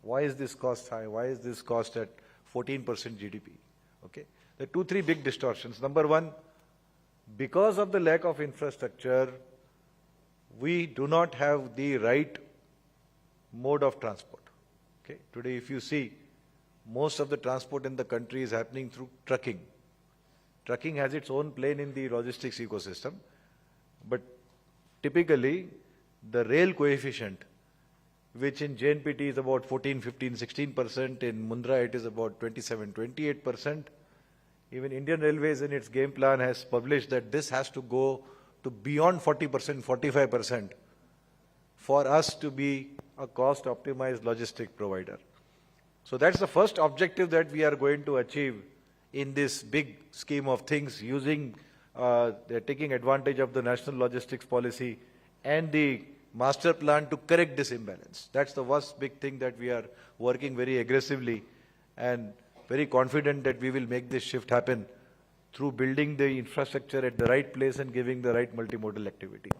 Why is this cost high? Why is this cost at 14% GDP? Okay. There are 2-3 big distortions. Number one, because of the lack of infrastructure, we do not have the right mode of transport. Okay. Today, if you see, most of the transport in the country is happening through trucking. Trucking has its own plane in the logistics ecosystem, but typically the rail coefficient, which in JNPT is about 14, 15, 16%, in Mundra it is about 27, 28%. Even Indian Railways in its game plan has published that this has to go to beyond 40%, 45% for us to be a cost-optimized logistic provider. So that's the first objective that we are going to achieve in this big scheme of things, using, taking advantage of the national logistics policy and the master plan to correct this imbalance. That's the first big thing that we are working very aggressively and very confident that we will make this shift happen through building the infrastructure at the right place and giving the right multimodal activity.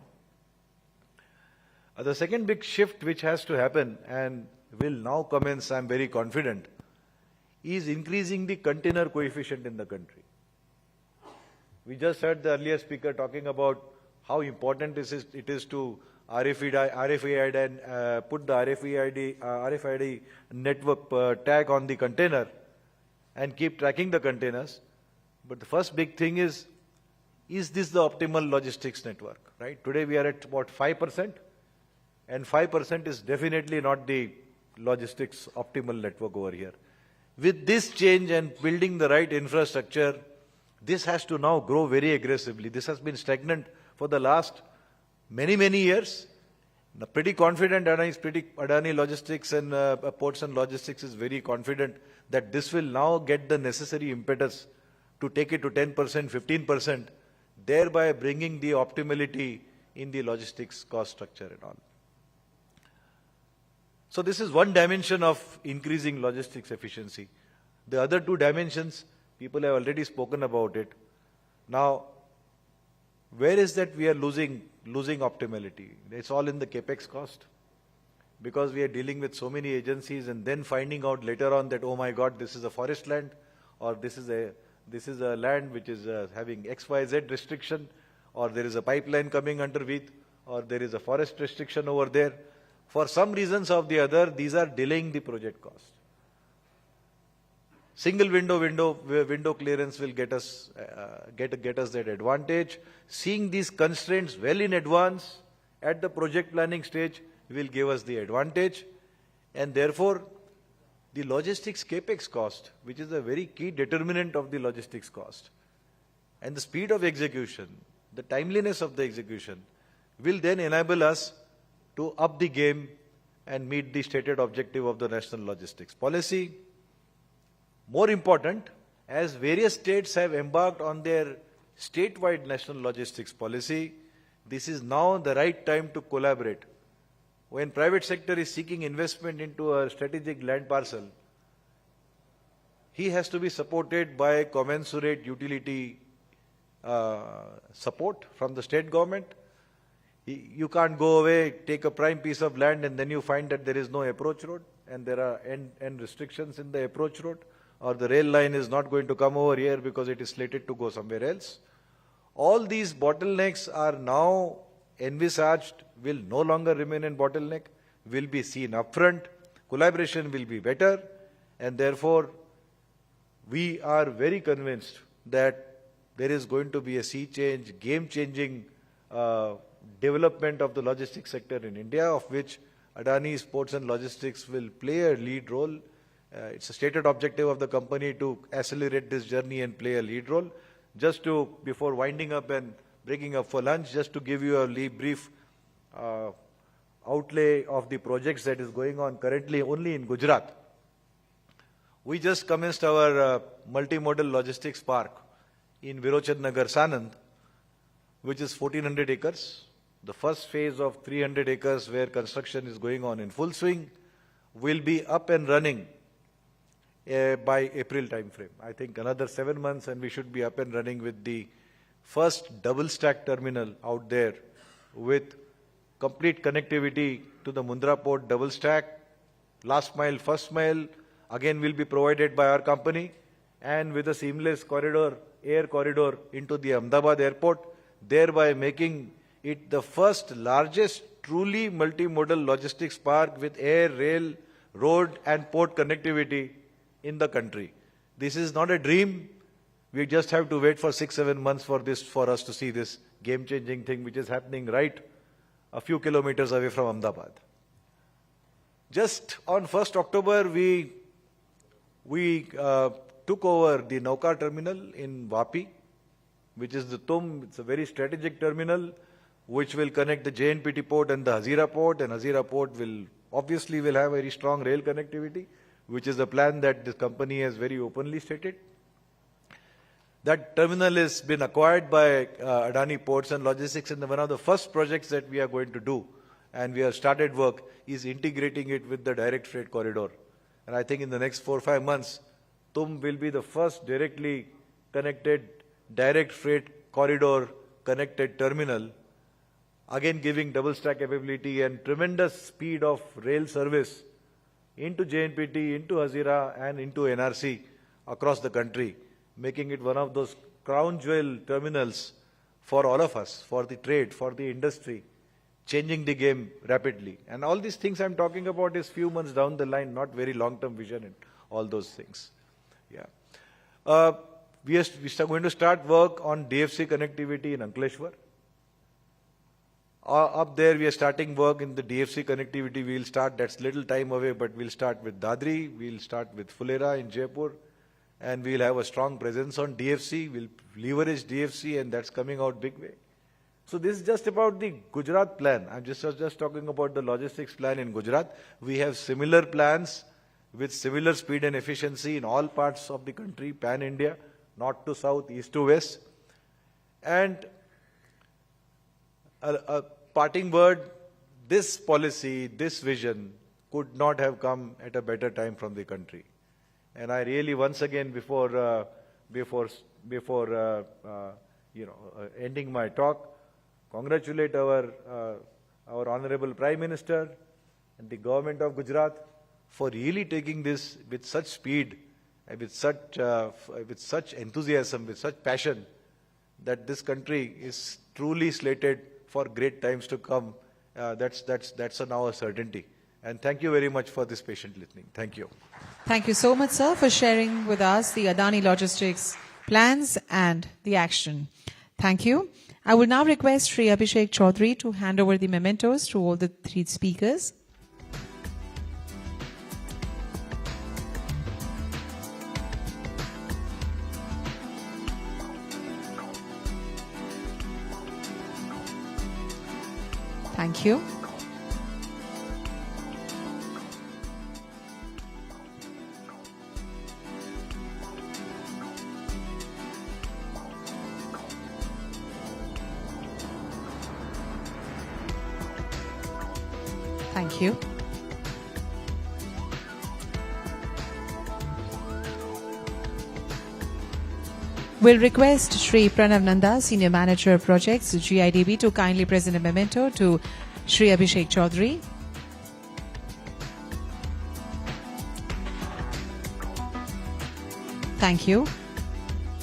The second big shift which has to happen and will now commence, I'm very confident, is increasing the container coefficient in the country. We just heard the earlier speaker talking about how important it is to RFID and put the RFID network tag on the container and keep tracking the containers. But the first big thing is this the optimal logistics network, right? Today we are at about 5%, and 5% is definitely not the logistics optimal network over here. With this change and building the right infrastructure, this has to now grow very aggressively. This has been stagnant for the last many, many years. Now, pretty confident, Adani Logistics and Ports and Logistics is very confident that this will now get the necessary impetus to take it to 10%, 15%, thereby bringing the optimality in the logistics cost structure and all. So this is one dimension of increasing logistics efficiency. The other two dimensions, people have already spoken about it. Now, where is that we are losing optimality? It's all in the capex cost, because we are dealing with so many agencies and then finding out later on that, oh my God, this is a forest land, or this is a land which is having XYZ restriction, or there is a pipeline coming underneath, or there is a forest restriction over there. For some reasons or the other, these are delaying the project cost. Single window clearance will get us that advantage. Seeing these constraints well in advance at the project planning stage will give us the advantage. And therefore, the logistics capex cost, which is a very key determinant of the logistics cost, and the speed of execution, the timeliness of the execution, will then enable us to up the game and meet the stated objective of the national logistics policy. More important, as various states have embarked on their statewide national logistics policy, this is now the right time to collaborate when private sector is seeking investment into a strategic land parcel, he has to be supported by commensurate utility support from the state government. You can't go away, take a prime piece of land, and then you find that there is no approach road, and there are end restrictions in the approach road, or the rail line is not going to come over here because it is slated to go somewhere else. All these bottlenecks are now envisaged, will no longer remain in bottleneck, will be seen upfront, collaboration will be better, and therefore we are very convinced that there is going to be a sea change, game-changing development of the logistics sector in India, of which Adani Ports and Logistics will play a lead role. It's a stated objective of the company to accelerate this journey and play a lead role. Just to, before winding up and breaking up for lunch, just to give you a brief outlay of the projects that is going on currently only in Gujarat. We just commenced our multimodal logistics park in Virochand Nagar, Sanand, which is 1400 acres. The first phase of 300 acres where construction is going on in full swing will be up and running by April time frame. I think another 7 months and we should be up and running with the first double stack terminal out there with complete connectivity to the Mundra port double stack. Last mile, first mile again will be provided by our company, and with a seamless corridor, air corridor into the Ahmedabad airport, thereby making it the first largest truly multimodal logistics park with air, rail, road and port connectivity in the country. This is not a dream. We just have to wait for 6-7 months for us to see this game-changing thing which is happening right a few kilometers away from Ahmedabad. Just on 1st October, we took over the Nauka terminal in Vapi, which is the Tum. It's a very strategic terminal which will connect the JNPT port and the Hazira port, and Hazira port will obviously have very strong rail connectivity, which is a plan that this company has very openly stated. That terminal has been acquired by Adani Ports and Logistics, and one of the first projects that we are going to do, and we have started work, is integrating it with the direct freight corridor. And I think in the next 4 or 5 months, Tum will be the first directly connected direct freight corridor connected terminal, again giving double stack capability and tremendous speed of rail service into JNPT, into Hazira and into NRC across the country, making it one of those crown jewel terminals for all of us, for the trade, for the industry, changing the game rapidly. And all these things I'm talking about is few months down the line, not very long-term vision and all those things. Yeah. We are going to start work on DFC connectivity in Ankleshwar. Up there, we are starting work in the DFC connectivity. We'll start, that's little time away, but we'll start with Dadri, we'll start with Fulera in Jaipur, and we'll have a strong presence on DFC. We'll leverage DFC, and that's coming out big way. So this is just about the Gujarat plan. I'm just talking about the logistics plan in Gujarat. We have similar plans with similar speed and efficiency in all parts of the country, pan-India, north to south, east to west. And a parting word, this policy, this vision could not have come at a better time from the country. And I really, once again, before ending my talk, congratulate our Honorable Prime Minister and the government of Gujarat for really taking this with such speed, and with such enthusiasm, with such passion, that this country is truly slated for great times to come. That's now a certainty. And thank you very much for this patient listening. Thank you. Thank you so much, sir, for sharing with us the Adani Logistics plans and the action. Thank you. I will now request Shri Abhishek Chaudhary to hand over the mementos to all the 3 speakers. Thank you. Thank Thank you. We'll request Shri Pranav Nanda, Senior Manager of Projects, GIDB, to kindly present a memento to Shri Abhishek Chaudhary. Thank you.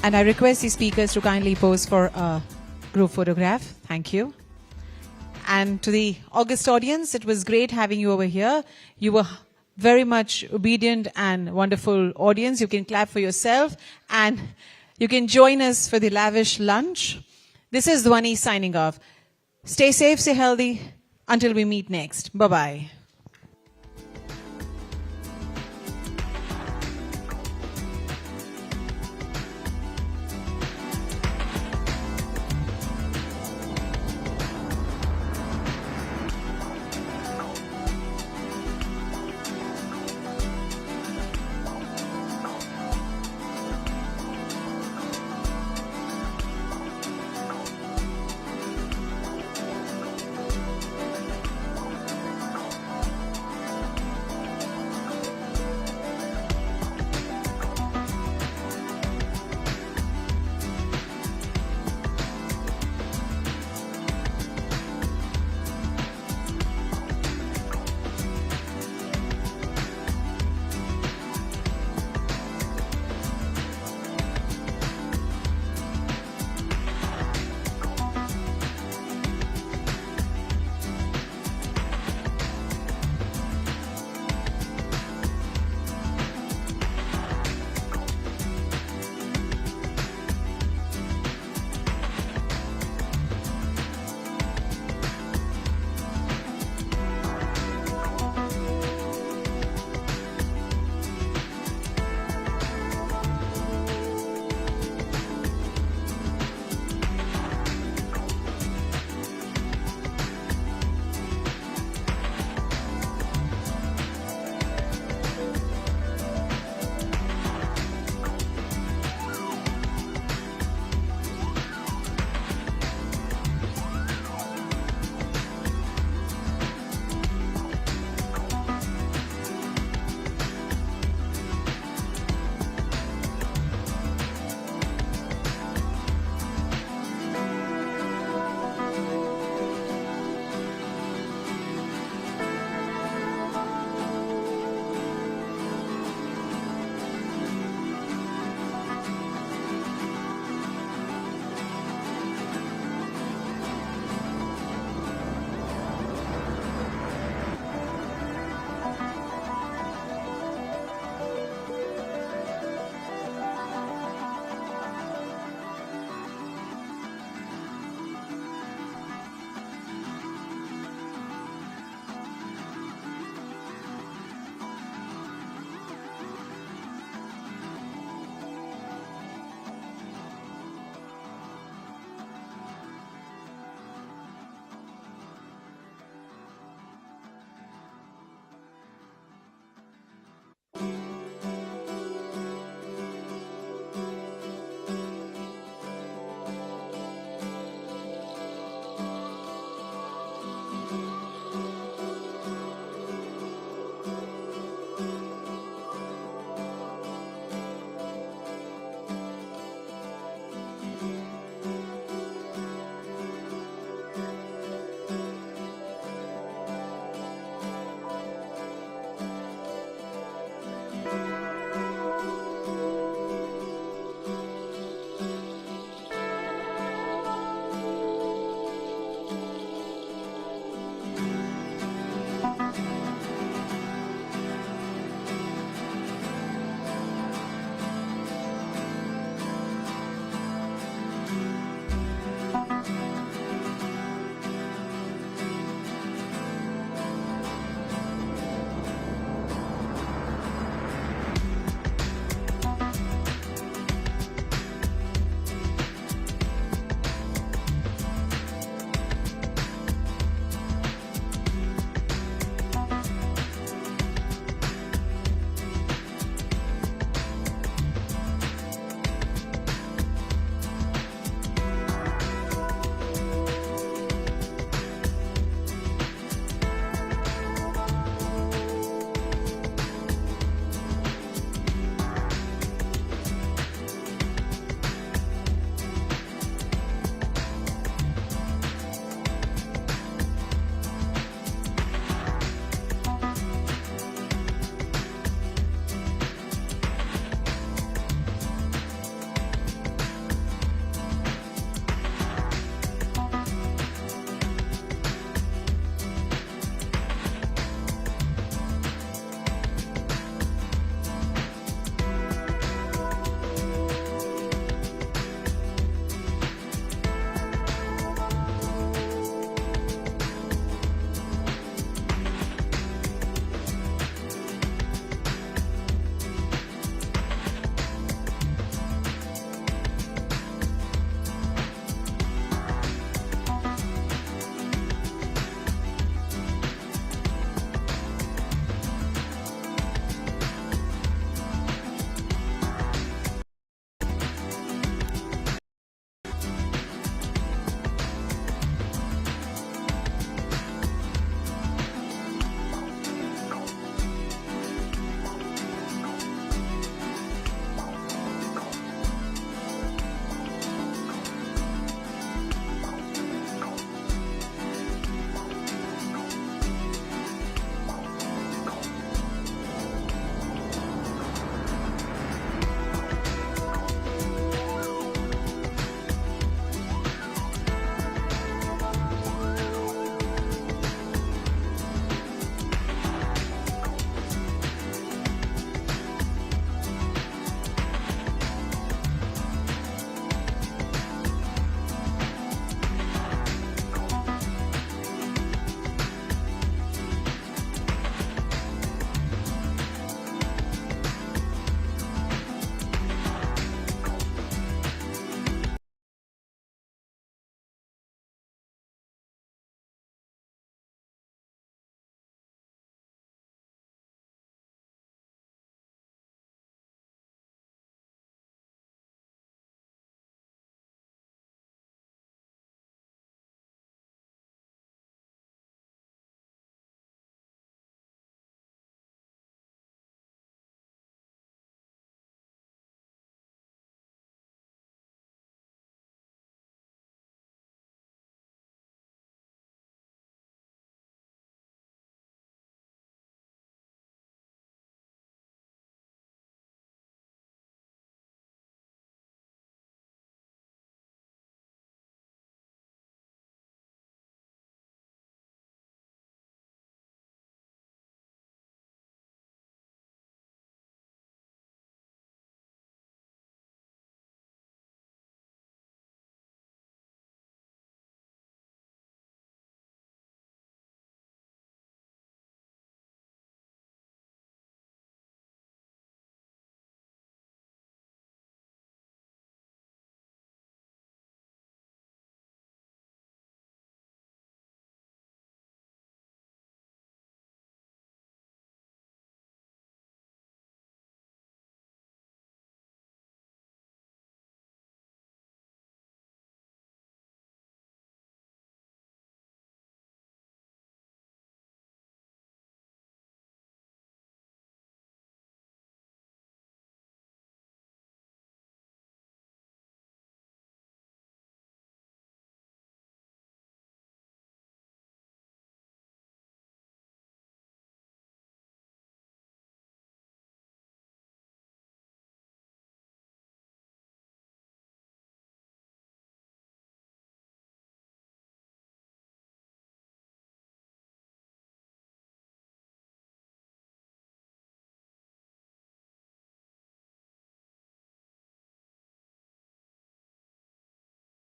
And I request the speakers to kindly pose for a group photograph. Thank you. And to the august audience, it was great having you over here. You were very much obedient and wonderful audience. You can clap for yourself and you can join us for the lavish lunch. This is Dhwani signing off. Stay safe, stay healthy. Until we meet next. Bye-bye.